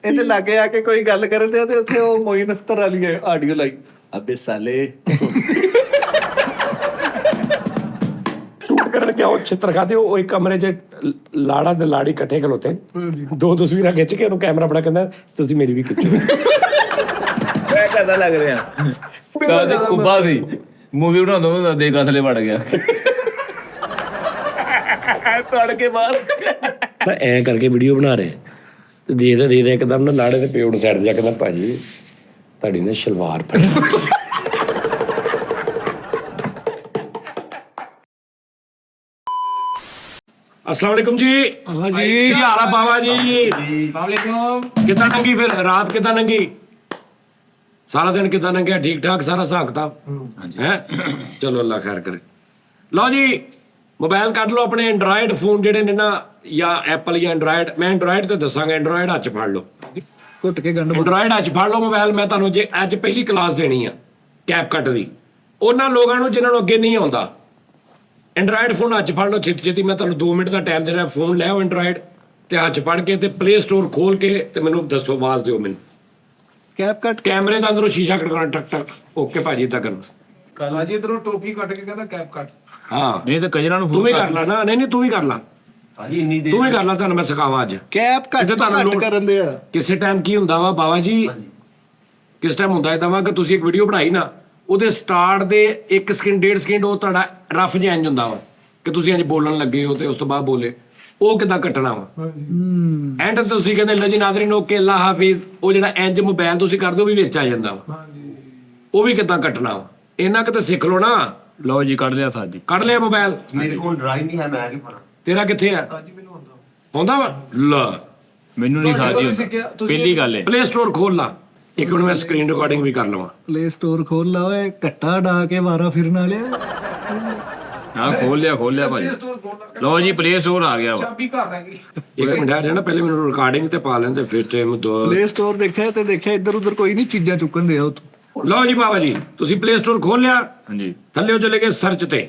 ਇਹਦੇ ਲਾਗੇ ਆ ਕੇ ਕੋਈ ਗੱਲ ਕਰਨ ਤੇ ਉੱਥੇ ਉਹ ਮੋਇਨ ਅਖਤਰ ਵਾਲੀ ਆਡੀਓ ਲਾਈ ਅਬੇ ਸਾਲੇ ਸ਼ੂਟ ਕਰਨ ਗਿਆ ਉਹ ਚਿੱਤਰ ਖਾਦੇ ਉਹ ਇੱਕ ਕਮਰੇ 'ਚ ਲਾੜਾ ਤੇ ਲਾੜੀ ਇਕੱਠੇ ਖਲੋਤੇ ਦੋ ਤਸਵੀਰਾਂ ਖਿੱਚ ਕੇ ਉਹਨੂੰ ਕੈਮਰਾ ਬਣਾ ਕਹਿੰਦਾ ਤੁਸੀਂ ਮੇਰੀ ਵੀ ਖਿੱਚੋ ਮੈਂ ਕਹਦਾ ਲੱਗ ਰਿਹਾ ਕਾਦੇ ਕੁੱਬਾ ਸੀ ਮੂਵੀ ਬਣਾਉਂਦਾ ਹੁੰਦਾ ਦੇ ਥੱਲੇ ਵੜ ਗਿਆ ਤੜ ਕੇ ਬਾਹਰ ਤਾਂ ਐ ਕਰਕੇ ਵੀਡੀਓ ਬਣਾ ਰਹੇ ਤੇ ਦੇਖਦੇ ਇੱਕਦਮ ਨਾ ਲਾੜੇ ਦੇ ਪਿਓ ਨੂੰ ਸਾਈਡ ਜਾ ਕੇ ਕਹਿੰਦਾ ਭਾਜੀ ਤੁਹਾਡੀ ਨੇ ਸ਼ਲਵਾਰ ਪਾਈ अस्सलाम वालेकुम जी ਕੀ ਹਾਲ ਆ ਬਾਬਾ ਜੀ ਕਿੱਦਾਂ ਲੰਗੀ ਫਿਰ ਰਾਤ ਕਿੱਦਾਂ ਲੰਗੀ ਸਾਰਾ ਦਿਨ ਕਿੱਦਾਂ ਲੰਘਿਆ ਠੀਕ ਠਾਕ ਸਾਰਾ ਹਿਸਾਬ ਕਿਤਾਬ ਹੈ ਚਲੋ ਅੱਲਾ ਖੈਰ ਕਰੇ ਲਓ ਜੀ ਮੋਬਾਈਲ ਕੱਢ ਲਓ ਆਪਣੇ ਐਂਡਰਾਇਡ ਫੋਨ ਜਿਹੜੇ ਨੇ ਨਾ ਜਾਂ ਐਪਲ ਜਾਂ ਐਂਡਰਾਇਡ ਮੈਂ ਐਂਡਰਾਇਡ ਤੇ ਦੱਸਾਂਗਾ ਐਂਡਰਾਇਡ ਹੱਥ 'ਚ ਫੜ ਲਓ ਘੁੱਟ ਕੇ ਗੰਢ ਐਂਡਰਾਇਡ ਹੱਥ 'ਚ ਫੜ ਲਓ ਮੋਬਾਈਲ ਮੈਂ ਤੁਹਾਨੂੰ ਜੇ ਅੱਜ ਪਹਿਲੀ ਕਲਾਸ ਦੇਣੀ ਆ ਕੈਪਕਟ ਦੀ ਉਹਨਾਂ ਲੋਕਾਂ ਨੂੰ ਜਿਨ੍ਹਾਂ ਨੂੰ ਅੱਗੇ ਨਹੀਂ ਆਉਂਦਾ ਐਂਡਰਾਇਡ ਫੋਨ ਹੱਥ 'ਚ ਫੜ ਲਓ ਛੇਤੀ ਛੇਤੀ ਮੈਂ ਤੁਹਾਨੂੰ 2 ਮਿੰਟ ਦਾ ਟਾਈਮ ਦੇਣਾ ਫੋਨ ਲੈ ਆਓ ਐਂਡਰਾਇਡ ਤੇ ਹੱਥ 'ਚ ਫੜ ਕੇ ਤੇ ਪਲੇ ਸਟੋਰ ਖੋਲ ਕੇ ਤੇ ਮੈਨੂੰ ਦੱਸੋ ਆਵਾਜ਼ ਦਿਓ ਮੈਨੂੰ ਕੈਪ ਕੱਟ ਕੈਮਰੇ ਦਾ ਅੰਦਰੋਂ ਸ਼ੀਸ਼ਾ ਖੜਕਾਉਣਾ ਟਕ ਟਕ ਓਕੇ ਭਾਜੀ ਤਾਂ ਕਰਨਾ ਸਾਜੀ ਇਧਰੋਂ ਟੋਪੀ ਕੱਟ ਕੇ ਕਹਿੰਦਾ ਕੈਪ ਕੱਟ ਹਾਂ ਨਹੀਂ ਤਾਂ ਕਜਰਾਂ ਨੂੰ ਤੂੰ ਵੀ ਕਰ ਲੈ ਨਾ ਨਹੀਂ ਤੂੰ ਵੀ ਕਰ ਲੈ ਤੂੰ ਵੀ ਕਰ ਲੈ ਤੁਹਾਨੂੰ ਮੈਂ ਸਿਖਾਵਾਂ ਅੱਜ ਕੈਪ ਕੱਟ ਇੱਥੇ ਤੁਹਾਨੂੰ ਘੱਟ ਲੋੜ- ਕਰਨ ਦੇ ਆ ਕਿਸੇ ਟਾਈਮ ਕੀ ਹੁੰਦਾ ਵਾ ਬਾਬਾ ਜੀ ਕਿਸ ਟਾਈਮ ਹੁੰਦਾ ਇਦਾਂ ਵਾ ਕਿ ਤੁਸੀਂ ਇੱਕ ਵੀਡੀਓ ਬਣਾਈ ਨਾ ਉਹਦੇ ਸਟਾਰਟ ਦੇ 1 ਸਕਿੰਟ 1.5 ਸਕਿੰਟ ਉਹ ਤੁਹਾਡਾ ਰਫ ਜਿਹਾ ਇੰਜ ਹੁੰਦਾ ਵਾ ਕਿ ਤੁਸੀਂ ਇੰਜ ਬੋਲਣ ਲੱਗੇ ਹੋ ਤੇ ਉਸ ਤੋਂ ਬਾਅਦ ਬੋਲੇ ਉਹ ਕਿੱਦਾਂ ਕੱਟਣਾ ਵਾ ਐਂਡ ਤੇ ਤੁਸੀਂ ਕਹਿੰਦੇ ਲੋ ਜੀ ਨਾਜ਼ਰੀਨ ਓਕੇ ਅੱਲਾ ਹਾਫਿਜ਼ ਉਹ ਜਿਹੜਾ ਇੰਜ ਮੋਬਾਈਲ ਤੁਸੀਂ ਕਰਦੇ ਹੋ ਵੀ ਵਿੱਚ ਆ ਜਾਂਦਾ ਵਾ ਉਹ ਵੀ ਕਿੱਦਾਂ ਕੱਟਣਾ ਵਾ ਇਹਨਾਂ ਕਿਤੇ ਸਿੱਖ ਲਓ ਨਾ ਲਓ ਜੀ ਕੱਢ ਲਿਆ ਸਾਜੀ ਕੱਢ ਲਿਆ ਮੋਬਾਈਲ ਮੇਰੇ ਕੋਲ ਡਰਾਈਵ ਨਹੀਂ ਹੈ ਮੈਂ ਕੀ ਪੜਾ ਤੇਰਾ ਕਿੱਥੇ ਆ ਸਾਜੀ ਮੈਨੂੰ ਹੁੰਦਾ ਆਉਂਦਾ ਵਾ ਲਾ ਮੈਨੂੰ ਨਹੀਂ ਤੁਹਾਡੇ ਸਾਜੀ ਕੋਲ ਸਿੱਖਿਆ, ਤੁਸੀਂ ਪਹਿਲੀ ਗੱਲ ਹੈ ਪਲੇ ਸਟੋਰ ਖੋਲ ਲਾ ਇੱਕ ਮਿੰਟ ਮੈਂ ਸਕਰੀਨ ਰਿਕਾਰਡਿੰਗ ਵੀ ਕਰ ਲਵਾਂ ਪਲੇ ਸਟੋਰ ਖੋਲ ਲਾ ਓਏ ਘੱਟਾ ਡਾ ਕੇ ਵਾਰਾ ਫਿਰਨ ਵਾਲਿਆ ਹਾਂ ਖੋਲ ਲਿਆ ਭਾਜੀ ਲਓ ਜੀ ਪਲੇ ਸਟੋਰ ਆ ਗਿਆ ਵਾ ਚਾਬੀ ਘਰ ਰਹਿ ਗਈ ਇੱਕ ਮਿੰਟ ਆ ਜਾਣਾ ਪਹਿਲੇ ਮੈਨੂੰ ਰਿਕਾਰਡਿੰਗ ਤੇ ਪਾ ਲੈਂਦੇ ਫਿਰ ਟਾਈਮ ਦੋ ਪਲੇ ਸਟੋਰ ਦੇਖਿਆ ਤੇ ਦੇਖਿਆ ਇੱਧਰ ਉੱਧਰ ਕੋਈ ਨਹੀਂ ਚੀਜ਼ਾਂ ਚੁੱਕਣ ਦੇ ਆ ਉਤੋਂ ਲਓ ਜੀ ਬਾਬਾ ਜੀ ਤੁਸੀਂ ਪਲੇ ਸਟੋਰ ਖੋਲ ਲਿਆ ਹਾਂਜੀ ਥੱਲੇ ਚਲੇ ਗਏ ਸਰਚ ਤੇ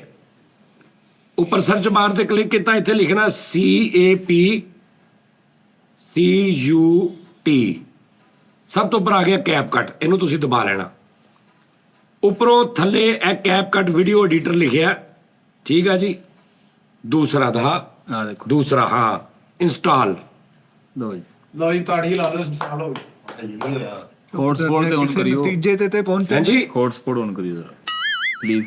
ਉੱਪਰ ਸਰਚ ਬਾਰ ਤੇ ਕਲਿੱਕ ਕੀਤਾ ਇੱਥੇ ਲਿਖਣਾ CAPCUT ਸਭ ਤੋਂ ਉੱਪਰ ਆ ਗਿਆ ਕੈਪਕਟ ਇਹਨੂੰ ਤੁਸੀਂ ਦਬਾ ਲੈਣਾ ਉੱਪਰੋਂ ਥੱਲੇ ਇਹ ਕੈਪਕਟ ਵੀਡੀਓ ਐਡੀਟਰ ਲਿਖਿਆ ਠੀਕ ਆ ਜੀ ਦੂਸਰਾ ਦਾ ਆ ਦੇਖੋ ਦੂਸਰਾ ਹਾਂ ਇੰਸਟਾਲ ਲਓ ਜੀ ਲਓ ਜੀ ਤਾੜੀ ਲਾ ਦਿਓ ਸਾਲ ਹੋ ਗਏ ਹੌਟਸਪੌਟ ਤੇ ਔਨ ਕਿਸੇ ਕਰਿਓ ਨਤੀਜੇ ਤੇ ਪਹੁੰਚੇ ਹਾਂਜੀ ਹੌਟਸਪੌਟ ਔਨ ਕਰਿਓ ਜ਼ਰਾ ਪਲੀਜ਼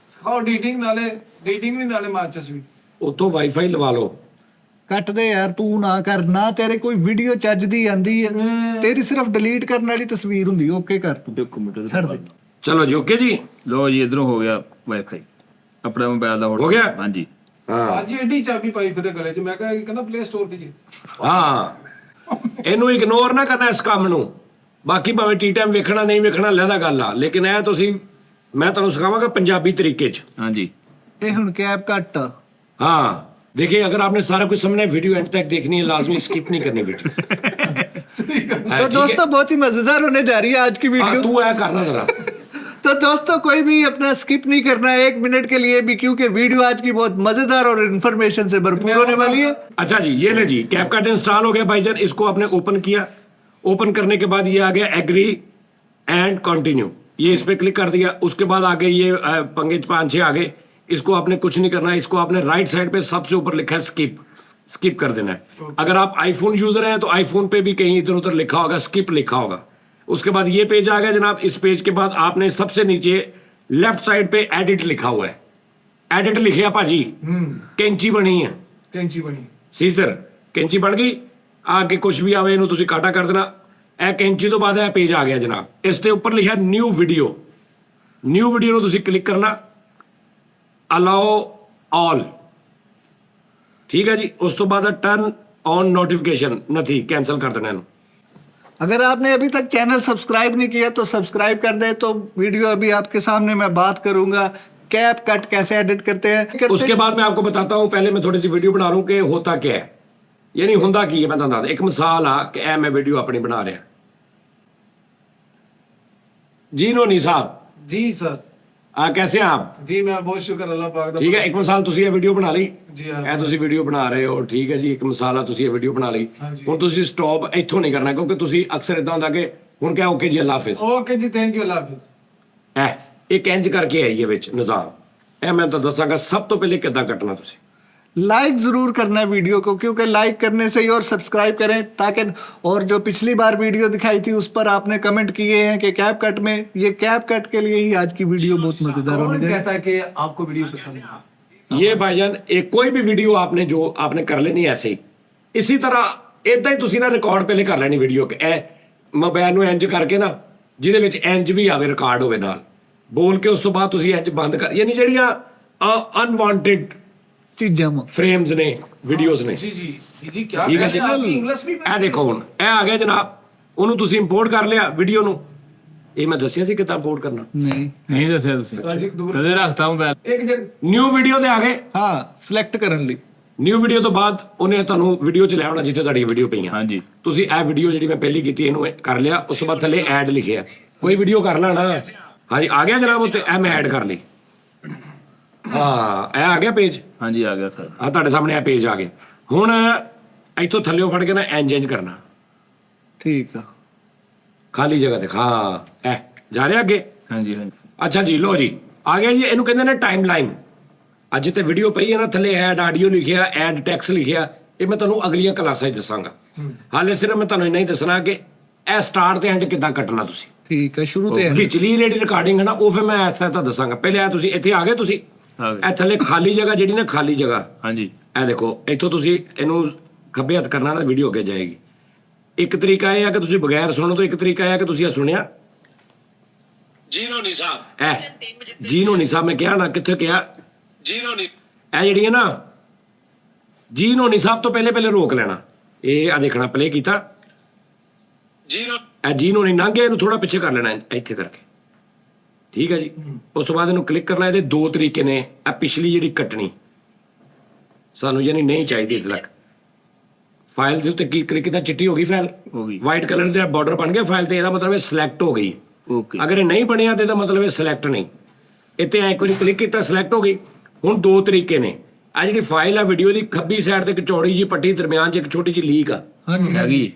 ਸਿਖਾਓ ਡੀਟਿੰਗ ਵੀ ਨਾਲੇ ਮਾਚਸ ਵੀ ਉੱਥੋਂ ਵਾਈਫਾਈ ਲਵਾ ਲਓ ਕੱਟ ਦੇ ਯਾਰ ਤੂੰ ਨਾ ਕਰਨਾ ਤੇਰੇ ਕੋਈ ਵੀਡੀਓ ਚੱਜਦੀ ਆਂਦੀ ਹੈ ਤੇਰੀ ਸਿਰਫ ਡਿਲੀਟ ਕਰਨ ਵਾਲੀ ਤਸਵੀਰ ਹੁੰਦੀ ਓਕੇ ਕਰ ਤੂੰ ਇੱਕ ਮਿੰਟ ਛੱਡ ਦੇ ਚਲੋ ਜੀ ਓਕੇ ਜੀ ਲਓ ਜੀ ਇਧਰੋਂ ਹੋ ਗਿਆ ਵਾਈਫਾਈ ਆਪਣਾ ਮੋਬਾਈਲ ਦਾ ਹੋ ਗਿਆ? ਹਾਂਜੀ ਹਾਂ ਸਾਜੀ ਐਡੀ ਚਾਬੀ ਪਾਈ ਫਿਰੇ ਗਲੇ 'ਚ ਮੈਂ ਕਹਿੰਦਾ ਪਲੇ ਸਟੋਰ ਦੀ ਜੀ ਹਾਂ ਇਹਨੂੰ ਇਗਨੋਰ ਨਾ ਕਰਨਾ ਇਸ ਕੰਮ ਨੂੰ ਬਾਕੀ ਭਾਵੇਂ ਟੀ ਟਾਈਮ ਵੇਖਣਾ ਨਹੀਂ ਵੇਖਣਾ ਲੈਦਾ ਗੱਲ ਆ ਲੇਕਿਨ ਇਹ ਤੁਸੀਂ ਮੈਂ ਤੁਹਾਨੂੰ ਸਿਖਾਵਾਂਗਾ ਪੰਜਾਬੀ ਤਰੀਕੇ 'ਚ ਹਾਂਜੀ ਇਹ ਹੁਣ ਕੈਪ ਕੱਟ हाँ देखिए अगर आपने सारा कुछ समझना है वीडियो एंड तक देखनी है लाजमी स्किप नहीं करनी वीडियो तो दोस्तों बहुत ही मजेदार होने जा रही है आज की हाँ वीडियो तू है करना जरा तो दोस्तों कोई भी अपना स्किप नहीं करना है 1 मिनट के लिए भी क्योंकि वीडियो आज की बहुत मजेदार और इन्फॉर्मेशन से भरपूर होने वाली है अच्छा जी ये ले जी कैपकट इंस्टॉल हो गया भाईजान इसको आपने ओपन किया ओपन करने के बाद ये आ गया एग्री एंड कंटिन्यू ये इस पे क्लिक कर दिया उसके बाद आगे ये पंगे 5-6 आ गए इसको आपने कुछ नहीं करना है इसको आपने राइट साइड पे सबसे ऊपर लिखा है स्किप कर देना है अगर आप आईफोन यूजर हैं तो आईफोन पे भी कहीं इधर उधर लिखा होगा स्किप लिखा होगा उसके बाद ये पेज आ गया जनाब इस पेज के बाद आपने सबसे नीचे लेफ्ट साइड पे एडिट लिखा हुआ है एडिट लिखे भाजी कैंची बनी है ਕੈਂਚੀ ਬਣੀ सीजर कैंची बन गई आगे कुछ भी आवे इन्हों तुसी काटा कर देना ए कैंची तो बाद पेज आ गया जनाब इसके ऊपर लिखा न्यू वीडियो ਨੂੰ ਤੁਸੀਂ क्लिक करना ਅਲਾਓ ਆਲ ਠੀਕ ਹੈ ਜੀ ਉਸ ਤੋਂ ਬਾਅਦ ਟਰਨ ऑन नोटिफिकेशन नहीं कैंसिल कर देना है अगर आपने अभी तक चैनल सब्सक्राइब नहीं किया तो सब्सक्राइब कर दे तो वीडियो अभी आपके सामने मैं बात करूंगा कैप कट कैसे एडिट करते हैं उसके बाद मैं आपको बताता हूं पहले मैं थोड़ी सी वीडियो बना रहा हूं कि होता क्या है यानी हुंदा की है मैं बताता एक मिसाल आ कि मैं वीडियो अपनी बना रहा जी नोनी साहब ਜੀ ਸਰ कैसे हैं आप? जी मैं बहुत शुक्र अल्लाह पाक दा। ठीक है, एक मिसाल ਤੁਸੀਂ ਇਹ ਵੀਡੀਓ ਬਣਾ ਲਈ। ਜੀ ਹਾਂ। ਇਹ ਤੁਸੀਂ ਵੀਡੀਓ ਬਣਾ ਰਹੇ ਹੋ, ਠੀਕ ਹੈ ਜੀ, ਇੱਕ ਮਿਸਾਲ ਆ ਤੁਸੀਂ ਇਹ ਵੀਡੀਓ ਬਣਾ ਲਈ। ਹਾਂਜੀ। ਹੁਣ ਤੁਸੀਂ ਸਟਾਪ ਇੱਥੋਂ ਨਹੀਂ ਕਰਨਾ, ਕਿਉਂਕਿ ਤੁਸੀਂ ਅਕਸਰ ਇਦਾਂ ਹੁੰਦਾ ਕਿ ਹੁਣ ਕਿਹਾ ਓਕੇ ਜੀ ਅੱਲਾ ਹਾਫਿਜ਼। ਓਕੇ ਜੀ ਥੈਂਕ ਯੂ ਅੱਲਾਹ ਹਾਫਿਜ਼। ਇੱਕ ਇੰਜ ਕਰਕੇ ਆਈ ਹੈ ਵਿੱਚ ਨਿਜ਼ਾਮ। ਇਹ ਮੈਂ ਤਾਂ ਦੱਸਾਂਗਾ ਸਭ ਤੋਂ ਪਹਿਲੇ ਕਿੱਦਾਂ ਕੱਟਣਾ ਤੁਸੀਂ। लाइक जरूर करना है वीडियो को, क्योंकि लाइक करने से ही, और सब्सक्राइब करें ताकि, और जो पिछली बार वीडियो दिखाई थी उस पर आपने कमेंट किए हैं कि कैप कट में, ये कैप कट के लिए ही आज की वीडियो बहुत मजेदार होने कौन जा रही है। कहता है कि आपको वीडियो पसंद है? ये भाईजान एक कोई भी वीडियो आपने जो आपने कर लेनी ऐसे ही इसी तरह ਇਦਾਂ ਹੀ ਤੁਸੀਂ ਨਾ ਰਿਕਾਰਡ ਪਹਿਲੇ ਕਰ ਲੈਣੀ ਵੀਡੀਓ ਕਿ ਇਹ ਮੋਬਾਈਲ ਨੂੰ ਇੰਜ ਕਰਕੇ ਨਾ ਜਿਹਦੇ ਵਿੱਚ ਇੰਜ ਵੀ ਆਵੇ ਰਿਕਾਰਡ ਹੋਵੇ ਨਾਲ ਬੋਲ ਕੇ ਉਸ ਤੋਂ ਬਾਅਦ ਤੁਸੀਂ ਇੰਜ ਬੰਦ ਕਰ, ਯਾਨੀ ਜਿਹੜੀਆਂ ਅਨਵਾਂਟਡ चीज़ां में ਫਰੇਮਸ ਨੇ ਵੀਡੀਓਜ਼ ਨੇ। जी जी जी क्या ठीक है कहते हैं? जी। आपकी इंग्लिश भी ਇਹ ਦੇਖੋ ਹੁਣ ਇਹ ਆ ਗਿਆ ਜਨਾਬ, ਉਹਨੂੰ ਤੁਸੀਂ ਇੰਪੋਰਟ ਕਰ ਲਿਆ ਵੀਡੀਓ ਨੂੰ। ਇਹ ਮੈਂ ਦੱਸਿਆ ਸੀ ਕਿੱਦਾਂ ਇੰਪੋਰਟ ਕਰਨਾ। नहीं, ਨਹੀਂ ਦੱਸਿਆ ਤੁਸੀਂ साजिद दूर ਕਦੇ ਰੱਖਤਾ ਮੋਬਾਈਲ एक जगह ਨਿਊ ਵੀਡੀਓ ਤੇ ਆ ਗਏ। हाँ सिलेक्ट करने ली। ਨਿਊ ਵੀਡੀਓ ਤੋਂ ਬਾਅਦ ਉਹਨੇ ਤੁਹਾਨੂੰ ਵੀਡੀਓ ਚ ਲੈ ਆਉਣਾ ਜਿੱਥੇ ਤੁਹਾਡੀ ਵੀਡੀਓ ਪਈਆਂ। ਹਾਂਜੀ ਤੁਸੀਂ ਇਹ ਵੀਡੀਓ ਜਿਹੜੀ ਮੈਂ ਪਹਿਲੀ ਕੀਤੀ ਇਹਨੂੰ ਕਰ ਲਿਆ, ਉਸ ਤੋਂ ਬਾਅਦ ਥੱਲੇ ਐਡ ਲਿਖਿਆ, ਕੋਈ ਵੀਡੀਓ ਕਰ ਲੈਣਾ। ਹਾਂਜੀ ਆ ਗਿਆ ਜਨਾਬ, ਉੱਤੇ ਇਹ ਮੈਂ ਐਡ ਕਰ ਲਈ। ਹਾਂ ਇਹ ਆ ਗਿਆ ਪੇਜ, ਹਾਂਜੀ ਆ ਗਿਆ ਸਰ। ਆ ਤੁਹਾਡੇ ਸਾਹਮਣੇ ਇਹ ਪੇਜ ਆ ਗਿਆ। ਹੁਣ ਇੱਥੋਂ ਥੱਲੇੋਂ ਫੜ ਕੇ ਨਾ ਇੰਜ ਕਰਨਾ, ठीक है। ਖਾਲੀ ਜਗ੍ਹਾ ਤੇ। ਹਾਂ ਇਹ ਜਾ ਰਿਹਾ ਅੱਗੇ। ਹਾਂਜੀ ਹਾਂਜੀ ਅੱਛਾ ਜੀ, ਲੋ ਜੀ ਆ ਗਿਆ ਜੀ। ਇਹਨੂੰ ਕਹਿੰਦੇ ਨੇ ਟਾਈਮ ਲਾਈਨ। ਅੱਜ ਤੇ ਵੀਡੀਓ ਪਈ ਹੈ ਨਾ, ਥੱਲੇ ਐਡ ਆਡੀਓ ਲਿਖਿਆ, ਐਡ ਟੈਕਸਟ ਲਿਖਿਆ। ਇਹ ਮੈਂ ਤੁਹਾਨੂੰ ਅਗਲੀਆਂ ਕਲਾਸਾਂ 'ਚ ਦੱਸਾਂਗਾ। ਹਾਲੇ ਸਿਰਫ ਮੈਂ ਤੁਹਾਨੂੰ ਇੰਨਾ ਹੀ ਦੱਸਣਾ ਕਿ ਇਹ ਸਟਾਰਟ ਤੇ ਐਂਡ ਕਿੱਦਾਂ ਕੱਟਣਾ ਤੁਸੀਂ। ठीक है, शुरू से end। ਖਿਚਲੀ ਜਿਹੜੀ ਰਿਕਾਰਡਿੰਗ ਹੈ ਨਾ, ਉਹ ਫਿਰ ਮੈਂ ਐਸਾ ਤਾਂ ਦੱਸਾਂਗਾ। ਪਹਿਲੇ ਆ ਤੁਸੀਂ ਇੱਥੇ ਆ ਗਏ, ਤੁਸੀਂ ਆ ਗਏ। ਇਹ ਥੱਲੇ ਖਾਲੀ ਜਗ੍ਹਾ ਜਿਹੜੀ ਨਾ, ਖਾਲੀ ਜਗ੍ਹਾ ਹਾਂਜੀ ਇਹ ਦੇਖੋ, ਇੱਥੋਂ ਤੁਸੀਂ ਇਹਨੂੰ ਖੱਬੇ ਹੱਥ ਕਰਨਾ ਨਾ, ਵੀਡੀਓ ਅੱਗੇ ਜਾਏਗੀ। ਇੱਕ ਤਰੀਕਾ ਇਹ ਆ ਕਿ ਤੁਸੀਂ ਬਗੈਰ ਸੁਣਨ ਤੋਂ, ਇੱਕ ਤਰੀਕਾ ਇਹ ਆ ਕਿ ਤੁਸੀਂ ਇਹ ਸੁਣਿਆ ਜੀਨੋ ਨੀ ਸਾਹਿਬ, ਇਹ ਜੀਨੋ ਨੀ ਸਾਹਿਬ ਮੈਂ ਕਿਹਾ ਨਾ, ਕਿੱਥੇ ਕਿਹਾ ਜੀਨੋ ਨੀ, ਇਹ ਜਿਹੜੀ ਹੈ ਨਾ ਜੀਨੋ ਨੀ ਸਾਹਿਬ ਤੋਂ ਪਹਿਲੇ ਪਹਿਲੇ ਰੋਕ ਲੈਣਾ। ਇਹ ਆ ਦੇਖਣਾ, ਪਲੇ ਕੀਤਾ ਜੀਨੋ, ਇਹ ਜੀਨੋ ਨੀ ਲੰਘ ਗਿਆ, ਇਹਨੂੰ ਥੋੜਾ ਪਿੱਛੇ ਕਰ ਲੈਣਾ ਇੱਥੇ ਕਰਕੇ। ਠੀਕ ਹੈ ਜੀ, ਉਸ ਤੋਂ ਬਾਅਦ ਇਹਨੂੰ ਕਲਿੱਕ ਕਰਨਾ। ਇਹਦੇ ਦੋ ਤਰੀਕੇ ਨੇ। ਇਹ ਪਿਛਲੀ ਜਿਹੜੀ ਕੱਟਣੀ ਸਾਨੂੰ ਯਾਨੀ ਨਹੀਂ ਚਾਹੀਦੀ ਇੱਥੇ ਤੱਕ। ਫਾਈਲ ਦੇ ਉੱਤੇ ਕੀ ਕਲਿੱਕ ਕੀਤਾ, ਚਿੱਟੀ ਹੋ ਗਈ ਫਾਈਲ, ਹੋ ਗਈ। ਵਾਈਟ ਕਲਰ ਦਾ ਬਾਰਡਰ ਬਣ ਗਿਆ ਫਾਈਲ ਤੇ, ਇਹਦਾ ਮਤਲਬ ਇਹ ਸਿਲੈਕਟ ਹੋ ਗਈ। ਓਕੇ ਅਗਰ ਇਹ ਨਹੀਂ ਬਣਿਆ ਤੇ ਇਹਦਾ ਮਤਲਬ ਇਹ ਸਿਲੈਕਟ ਨਹੀਂ। ਇੱਥੇ ਇੱਕ ਵਾਰੀ ਕਲਿੱਕ ਕੀਤਾ, ਸਿਲੈਕਟ ਹੋ ਗਈ। ਹੁਣ ਦੋ ਤਰੀਕੇ ਨੇ। ਆ ਜਿਹੜੀ ਫਾਈਲ ਆ ਵੀਡੀਓ ਦੀ, ਖੱਬੀ ਸਾਈਡ ਤੇ ਇੱਕ ਚੌੜੀ ਜਿਹੀ ਪੱਟੀ, ਦਰਮਿਆਨ 'ਚ ਇੱਕ ਛੋਟੀ ਜਿਹੀ ਲੀਕ ਆ। ਹੈਗੀ।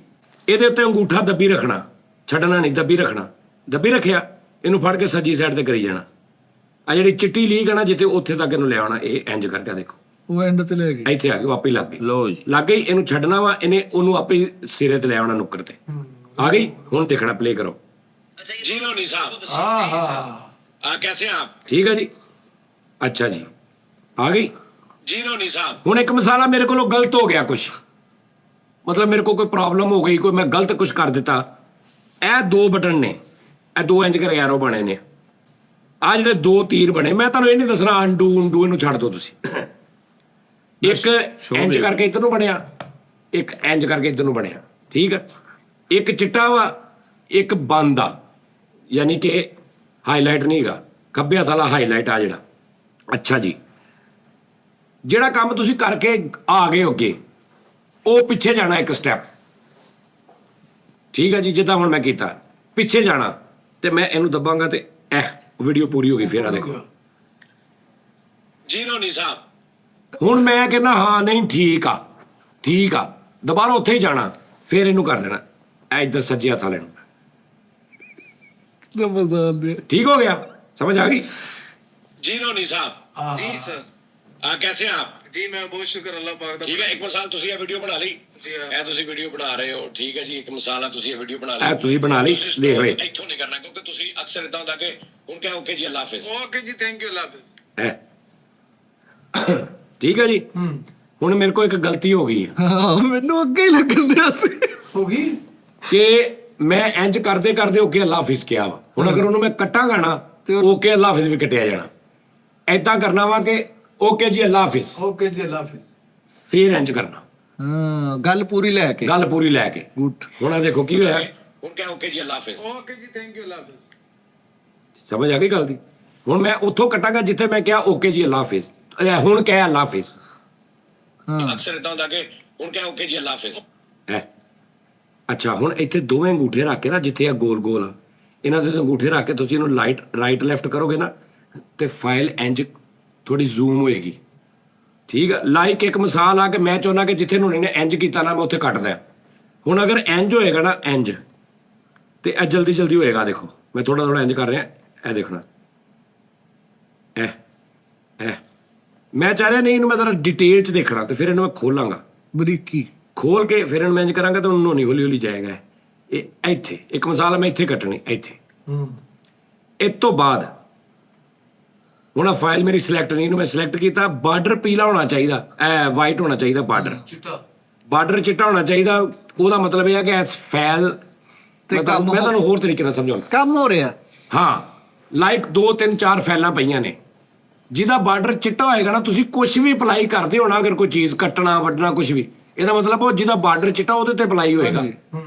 ਇਹਦੇ ਉੱਤੇ ਅੰਗੂਠਾ ਦੱਬੀ ਰੱਖਣਾ, ਛੱਡਣਾ ਨਹੀਂ, ਦੱਬੀ ਰੱਖਣਾ। ਦੱਬੀ ਰੱਖਿਆ, ਇਹਨੂੰ ਫੜ ਕੇ ਸੱਜੀ ਸਾਈਡ ਤੇ ਕਰੀ ਜਾਣਾ। ਆ ਜਿਹੜੀ ਚਿੱਟੀ ਲੀਕ ਹੈ ਨਾ, ਜਿੱਥੇ ਉੱਥੇ ਤੱਕ ਇਹਨੂੰ ਲੈ ਆਉਣਾ। ਇਹ ਇੰਜ ਕਰਕੇ ਦੇਖੋ, वो एंड ते ले गई। ਇੱਥੇ ਆ ਗਈ, ਉਹ ਆਪੇ ਲੱਗ ਗਈ। ਲੋ ਜੀ ਲੱਗ ਗਈ, ਇਹਨੂੰ ਛੱਡਣਾ ਵਾ, ਇਹਨੇ ਉਹਨੂੰ ਆਪੇ ਸਿਰੇ ਤੇ ਲੈ ਆਉਣਾ, ਨੁੱਕਰ ਤੇ ਆ ਗਈ। ਹੁਣ ਦੇਖਣਾ, ਪਲੇ ਕਰੋ। ਜੀਨੋ ਨੀ ਸਾਹਿਬ, हाँ हाँ ਆ ਕੈਸੇ ਆਪ, ਠੀਕ ਹੈ ਜੀ। ਅੱਛਾ ਜੀ, ਆ ਗਈ ਜੀਨੋ ਨੀ ਸਾਹਿਬ। ਹੁਣ ਇੱਕ ਮਸਾਲਾ ਮੇਰੇ ਕੋਲੋਂ ਗਲਤ ਹੋ ਗਿਆ ਕੁਛ, ਮਤਲਬ ਮੇਰੇ ਕੋਲ ਕੋਈ ਪ੍ਰੋਬਲਮ ਹੋ ਗਈ, ਕੋਈ ਮੈਂ ਗਲਤ ਕੁਛ ਕਰ ਦਿੱਤਾ। ਇਹ ਦੋ ਬਟਨ ਨੇ, ਇਹ ਦੋ ਇੰਜ ਕਰ ਐਰੋ ਬਣੇ ਨੇ। ਆ ਜਿਹੜੇ ਦੋ ਤੀਰ ਬਣੇ, ਮੈਂ ਤੁਹਾਨੂੰ ਇਹ ਨਹੀਂ ਦੱਸਣਾ ਅਨਡੂ ਉਂਡੂ, ਇਹਨੂੰ ਛੱਡ ਦਿਓ ਤੁਸੀਂ। ਇੱਕ ਇੰਜ ਕਰਕੇ ਇੱਧਰ ਨੂੰ ਬਣਿਆ, ਇੱਕ ਇੰਜ ਕਰਕੇ ਇੱਧਰ ਨੂੰ ਬਣਿਆ। ਠੀਕ ਹੈ, ਇੱਕ ਚਿੱਟਾ ਵਾ, ਇੱਕ ਬੰਦ ਆ, ਯਾਨੀ ਕਿ ਹਾਈਲਾਈਟ ਨਹੀਂ ਹੈਗਾ। ਖੱਬੇ ਹੱਥ ਵਾਲਾ ਹਾਈਲਾਈਟ ਆ ਜਿਹੜਾ। ਅੱਛਾ ਜੀ, ਜਿਹੜਾ ਕੰਮ ਤੁਸੀਂ ਕਰਕੇ ਆ ਗਏ ਅੱਗੇ, ਉਹ ਪਿੱਛੇ ਜਾਣਾ ਇੱਕ ਸਟੈਪ। ਠੀਕ ਹੈ ਜੀ, ਜਿੱਦਾਂ ਹੁਣ ਮੈਂ ਕੀਤਾ, ਪਿੱਛੇ ਜਾਣਾ ਤੇ ਮੈਂ ਇਹਨੂੰ ਦੱਬਾਂਗਾ ਤੇ ਇਹ ਵੀਡੀਓ ਪੂਰੀ ਹੋ ਗਈ। ਫਿਰ ਆ ਦੇਖੋ ਜੀਨੋ ਨੀ ਸਾਹਿਬ। ਹੁਣ ਮੈਂ ਕਹਿੰਦਾ ਹਾਂ ਨਹੀਂ ਠੀਕ ਆ, ਠੀਕ ਆ, ਦੁਬਾਰਾ ਉੱਥੇ ਹੀ ਜਾਣਾ, ਫਿਰ ਇਹਨੂੰ ਕਰ ਦੇਣਾ ਇਹ ਇੱਧਰ ਸੱਜੇ ਹੱਥ ਵਾਲੇ ਨੂੰ। रमजान दे। ठीक हो गया, समझ आ गई। जीनो नी साहब। जी सर। कैसे हैं आप? जी मैं बहुत शुक्र अल्लाह पाक दा। ठीक है, एक मिसाल ਤੁਸੀਂ ਇਹ ਵੀਡੀਓ ਬਣਾ ਲਈ। ਇਹ ਤੁਸੀਂ ਵੀਡੀਓ ਬਣਾ ਰਹੇ ਹੋ, ਠੀਕ ਹੈ ਜੀ। ਇੱਕ ਮਿਸਾਲ ਆ, ਤੁਸੀਂ ਇਹ ਵੀਡੀਓ ਬਣਾ ਲਈ। ਇਹ ਤੁਸੀਂ ਬਣਾ ਲਈ, ਦੇਖ ਰਹੇ। ਇੱਥੋਂ ਨਹੀਂ ਕਰਨਾ, ਕਿਉਂਕਿ ਤੁਸੀਂ ਅਕਸਰ ਇਦਾਂ ਹੁੰਦਾ ਕਿ ਹੁਣ ਕਿਹਾ ਓਕੇ ਜੀ ਅੱਲਾ ਹਾਫਿਜ਼। ओके जी थैंक यू अल्लाह हाफिज। ਠੀਕ ਹੈ ਜੀ। ਹੁਣ ਮੇਰੇ ਕੋਲ ਇੱਕ ਗਲਤੀ ਹੋ ਗਈ ਹੈ हाँ मैनू अगे ही लगन दिया सी। होगी ਕਿ ਮੈਂ ਇੰਜ ਕਰਦੇ ਕਰਦੇ ਓਕੇ ਅੱਲਾ ਹਾਫਿਜ਼ ਕਿਹਾ ਵਾ। ਹੁਣ ਅਗਰ ਉਹਨੂੰ ਮੈਂ ਕੱਟਾਂਗਾ ਨਾ, ਤੇ ਓਕੇ ਅੱਲਾ ਹਾਫਿਜ਼ ਵੀ ਕੱਟਿਆ ਜਾਣਾ। ਏਦਾਂ ਕਰਨਾ ਵਾ ਕਿ ਓਕੇ ਜੀ ਅੱਲਾ ਹਾਫਿਜ਼, ओके जी अल्लाह हाफिज। ਫਿਰ ਇੰਜ ਕਰਨਾ, हाँ गल पूरी लेके। ਗੱਲ ਪੂਰੀ ਲੈ ਕੇ। गुड। ਹੁਣ ਆ ਦੇਖੋ ਕੀ ਹੋਇਆ। ਹੁਣ ਕਿਹਾ ਓਕੇ ਜੀ ਅੱਲਾ ਹਾਫਿਜ਼। ओके जी थैंक यू अल्लाह हाफिज। ਸਮਝ ਆ ਗਈ ਗੱਲ ਦੀ। ਹੁਣ ਮੈਂ ਉੱਥੋਂ ਕੱਟਾਂਗਾ ਜਿੱਥੇ ਮੈਂ ਕਿਹਾ ਓਕੇ ਜੀ ਅੱਲਾ ਹਾਫਿਜ਼। ਹੁਣ ਕਹਿ ਅੱਲਾ ਹਾਫਿਜ਼। हाँ ਅਕਸਰ ਇਦਾਂ ਹੁੰਦਾ ਕਿ ਹੁਣ ਕਿਹਾ ਓਕੇ ਜੀ ਅੱਲਾ ਹਾਫਿਜ਼। ਅੱਛਾ, ਹੁਣ ਇੱਥੇ ਦੋਵੇਂ ਅੰਗੂਠੇ ਰੱਖ ਕੇ ਨਾ, ਜਿੱਥੇ ਆ ਗੋਲ ਗੋਲ ਆ, ਇਹਨਾਂ ਦੇ ਅੰਗੂਠੇ ਰੱਖ ਕੇ ਤੁਸੀਂ ਇਹਨੂੰ ਰਾਈਟ ਲੈਫਟ ਕਰੋਗੇ ਨਾ, ਤੇ ਫਾਈਲ ਇੰਜ ਥੋੜੀ ਜ਼ੂਮ ਹੋਏਗੀ। ਠੀਕ ਆ, ਲਾਈਕ ਇੱਕ ਮਿਸਾਲ ਆ ਕਿ ਮੈਂ ਚਾਹੁੰਦਾ ਕਿ ਜਿੱਥੇ ਨੂੰ ਨੇ ਇੰਜ ਕੀਤਾ ਨਾ ਮੈਂ ਉੱਥੇ ਕੱਟਦਾ। ਹੁਣ ਅਗਰ ਇੰਜ ਹੋਏਗਾ ਨਾ ਇੰਜ, ਤੇ ਇਹ ਜਲਦੀ ਜਲਦੀ ਹੋਏਗਾ। ਦੇਖੋ ਮੈਂ ਥੋੜਾ ਥੋੜਾ ਇੰਜ ਕਰ ਰਿਹਾ, ਇਹ ਦੇਖਣਾ, ਇਹ ਮੈਂ ਚਾਹ ਰਿਹਾ ਨਹੀਂ ਇਹਨੂੰ ਮੈਂ ਜ਼ਰਾ ਡਿਟੇਲ 'ਚ ਦੇਖਣਾ, ਤੇ ਫਿਰ ਇਹਨੂੰ ਮੈਂ ਖੋਲਾਂਗਾ, ਬਰੀਕੀ ਖੋਲ ਕੇ ਫਿਰ ਇਹਨੂੰ ਮੈਂ ਇੰਜ ਕਰਾਂਗਾ ਤਾਂ ਉਹਨੂੰ ਹੌਲੀ ਹੌਲੀ ਜਾਏਗਾ। ਇਹ ਇੱਥੇ ਇੱਕ ਮਿਸਾਲ ਮੈਂ ਇੱਥੇ ਕੱਟਣੀ, ਇੱਥੇ। ਇਸ ਤੋਂ ਬਾਅਦ ਹੁਣ ਆ ਫਾਈਲ ਮੇਰੀ ਸਿਲੈਕਟ ਨਹੀਂ, ਇਹਨੂੰ ਮੈਂ ਸਿਲੈਕਟ ਕੀਤਾ। ਬਾਰਡਰ ਪੀਲਾ ਹੋਣਾ ਚਾਹੀਦਾ, ਵਾਈਟ ਹੋਣਾ ਚਾਹੀਦਾ ਬਾਰਡਰ, ਬਾਰਡਰ ਚਿੱਟਾ ਹੋਣਾ ਚਾਹੀਦਾ। ਉਹਦਾ ਮਤਲਬ ਇਹ ਹੈ ਕਿ ਇਸ ਫਾਈਲ ਤੇ ਮੈਂ ਤੁਹਾਨੂੰ ਹੋਰ ਤਰੀਕੇ ਨਾਲ ਸਮਝਾਉਣਾ। ਕੰਮ ਹੋ ਰਿਹਾ। ਹਾਂ, ਲਾਈਕ 2 3 4 ਫਾਈਲਾਂ ਪਈਆਂ ਨੇ, ਜਿਹਦਾ ਬਾਰਡਰ ਚਿੱਟਾ ਹੋਏਗਾ ਨਾ, ਤੁਸੀਂ ਕੁਝ ਵੀ ਅਪਲਾਈ ਕਰਦੇ ਹੋ ਨਾ, ਅਗਰ ਕੋਈ ਚੀਜ਼ ਕੱਟਣਾ ਵੱਢਣਾ ਕੁਝ ਵੀ, ਇਹਦਾ ਮਤਲਬ ਉਹ ਜਿਹਦਾ ਬਾਰਡਰ ਚਿੱਟਾ ਉਹਦੇ ਤੇ ਅਪਲਾਈ ਹੋਏਗਾ।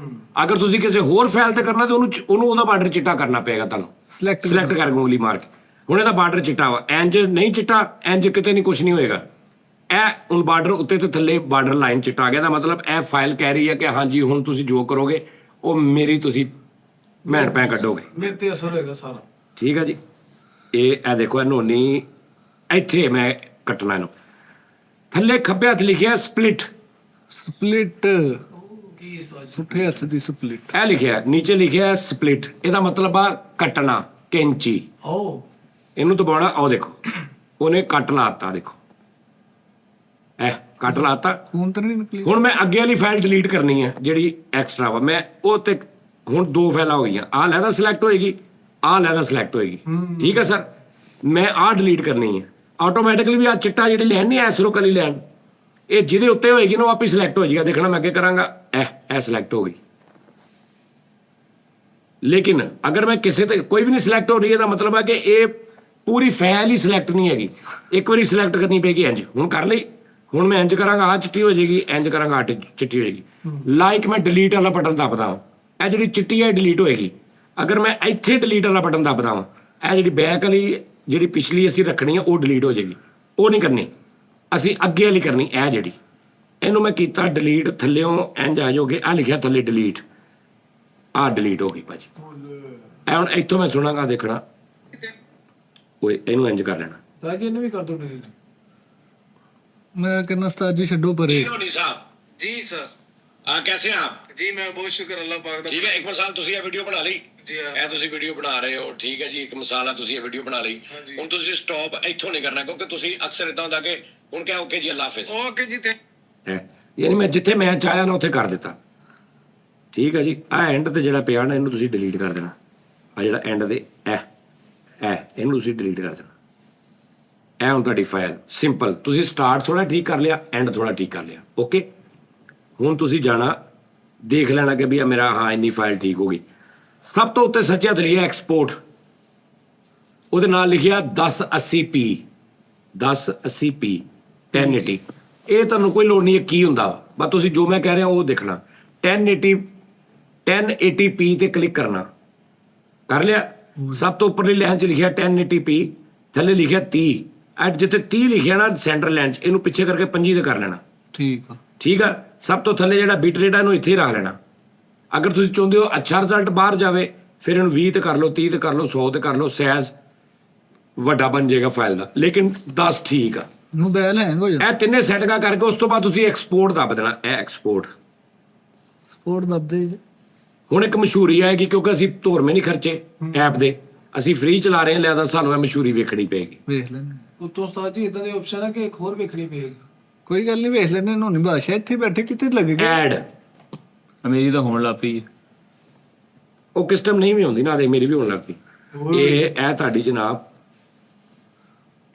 ਅਗਰ ਤੁਸੀਂ ਕਿਸੇ ਹੋਰ ਫਾਈਲ ਤੇ ਕਰਨਾ ਤੇ ਉਹਨੂੰ ਉਹਦਾ ਬਾਰਡਰ ਚਿੱਟਾ ਕਰਨਾ ਪਏਗਾ ਤੁਹਾਨੂੰ, ਸਿਲੈਕਟ ਕਰ ਉਂਗਲੀ ਮਾਰ ਕੇ। ਹੁਣ ਇਹਦਾ ਬਾਰਡਰ ਚਿੱਟਾ ਵਾ, ਇੰਜ ਨਹੀਂ ਚਿੱਟਾ, ਇੰਜ ਕਿਤੇ ਨਹੀਂ ਕੁਝ ਨਹੀਂ ਹੋਏਗਾ। ਇਹ ਹੁਣ ਬਾਰਡਰ ਉੱਤੇ ਤੇ ਥੱਲੇ ਬਾਰਡਰ ਲਾਈਨ ਚਿੱਟਾ ਆ ਗਿਆ। ਦਾ ਮਤਲਬ ਇਹ ਫਾਈਲ ਕਹਿ ਰਹੀ ਹੈ ਕਿ ਹਾਂਜੀ ਹੁਣ ਤੁਸੀਂ ਜੋ ਕਰੋਗੇ ਉਹ ਮੇਰੀ ਤੁਸੀਂ ਮਿਹਨਤ ਪੈ ਕੱਢੋਗੇ, ਮੇਰੇ ਤੇ ਅਸਰ ਹੋਏਗਾ ਸਾਰਾ। ਠੀਕ ਹੈ ਜੀ। ਇਹ ਦੇਖੋ, ਇਹ ਨੋਨੀ ਇੱਥੇ ਮੈਂ ਕੱਟਣਾ ਇਹਨੂੰ। ਥੱਲੇ ਖੱਬੇ ਹੱਥ ਲਿਖਿਆ ਸਪਲਿਟ, ਸਪਲਿਟ ਪੁੱਠੇ ਹੱਥ ਦੀ ਸਪਲਿਟ, ਇਹ ਲਿਖਿਆ ਨੀਚੇ ਲਿਖਿਆ ਸਪਲਿਟ। ਇਹਦਾ ਮਤਲਬ ਆ ਕੱਟਣਾ, ਕੈਂਚੀ। ਇਹਨੂੰ ਦਬਾਉਣਾ, ਆਓ ਦੇਖੋ ਉਹਨੇ ਕੱਟ ਲਾਤਾ, ਦੇਖੋ ਇਹ ਕੱਟ ਲਾਤਾ। ਖੂਨ ਤਾਂ ਨਹੀਂ ਨਿਕਲੀ। ਹੁਣ ਮੈਂ ਅੱਗੇ ਵਾਲੀ ਫਾਈਲ ਡਿਲੀਟ ਕਰਨੀ ਹੈ ਜਿਹੜੀ ਐਕਸਟਰਾ ਵਾ, ਮੈਂ ਉਹ ਤੇ ਹੁਣ 2 ਫਾਈਲਾਂ ਹੋ ਗਈਆਂ। ਆਹ ਲੈਦਾ ਸਿਲੈਕਟ ਹੋਏਗੀ, ਆਹ ਲੈਦਾ ਸਿਲੈਕਟ ਹੋਏਗੀ। ਠੀਕ ਹੈ ਸਰ, ਮੈਂ ਆਹ ਡਿਲੀਟ ਕਰਨੀ ਹੈ। ਆਟੋਮੈਟਿਕਲੀ ਵੀ ਆ ਚਿੱਟਾ ਜਿਹੜੀ ਲੈਣ ਨਹੀਂ, ਐਸਰੋ ਕਲੀ ਲੈਣ, ਇਹ ਜਿਹਦੇ ਉੱਤੇ ਹੋਏਗੀ ਨਾ ਉਹ ਆਪੇ ਸਿਲੈਕਟ ਹੋ ਜਾਏਗਾ। ਦੇਖਣਾ ਮੈਂ ਅੱਗੇ ਕਰਾਂਗਾ, ਇਹ ਸਿਲੈਕਟ ਹੋ ਗਈ। ਲੇਕਿਨ ਅਗਰ ਮੈਂ ਕਿਸੇ ਤੇ ਕੋਈ ਵੀ ਨਹੀਂ ਸਿਲੈਕਟ ਹੋ ਰਹੀ, ਇਹਦਾ ਮਤਲਬ ਹੈ ਕਿ ਇਹ ਪੂਰੀ ਫਾਈਲ ਹੀ ਸਿਲੈਕਟ ਨਹੀਂ ਹੈਗੀ। ਇੱਕ ਵਾਰੀ ਸਿਲੈਕਟ ਕਰਨੀ ਪਏਗੀ ਇੰਜ। ਹੁਣ ਕਰ ਲਈ, ਹੁਣ ਮੈਂ ਇੰਜ ਕਰਾਂਗਾ ਆਹ ਚਿੱਟੀ ਹੋ ਜਾਏਗੀ, ਇੰਜ ਕਰਾਂਗਾ ਆਹ ਚਿੱਟੀ ਹੋ ਜਾਏਗੀ। ਲਾਈਕ ਮੈਂ ਡਿਲੀਟ ਵਾਲਾ ਬਟਨ ਦੱਬਦਾ ਹਾਂ, ਇਹ ਜਿਹੜੀ ਚਿੱਟੀ ਹੈ ਡਿਲੀਟ ਹੋਏਗੀ। ਅਗਰ ਮੈਂ ਇੱਥੇ ਡਿਲੀਟ ਵਾਲਾ ਬਟਨ ਦੱਬਦਾ ਹਾਂ, ਇਹ ਜਿਹੜੀ ਬੈਕ ਵਾਲੀ ਜਿਹੜੀ ਪਿਛਲੀ ਅਸੀਂ ਰੱਖਣੀ ਹੈ ਉਹ ਡਿਲੀਟ ਹੋ ਜਾਏਗੀ। ਉਹ ਨਹੀਂ ਕਰਨੀ, ਅਸੀਂ ਅੱਗੇ ਵਾਲੀ ਕਰਨੀ। ਇਹ ਜਿਹੜੀ ਇਹਨੂੰ ਮੈਂ ਕੀਤਾ ਡਿਲੀਟ, ਥੱਲਿਓਂ ਇੰਜ ਆ ਜਾਓਗੇ, ਆਹ ਲਿਖਿਆ ਥੱਲੇ ਡਿਲੀਟ, ਆਹ ਡਿਲੀਟ ਹੋ ਗਈ ਭਾਜੀ। ਇਹ ਹੁਣ ਇੱਥੋਂ ਮੈਂ ਸੁਣਾਂਗਾ, ਦੇਖਣਾ ਓਏ ਇਹਨੂੰ ਇੰਜ ਕਰ ਲੈਣਾ। ਸਾਜੀ ਇਹਨੂੰ ਵੀ ਕਰ ਦੋ ਡਿਲੀਟ। ਮੈਂ ਕਹਿੰਦਾ ਉਸਤਾਦ ਜੀ ਛੱਡੋ ਪਰੇ। ਧੋਨੀ ਸਾਹਿਬ ਜੀ ਸਰ। कैसे हैं आप? जी मैं बहुत शुक्र अल्लाह पाक दा। ठीक है, एक मिसाल ਤੁਸੀਂ ਇਹ ਵੀਡੀਓ ਬਣਾ ਲਈ ਜੀ ਹਾਂ। ਇਹ ਤੁਸੀਂ ਵੀਡੀਓ ਬਣਾ ਰਹੇ ਹੋ, ਠੀਕ ਹੈ ਜੀ। ਇੱਕ ਮਿਸਾਲ ਆ, ਤੁਸੀਂ ਇਹ ਵੀਡੀਓ ਬਣਾ ਲਈ। ਹੁਣ ਤੁਸੀਂ ਸਟਾਪ ਇੱਥੋਂ ਨਹੀਂ ਕਰਨਾ, ਕਿਉਂਕਿ ਤੁਸੀਂ ਅਕਸਰ ਇਦਾਂ ਹੁੰਦਾ ਕਿ ਹੁਣ ਕਿਹਾ ਓਕੇ ਜੀ ਅੱਲਾ ਹਾਫਿਜ਼, ਓਕੇ ਜੀ ਤੇ ਯਾਨੀ ਮੈਂ ਜਿੱਥੇ ਮੈਂ ਚਾਹਿਆ ਨਾ ਉੱਥੇ ਕਰ ਦਿੱਤਾ। ਠੀਕ ਹੈ ਜੀ। ਆ ਐਂਡ ਤੇ ਜਿਹੜਾ ਪਿਆ ਨਾ ਇਹਨੂੰ ਤੁਸੀਂ ਡਿਲੀਟ ਕਰ ਦੇਣਾ। ਆ ਜਿਹੜਾ ਐਂਡ ਦੇ ਇਹਨੂੰ ਤੁਸੀਂ ਡਿਲੀਟ ਕਰ ਦੇਣਾ। ਇਹ ਹੁਣ ਤੁਹਾਡੀ ਫਾਈਲ ਸਿੰਪਲ। ਤੁਸੀਂ ਸਟਾਰਟ ਥੋੜਾ ਠੀਕ ਕਰ ਲਿਆ, ਐਂਡ ਥੋੜਾ ਠੀਕ ਕਰ ਲਿਆ। ਓਕੇ, ਹੁਣ ਤੁਸੀਂ ਜਾਣਾ ਦੇਖ ਲੈਣਾ ਕਿ ਵੀ ਮੇਰਾ ਹਾਂ ਇੰਨੀ ਫਾਈਲ ਠੀਕ ਹੋ ਗਈ। ਸਭ ਤੋਂ ਉੱਤੇ ਸੱਚੇ ਹੱਥ ਲਿਖਿਆ ਐਕਸਪੋਰਟ, ਉਹਦੇ ਨਾਲ ਲਿਖਿਆ 1080p 1080p 1080। ਇਹ ਤੁਹਾਨੂੰ ਕੋਈ ਲੋੜ ਨਹੀਂ ਹੈ ਕੀ ਹੁੰਦਾ, ਬਸ ਤੁਸੀਂ ਜੋ ਮੈਂ ਕਹਿ ਰਿਹਾ ਉਹ ਦੇਖਣਾ। 1080p ਤੇ ਕਲਿੱਕ ਕਰਨਾ। ਕਰ ਲਿਆ। ਸਭ ਤੋਂ ਉੱਪਰਲੀ ਲਾਈਨ 'ਚ ਲਿਖਿਆ 1080p, ਥੱਲੇ ਲਿਖਿਆ 30। ਜਿੱਥੇ 30 ਲਿਖਿਆ ਨਾ ਸੈਂਟਰ ਲਾਈਨ 'ਚ, ਇਹਨੂੰ ਪਿੱਛੇ ਕਰਕੇ 25 ਤੇ ਕਰ ਲੈਣਾ। ਠੀਕ ਆ। ਠੀਕ ਆ। ਸਭ ਤੋਂ ਥੱਲੇ ਜਿਹੜਾ ਬਿਟ ਰੇਟ ਹੈ ਇਹਨੂੰ ਇੱਥੇ ਹੀ ਰੱਖ ਲੈਣਾ। ਅਗਰ ਤੁਸੀਂ ਚਾਹੁੰਦੇ ਹੋ ਅੱਛਾ ਰਿਜ਼ਲਟ ਬਾਹਰ ਜਾਵੇ, ਫਿਰ ਇਹਨੂੰ 20 ਤੇ ਕਰ ਲਓ, 30 ਤੇ ਕਰ ਲਓ, 100 ਤੇ ਕਰ ਲਓ, ਸਾਈਜ਼ ਵੱਡਾ ਬਣ ਜਾਏਗਾ ਫਾਈਲ ਦਾ। ਲੇਕਿਨ 10 ਠੀਕ ਆ। ਮੋਬਾਈਲ ਹੈਂਗ ਹੋ ਜਾਂਦਾ। ਇਹ ਤਿੰਨੇ ਸੈਟਿੰਗਾਂ ਕਰਕੇ ਉਸ ਤੋਂ ਬਾਅਦ ਤੁਸੀਂ ਐਕਸਪੋਰਟ ਦੱਬ ਦੇਣਾ। ਇਹ ਐਕਸਪੋਰਟ ਸਪੋਰਟ ਦੱਬਦੇ ਜੀ। ਹੁਣ ਇੱਕ ਮਸ਼ਹੂਰੀ ਆਏਗੀ, ਕਿਉਂਕਿ ਅਸੀਂ ਧੋਰਮੇ ਨਹੀਂ ਖਰਚੇ ਐਪ ਦੇ, ਅਸੀਂ ਫ੍ਰੀ ਚਲਾ ਰਹੇ ਹਾਂ, ਲਿਆਦਾ ਸਾਨੂੰ ਇਹ ਮਸ਼ਹੂਰੀ ਵੇਖਣੀ ਪਏਗੀ। ਵੇਖ ਲੈਣੇ ਉਤੋਂ ਉਸਤਾਦ ਜੀ ਇਦਾਂ ਦੇ ਆਪਸ਼ਨ ਹੈ ਕਿ ਇੱਕ ਹੋਰ ਵੇਖਣੀ ਪਏਗੀ। ਕੋਈ ਗੱਲ ਨਹੀਂ, ਵੇਖ ਲੈਣੇ। ਨੋਨੀ ਬਾਦਸ਼ਾਹ ਇੱਥੇ ਬੈਠੇ ਕਿੱਥੇ ਲੱਗੇਗਾ। ਐਡ ਮੇਰੀ ਤਾਂ ਹੋਣ ਲੱਗ ਪਈ। ਉਹ ਕਿਸ ਟਾਈਮ ਨਹੀਂ ਵੀ ਹੁੰਦੀ ਨਾ, ਦੇ ਮੇਰੀ ਵੀ ਹੋਣ ਲੱਗ ਪਈ। ਇਹ ਤੁਹਾਡੀ ਜਨਾਬ,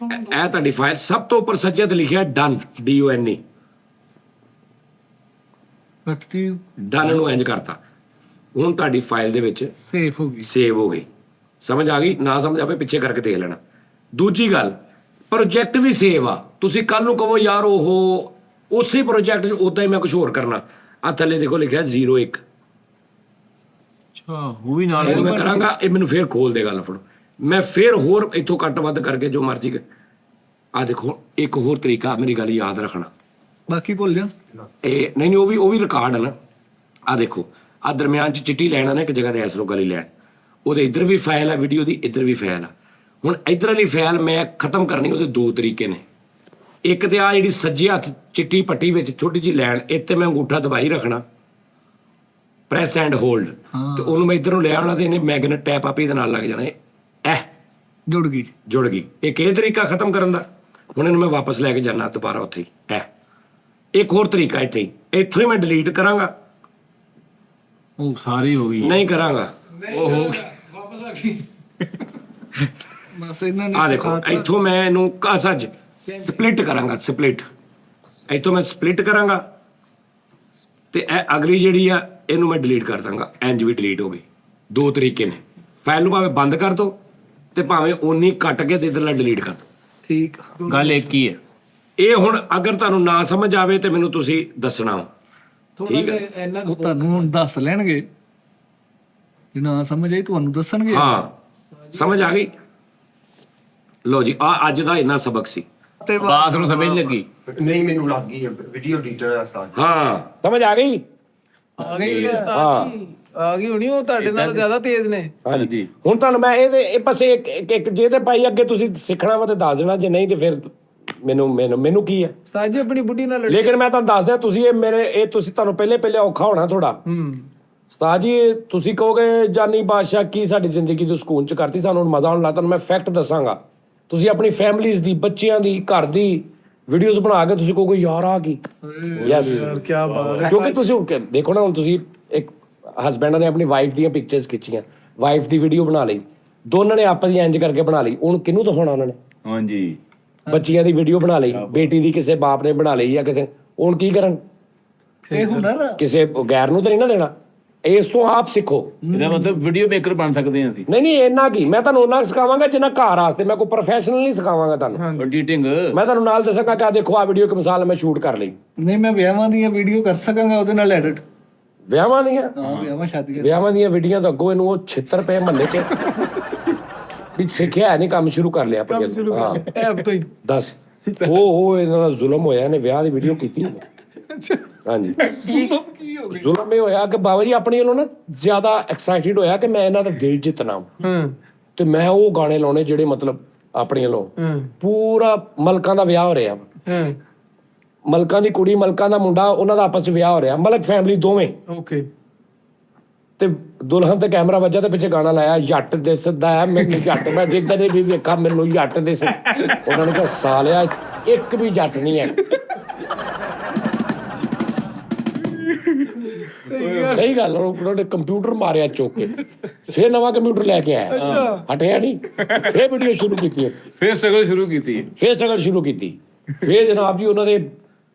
ਇਹ ਤੁਹਾਡੀ ਫਾਈਲ। ਸਭ ਤੋਂ ਉੱਪਰ ਸੱਜੇ ਤੇ ਲਿਖਿਆ ਡਨ, DONE। ਕੱਟਤੀ ਡਨ ਨੂੰ ਇੰਜ ਕਰਤਾ। ਹੁਣ ਤੁਹਾਡੀ ਫਾਈਲ ਦੇ ਵਿੱਚ ਸੇਫ ਹੋ ਗਈ। ਸੇਵ ਹੋ ਗਈ। ਸਮਝ ਆ ਗਈ? ਨਾ ਸਮਝ ਆਵੇ ਪਿੱਛੇ ਕਰਕੇ ਦੇਖ ਲੈਣਾ। ਦੂਜੀ ਗੱਲ, ਪ੍ਰੋਜੈਕਟ ਵੀ ਸੇਵ ਆ। ਤੁਸੀਂ ਕੱਲ ਨੂੰ ਕਹੋ ਯਾਰ ਉਹ ਉਸੇ ਪ੍ਰੋਜੈਕਟ 'ਚ ਉਦਾਂ ਹੀ ਮੈਂ ਕੁਝ ਹੋਰ ਕਰਨਾ, ਆ ਥੱਲੇ ਦੇਖੋ ਲਿਖਿਆ 01। ਅੱਛਾ, ਉਹ ਵੀ ਨਾਲ ਇਹ ਮੈਂ ਕਰਾਂਗਾ, ਇਹ ਮੈਨੂੰ ਫੇਰ ਖੋਲ ਦੇ ਗੱਲ ਫੜੋ। ਮੈਂ ਫੇਰ ਹੋਰ ਇੱਥੋਂ ਕੱਟ ਵੱਧ ਕਰਕੇ ਜੋ ਮਰਜ਼ੀ ਆ ਦੇਖੋ। ਇੱਕ ਹੋਰ ਤਰੀਕਾ ਮੇਰੀ ਗੱਲ ਯਾਦ ਰੱਖਣਾ, ਬਾਕੀ ਭੁੱਲ ਜਾ। ਇਹ ਨਹੀਂ ਉਹ ਵੀ ਰਿਕਾਰਡ ਹੈ ਨਾ। ਆ ਦੇਖੋ, ਆ ਦਰਮਿਆਨ 'ਚ ਚਿੱਟੀ ਲੈਣਾ ਨਾ ਇੱਕ ਜਗ੍ਹਾ ਤੇ ਐਸਰੋ ਗਲੀ ਲੈਣ, ਉਹਦੇ ਇੱਧਰ ਵੀ ਫਾਈਲ ਆ ਵੀਡੀਓ ਦੀ, ਇੱਧਰ ਵੀ ਫਾਈਲ ਆ। ਹੁਣ ਇਧਰ ਵਾਲੀ ਫਾਈਲ ਮੈਂ ਖਤਮ ਕਰਨੀ, ਉਹਦੇ ਦੋ ਤਰੀਕੇ ਨੇ। ਇੱਕ ਤੇ ਆ ਜਿਹੜੀ ਸੱਜੇ ਹੱਥ ਚਿੱਟੀ ਪੱਟੀ ਵਿੱਚ ਛੋਟੀ ਜਿਹੀ ਲਾਈਨ, ਇੱਥੇ ਮੈਂ ਅੰਗੂਠਾ ਦਬਾਈ ਰੱਖਣਾ, ਪ੍ਰੈਸ ਐਂਡ ਹੋਲਡ, ਤੇ ਉਹਨੂੰ ਮੈਂ ਇੱਧਰ ਨੂੰ ਲੈ ਆਉਣਾ ਤੇ ਇਹਨੇ ਮੈਗਨੇਟ ਟੈਪ ਆਪੇ ਇਹਦੇ ਨਾਲ ਲੱਗ ਜਾਣਾ। ਇਹ जुड़ गई। ਜੁੜ ਗਈ। ਇੱਕ ਇਹ ਤਰੀਕਾ ਖਤਮ ਕਰਨ ਦਾ। ਹੁਣ ਇਹਨੂੰ ਮੈਂ ਵਾਪਸ ਲੈ ਕੇ ਜਾਣਾ ਦੁਬਾਰਾ ਉੱਥੇ ਹੀ। ਇੱਕ ਹੋਰ ਤਰੀਕਾ ਇੱਥੇ ਹੀ, ਇੱਥੋਂ ਹੀ ਮੈਂ ਡਿਲੀਟ ਕਰਾਂਗਾ। ਉਹ ਸਾਰੀ ਹੋ ਗਈ। ਨਹੀਂ ਕਰਾਂਗਾ। ਵਾਪਸ ਆ ਗਈ। बस इन्होंने ਆ ਦੇਖੋ ਇੱਥੋਂ ਮੈਂ ਇਹਨੂੰ ਸੱਚ ਸਪਲਿਟ ਕਰਾਂਗਾ। ਸਪਲਿਟ ਇੱਥੋਂ ਮੈਂ ਸਪਲਿਟ ਕਰਾਂਗਾ ਤੇ ਇਹ ਅਗਲੀ ਜਿਹੜੀ ਆ ਇਹਨੂੰ ਮੈਂ ਡਿਲੀਟ ਕਰ ਦਾਂਗਾ। ਇੰਜ ਵੀ ਡਿਲੀਟ ਹੋ ਗਈ। ਦੋ ਤਰੀਕੇ ਨੇ। ਫਾਈਲ ਨੂੰ ਭਾਵੇਂ ਬੰਦ ਕਰ ਦੋ ਤੇ ਭਾਵੇਂ ਓਨੀ ਕੱਟ ਕੇ ਤੇ ਇਧਰਲਾ ਡਿਲੀਟ ਕਰ ਦੋ। ठीक। ਗੱਲ ਇੱਕ ਹੀ ਹੈ। ਇਹ ਹੁਣ ਅਗਰ ਤੁਹਾਨੂੰ ਨਾ ਸਮਝ ਆਵੇ ਤੇ ਮੈਨੂੰ ਤੁਸੀਂ ਦੱਸਣਾ ਵਾ। ਥੋੜਾ ਜਿਹਾ ਇੰਨਾ ਉਹ ਤੁਹਾਨੂੰ ਹੁਣ ਦੱਸ ਲੈਣਗੇ, ਜੇ ਨਾ ਸਮਝ ਆਈ ਤੁਹਾਨੂੰ ਦੱਸਣਗੇ। ਹਾਂ ਸਮਝ ਆ ਗਈ। ਲੋ ਜੀ ਆ ਅੱਜ ਦਾ ਇੰਨਾ ਸਬਕ ਸੀ। ਤੇ ਬਾਤ ਨੂੰ ਸਮਝ ਲੱਗੀ। ਨਹੀਂ ਮੈਨੂੰ ਲੱਗ ਗਈ ਵੀਡੀਓ ਐਡੀਟਰ ਦਾ ਸਟਾਰਟ। ਹਾਂ ਸਮਝ ਆ ਗਈ। ਆ ਗਈ ਉਸਤਾਦ ਜੀ, ਆ ਗਈ ਹੋਣੀ। ਉਹ ਤੁਹਾਡੇ ਨਾਲ ਜ਼ਿਆਦਾ ਤੇਜ਼ ਨੇ। ਹਾਂਜੀ ਹੁਣ ਤੁਹਾਨੂੰ ਮੈਂ ਇਹ ਪਾਸੇ ਇੱਕ ਜੇ ਤੇ ਭਾਈ ਅੱਗੇ ਤੁਸੀਂ ਸਿੱਖਣਾ ਵਾ ਤੇ ਦੱਸ ਦੇਣਾ, ਜੇ ਨਹੀਂ ਤੇ ਫਿਰ ਮੈਨੂੰ ਕੀ ਹੈ। ਉਸਤਾਦ ਜੀ ਆਪਣੀ ਬੁੱਢੀ ਨਾਲ ਲੜੀ। ਲੇਕਿਨ ਮੈਂ ਤੁਹਾਨੂੰ ਦੱਸ ਦਿਆਂ, ਤੁਸੀਂ ਇਹ ਤੁਸੀਂ ਤੁਹਾਨੂੰ ਪਹਿਲੇ ਔਖਾ ਹੋਣਾ ਥੋੜਾ। ਉਸਤਾਦ ਜੀ ਤੁਸੀਂ ਕਹੋਗੇ ਜਾਨੀ ਬਾਦਸ਼ਾਹ ਕੀ ਸਾਡੀ ਜ਼ਿੰਦਗੀ ਨੂੰ ਸਕੂਨ ਚ ਕਰਤੀ, ਸਾਨੂੰ ਹੁਣ ਮਜ਼ਾ ਆਉਣ ਲੱਗਾ। ਤੁਹਾਨੂੰ ਮੈਂ ਫੈਕਟ ਦੱਸਾਂਗਾ। ਤੁਸੀਂ ਆਪਣੀ ਫੈਮਿਲੀਜ਼ ਦੀ, ਬੱਚਿਆਂ ਦੀ, ਘਰ ਦੀ ਵੀਡੀਓਜ਼ ਬਣਾ ਕੇ ਤੁਸੀਂ ਕਹੋਗੇ ਯਾਰ ਆ ਕੀ। ਯੈਸ ਕੀ ਬਾਤ ਹੈ। ਕਿਉਂਕਿ ਤੁਸੀਂ ਦੇਖੋ ਨਾ, ਹੁਣ ਤੁਸੀਂ ਇੱਕ ਹਸਬੈਂਡ ਨੇ ਆਪਣੀ ਵਾਈਫ ਦੀਆਂ ਪਿਕਚਰਸ ਖਿੱਚੀਆਂ, ਵਾਈਫ ਦੀ ਵੀਡੀਓ ਬਣਾ ਲਈ, ਦੋਨਾਂ ਨੇ ਆਪਸ ਵਿੱਚ ਇੰਜ ਕਰਕੇ ਬਣਾ ਲਈ। ਹੁਣ ਕਿਹਨੂੰ ਦਿਖਾਉਣਾ ਉਹਨਾਂ ਨੇ? ਹਾਂਜੀ। ਬੱਚਿਆਂ ਦੀ ਵੀਡੀਓ ਬਣਾ ਲਈ, ਬੇਟੀ ਦੀ ਕਿਸੇ ਬਾਪ ਨੇ ਬਣਾ ਲਈ ਜਾਂ ਕਿਸੇ। ਹੁਣ ਕੀ ਕਰਨ? ਇਹ ਹੁਨਰ ਕਿਸੇ ਗੈਰ ਨੂੰ ਤਾਂ ਨਹੀਂ ਨਾ ਦੇਣਾ। ਇਸ ਤੋਂ ਆਪ ਸਿੱਖੋ। ਇਹਦਾ ਮਤਲਬ ਵੀਡੀਓ ਮੇਕਰ ਬਣ ਸਕਦੇ ਹਾਂ ਅਸੀਂ। ਨਹੀਂ ਇੰਨਾ ਕੀ, ਮੈਂ ਤੁਹਾਨੂੰ ਉਹਨਾਂ ਸਿਖਾਵਾਂਗਾ ਜਿੰਨਾ ਘਰ ਵਾਸਤੇ। ਮੈਂ ਕੋਈ ਪ੍ਰੋਫੈਸ਼ਨਲ ਨਹੀਂ ਸਿਖਾਵਾਂਗਾ ਤੁਹਾਨੂੰ। ਐਡੀਟਿੰਗ ਮੈਂ ਤੁਹਾਨੂੰ ਨਾਲ ਦੱਸਾਂਗਾ ਕਿ ਆ ਦੇਖੋ ਆ ਵੀਡੀਓ ਕਿ ਮਿਸਾਲ ਮੈਂ ਸ਼ੂਟ ਕਰ ਲਈ। ਨਹੀਂ ਮੈਂ ਵਿਆਹਾਂ ਦੀਆਂ ਵੀਡੀਓ ਕਰ ਸਕਾਂਗਾ ਉਹਦੇ ਨਾਲ ਐਡਿਟ। ਵਿਆਹਾਂ ਦੀਆਂ ਵਿਆਹਾਂ ਦੀਆਂ ਵੀਡੀਓ ਤਾਂ ਅੱਗੋਂ ਇਹਨੂੰ ਉਹ 76 ਰੁਪਏ ਮਹੱਲੇ 'ਚ ਵੀ ਸਿੱਖਿਆ ਨਹੀਂ, ਕੰਮ ਸ਼ੁਰੂ ਕਰ ਲਿਆ ਆਪਾਂ। ਹਾਂ ਐਪ ਤੋਂ ਹੀ ਦੱਸ ਉਹ ਇਹਨਾਂ ਦਾ ਜ਼ੁਲਮ ਹੋਇਆ, ਇਹਨੇ ਵਿਆਹ ਦੀ ਵੀਡੀਓ ਕੀਤੀ। ਹਾਂਜੀ ਜ਼ੁਲਮ ਇਹ ਹੋਇਆ ਕਿ ਬਾਬਾ ਜੀ ਆਪਣੀ ਵੱਲੋਂ ਨਾ ਜ਼ਿਆਦਾ ਐਕਸਾਈਟਿਡ ਹੋਇਆ ਕਿ ਮੈਂ ਇਹਨਾਂ ਦਾ ਦਿਲ ਜਿੱਤਣਾ। ਤੇ ਮੈਂ ਉਹ ਗਾਣੇ ਲਾਉਣੇ ਜਿਹੜੇ ਮਤਲਬ ਆਪਣੀ ਵੱਲੋਂ ਪੂਰਾ ਮਲਕਾਂ ਦਾ ਵਿਆਹ ਹੋ ਰਿਹਾ। ਮਲਕਾਂ ਦੀ ਕੁੜੀ, ਮਲਕਾਂ ਦਾ ਮੁੰਡਾ, ਉਹਨਾਂ ਦਾ ਆਪਸ ਚ ਵਿਆਹ ਹੋ ਰਿਹਾ। ਮਲਕ ਫੈਮਿਲੀ ਦੋਵੇਂ। ਓਕੇ। ਤੇ ਦੁਲਹਨ ਤੇ ਕੈਮਰਾ ਵੱਜਾ ਤੇ ਪਿੱਛੇ ਗਾਣਾ ਲਾਇਆ, ਜੱਟ ਦਿਸਦਾ ਮੈਨੂੰ ਜੱਟ, ਮੈਂ ਜਿੱਧਰ ਵੀ ਵੇਖਾਂ ਮੈਨੂੰ ਜੱਟ ਦਿਸ। ਉਹਨਾਂ ਨੇ ਕਿਹਾ ਸਾਲਿਆ ਇੱਕ ਵੀ ਜੱਟ ਨਹੀਂ ਹੈ। ਸਹੀ ਗੱਲ। ਉਹਨਾਂ ਨੇ ਕੰਪਿਊਟਰ ਮਾਰਿਆ ਚੁੱਕ ਕੇ, ਫਿਰ ਨਵਾਂ ਕੰਪਿਊਟਰ ਲੈ ਕੇ ਆਇਆ। ਹਟਿਆ ਨਹੀਂ, ਫਿਰ ਵੀਡੀਓ ਸ਼ੁਰੂ ਕੀਤੀ, ਫਿਰ ਸਟਰਗਲ ਸ਼ੁਰੂ ਕੀਤੀ। ਫਿਰ ਜਨਾਬ ਜੀ ਉਹਨਾਂ ਦੇ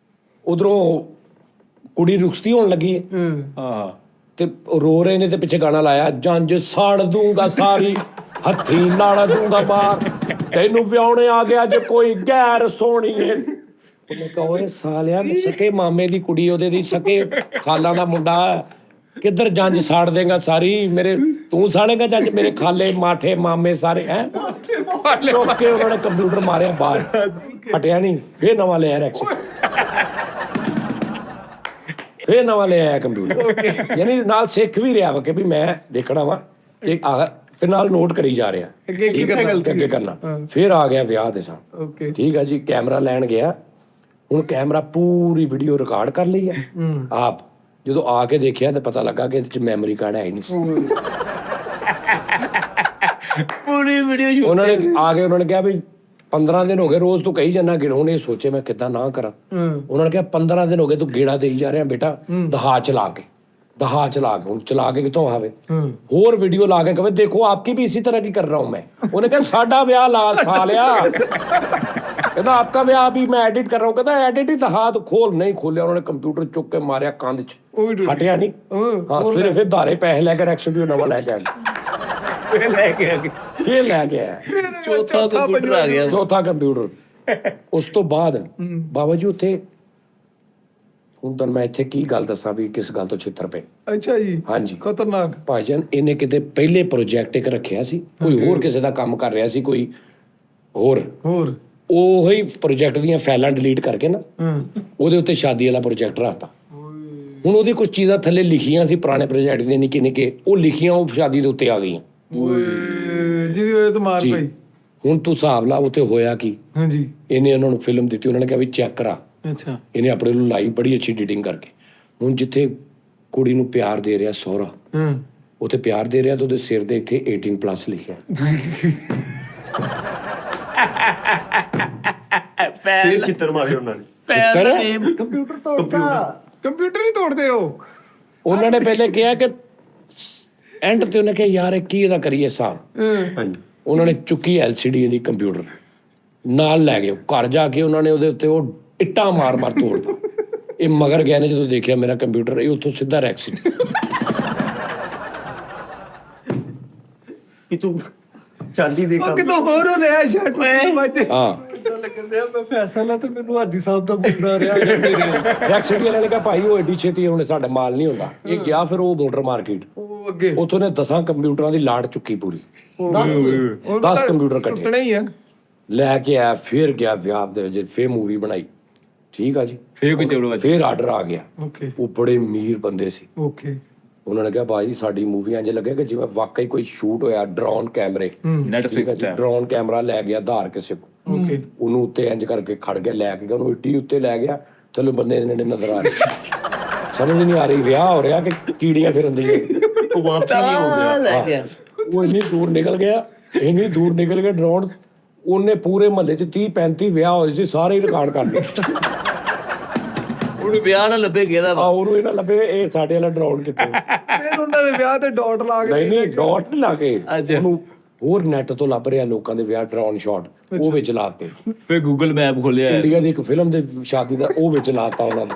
ਉਧਰੋਂ ਕੁੜੀ ਰੁਖਸਤੀ ਹੋਣ ਲੱਗੀ ਹੈ। ਹਾਂ ਤੇ ਰੋ ਰਹੇ ਨੇ ਤੇ ਪਿੱਛੇ ਗਾਣਾ ਲਾਇਆ, ਜੰਜ ਸਾੜ ਦੂੰਗਾ ਸਾਰੀ ਹੱਥੀ ਨਾਲ ਦੂੰਗਾ ਮਾਰ, ਤੈਨੂੰ ਵਿਆਹੁਣੇ ਆ ਗਿਆ ਜੇ ਕੋਈ ਗੈਰ ਸੋਹਣੀ ਹੈ। ਉਹਨੇ ਕਿਹਾ ਓਏ ਸਾਲਿਆ ਸਕੇ ਮਾਮੇ ਦੀ ਕੁੜੀ, ਉਹਦੇ ਦੀ ਸਕੇ ਖਾਲਾਂ ਦਾ ਮੁੰਡਾ, ਕਿੱਧਰ ਜੰਜ ਸਾੜ ਦੇਗਾ ਸਾਰੀ ਮੇਰੇ, ਤੂੰ ਸਾੜੇਗਾ ਜੰਜ ਮੇਰੇ ਖਾਲੇ ਮਾਠੇ ਮਾਮੇ ਸਾਰੇ ਹੈ। ਚੁੱਕ ਕੇ ਉਹਨਾਂ ਨੇ ਕੰਪਿਊਟਰ ਮਾਰਿਆ ਬਾਹਰ। ਹਟਿਆ ਨਹੀਂ, ਫਿਰ ਨਵਾਂ ਲਿਆ ਐਕਸ਼ਨ, ਫਿਰ ਨਵਾਂ ਲੈ ਆਇਆ ਕੰਪਿਊਟਰ। ਯਾਨੀ ਨਾਲ ਸਿੱਖ ਵੀ ਰਿਹਾ ਵਾ ਕਿ ਵੀ ਮੈਂ ਦੇਖਣਾ ਵਾ, ਫਿਰ ਨਾਲ ਨੋਟ ਕਰੀ ਜਾ ਰਿਹਾ ਅੱਗੇ ਕਰਨਾ। ਫਿਰ ਆ ਗਿਆ ਵਿਆਹ ਦੇ ਸਾਹਮਣੇ। ਠੀਕ ਆ ਜੀ, ਕੈਮਰਾ ਲੈਣ ਗਿਆ। ਹੁਣ ਕੈਮਰਾ ਪੂਰੀ ਵੀਡੀਓ ਰਿਕਾਰਡ ਕਰ ਲਈ ਹੈ ਆਪ। ਜਦੋਂ ਆ ਕੇ ਦੇਖਿਆ ਤੇ ਪਤਾ ਲੱਗਾ ਕਿ ਇਹਦੇ ਚ ਮੈਮਰੀ ਕਾਰਡ ਹੈ ਹੀ ਨਹੀਂ ਸੀ। ਪੂਰੀ ਵੀਡੀਓ ਉਹਨਾਂ ਨੇ ਆ ਕੇ ਉਹਨਾਂ ਨੇ ਕਿਹਾ ਵੀ 15 ਦਿਨ ਹੋ ਗਏ ਰੋਜ਼ ਤੂੰ ਕਹੀ ਜਾਂਦਾ ਗਿਣ। ਹੁਣ ਇਹ ਸੋਚੇ ਮੈਂ ਕਿੱਦਾਂ ਨਾ ਕਰਾਂ। ਉਹਨਾਂ ਨੇ ਕਿਹਾ 15 ਦਿਨ ਹੋ ਗਏ ਤੂੰ ਗੇੜਾ ਦੇਈ ਜਾ ਰਿਹਾ ਬੇਟਾ, ਦਹਾ ਚਲਾ ਕੇ ਹੁਣ ਚਲਾ ਕੇ ਕਿਤੋਂ ਆਵੇ। ਹੋਰ ਵੀਡੀਓ ਲਾ ਕੇ ਕਹੇ ਦੇਖੋ ਆਪਕੀ ਵੀ ਇसी तरह की कर रहा हूं मैं। ਉਹਨੇ ਕਿਹਾ ਸਾਡਾ ਵਿਆਹ ਲਾ ਸਾਲਿਆ। ਕਹਿੰਦਾ ਆਪਕਾ ਵਿਆਹ ਵੀ ਮੈਂ ਐਡਿਟ ਕਰ ਰਹਾ ਹੂੰ। ਕਹਿੰਦਾ ਐਡਿਟ ਹੀ ਦਹਾ ਤੂੰ ਖੋਲ। ਨਹੀਂ ਖੋਲਿਆ। ਉਹਨਾਂ ਨੇ ਕੰਪਿਊਟਰ ਚੁੱਕ ਕੇ ਮਾਰਿਆ ਕੰਧ 'ਚ, ਹਟਿਆ ਨਹੀਂ। ਹਾਂ ਫਿਰ ਧਾਰੇ ਪੈਸੇ ਲੈ ਕੇ ਐਕਸ਼ਨ ਨਵਾਂ ਲੈ ਕੇ ਆ ਗਿਆ। ਫਿਰ ਲੈ ਕੇ ਆਇਆ ਚੌਥਾ ਕੰਪਿਊਟਰ ਆ ਗਿਆ। ਚੌਥਾ ਕੰਪਿਊਟਰ। ਉਸ ਤੋਂ ਬਾਅਦ ਬਾਬਾ ਜੀ ਉੱਥੇ, ਹੁਣ ਤਾਂ ਮੈਂ ਇੱਥੇ ਕੀ ਗੱਲ ਦੱਸਾਂ ਵੀ ਕਿਸ ਗੱਲ ਤੋਂ ਛਿੱਤਰ ਪਏ। ਅੱਛਾ ਜੀ। ਹਾਂਜੀ ਖਤਰਨਾਕ। ਭਾਈਜਾਨ ਇਹਨੇ ਕਿਤੇ ਪਹਿਲੇ ਪ੍ਰੋਜੈਕਟ ਇੱਕ ਰੱਖਿਆ ਸੀ, ਕੋਈ ਹੋਰ ਕਿਸੇ ਦਾ ਕੰਮ ਕਰ ਰਿਹਾ ਸੀ, ਕੋਈ ਹੋਰ ਉਹੀ ਪ੍ਰੋਜੈਕਟ ਦੀਆਂ ਫਾਈਲਾਂ ਡਿਲੀਟ ਕਰਕੇ ਨਾ ਉਹਦੇ ਉੱਤੇ ਸ਼ਾਦੀ ਵਾਲਾ ਪ੍ਰੋਜੈਕਟ ਰੱਖਤਾ। ਹੁਣ ਉਹਦੀ ਕੁਝ ਚੀਜ਼ਾਂ ਥੱਲੇ ਲਿਖੀਆਂ ਸੀ ਪੁਰਾਣੇ ਪ੍ਰੋਜੈਕਟ ਦੀਆਂ ਨਿੱਕੇ ਨਿੱਕੇ, ਉਹ ਲਿਖੀਆਂ ਉਹ ਸ਼ਾਦੀ ਦੇ ਉੱਤੇ ਆ ਗਈਆਂ। ਜਿਹਦੀ ਵਜ੍ਹਾ ਤੋਂ ਮਾਰ ਪਈ। ਹੁਣ ਤੂੰ ਹਿਸਾਬ ਲਾ ਉੱਥੇ ਹੋਇਆ ਕੀ, ਹਾਂਜੀ ਇਹਨੇ ਉਹਨਾਂ ਨੂੰ ਫਿਲਮ ਦਿੱਤੀ, ਉਹਨਾਂ ਨੇ ਕਿਹਾ ਵੀ ਚੈੱਕ ਕਰਾ, ਅੱਛਾ ਇਹਨੇ ਆਪਣੇ ਨੂੰ ਲਾਈ ਬੜੀ ਅੱਛੀ ਐਡੀਟਿੰਗ ਕਰਕੇ। ਹੁਣ ਜਿੱਥੇ ਕੁੜੀ ਨੂੰ ਪਿਆਰ ਦੇ ਰਿਹਾ ਸਹੁਰਾ, ਹਾਂ ਉੱਥੇ ਪਿਆਰ ਦੇ ਰਿਹਾ ਤੇ ਉਹਦੇ ਸਿਰ ਦੇ ਇੱਥੇ 18+ ਲਿਖਿਆ। ਫਿਰ ਚਿੱਤਰ ਮਾਰੇ ਉਹਨਾਂ ਨੇ। ਚਿੱਤਰ ਕੰਪਿਊਟਰ ਤੋੜਤਾ। ਕੰਪਿਊਟਰ ਹੀ ਤੋੜਦੇ ਹੋ। ਉਹਨਾਂ ਨੇ ਪਹਿਲੇ ਕਿਹਾ ਕਿ ਐਂਡ ਤੇ ਉਹਨੇ ਕਿਹਾ ਯਾਰ ਇਹ ਕੀ ਇਹਦਾ ਕਰੀਏ ਹਿਸਾਬ। ਹਾਂਜੀ ਉਹਨਾਂ ਨੇ ਚੁੱਕੀ LCD ਇਹਦੀ ਕੰਪਿਊਟਰ ਨਾਲ ਲੈ ਗਏ ਘਰ ਜਾ ਕੇ, ਉਹਨਾਂ ਨੇ ਉਹਦੇ ਉੱਤੇ ਉਹ ਇੱਟਾਂ ਮਾਰ ਮਾਰ ਤੋੜਦਾ। ਇਹ ਮਗਰ ਗਏ ਨੇ ਜਦੋਂ ਦੇਖਿਆ ਮੇਰਾ ਕੰਪਿਊਟਰ, ਇਹ ਉੱਥੋਂ ਸਿੱਧਾ ਰੈਕਸਿਟ। ਕਿ ਤੂੰ ਚਾਂਦੀ ਦੇ ਉਹ ਕੰਮ ਕਿਤੋਂ ਹੋਰ ਹੋ ਰਿਹਾ ਸ਼ਰਟ ਵਿੱਚ। ਹਾਂ ਲੱਗਣ ਰਿਹਾ ਮੈਂ ਫੈਸਲਾ ਤੇ ਮੈਨੂੰ ਹਾਜੀ ਸਾਹਿਬ ਦਾ ਮੁੰਡਾ ਰਿਹਾ ਰੈਕਸਿਟ ਵਾਲੇ ਨੇ ਕਿਹਾ ਭਾਈ ਉਹ ਐਡੀ ਛੇਤੀ ਹੁਣ ਸਾਡਾ ਮਾਲ ਨਹੀਂ ਹੁੰਦਾ। ਇਹ ਗਿਆ ਫਿਰ ਉਹ ਮੋਟਰ ਮਾਰਕੀਟ, ਉਹ ਅੱਗੇ ਉੱਥੋਂ ਨੇ 10 ਕੰਪਿਊਟਰਾਂ ਦੀ ਲਾਟ ਚੁੱਕੀ ਪੂਰੀ। 10 ਕੰਪਿਊਟਰ ਕੱਢੇ ਟੁੱਟਣਾ ਹੀ ਆ। ਲੈ ਕੇ ਆਇਆ, ਫਿਰ ਗਿਆ ਵਿਆਹ ਦੇ ਵਿੱਚ, ਫਿਰ ਮੂਵੀ ਬਣਾਈ। ਠੀਕ ਆ ਜੀ, ਫੇਰ ਕੋਈ ਚਲੋ ਫਿਰ ਆਰਡਰ ਆ ਗਿਆ। ਓਕੇ ਉਹ ਬੜੇ ਅਮੀਰ ਬੰਦੇ ਸੀ, ਓਕੇ ਉਹਨਾਂ ਨੇ ਕਿਹਾ ਭਾਈ ਸਾਡੀ ਮੂਵੀ ਇੰਜ ਲੱਗੇ ਕਿ ਜਿਵੇਂ ਵਾਕਈ ਕੋਈ ਸ਼ੂਟ ਹੋਇਆ ਡਰੋਨ ਕੈਮਰੇ। ਨੈਟਫਲਿਕਸ ਤੇ ਡਰੋਨ ਕੈਮਰਾ ਲੈ ਗਿਆ ਧਾਰ ਕਿਸੇ ਕੋ, ਓਕੇ ਉਹਨੂੰ ਉੱਤੇ ਇੰਜ ਕਰਕੇ ਖੜ ਗਿਆ, ਲੈ ਕੇ ਗਿਆ ਉਹਨੂੰ ਇੱਟੀ ਉੱਤੇ ਲੈ ਗਿਆ। ਚਲੋ ਬੰਦੇ ਨੇ ਨਜ਼ਰ ਆ ਰਹੇ ਸੀ, ਸਮਝ ਨਹੀਂ ਆ ਰਹੀ ਵਿਆਹ ਹੋ ਰਿਹਾ ਕਿ ਕੀੜੀਆਂ ਫਿਰਨ ਦੀਆਂ। ਉਹ ਵਾਪਸ ਨਹੀਂ ਹੋ ਗਿਆ। ਉਹ ਇੰਨੀ ਦੂਰ ਨਿਕਲ ਗਿਆ, ਇੰਨੀ ਦੂਰ ਨਿਕਲ ਗਿਆ ਡਰੋਨ, ਉਹਨੇ ਪੂਰੇ ਮਹੱਲੇ 'ਚ 30-35 ਵਿਆਹ ਹੋਏ ਸੀ, ਸਾਰੇ ਹੀ ਰਿਕਾਰਡ ਕਰ ਲਏ। ਉਹਨੂੰ ਵਿਆਹ ਨਾ ਲੱਭੇ ਗਿਆ ਦਾ ਉਹਨੂੰ ਇਹ ਨਾ ਲੱਭੇ ਇਹ ਸਾਡੇ ਵਾਲਾ ਡਰੋਨ ਕਿੱਥੇ। ਫਿਰ ਉਹਨਾਂ ਦੇ ਵਿਆਹ ਤੇ ਡਾਟ ਲਾ ਕੇ ਨਹੀਂ ਡਾਟ ਲਾ ਕੇ ਉਹਨੂੰ ਹੋਰ ਨੈਟ ਤੋਂ ਲੱਭ ਰਿਹਾ ਲੋਕਾਂ ਦੇ ਵਿਆਹ ਡਰੋਨ ਸ਼ਾਟ, ਉਹ ਵਿੱਚ ਲਾਤੇ। ਫੇਰ ਗੂਗਲ ਮੈਪ ਖੋਲਿਆ ਇੰਡੀਆ ਦੀ ਇੱਕ ਫਿਲਮ ਦੇ ਸ਼ਾਦੀ ਦਾ ਉਹ ਵਿੱਚ ਲਾਤਾ ਉਹਨਾਂ ਨੇ।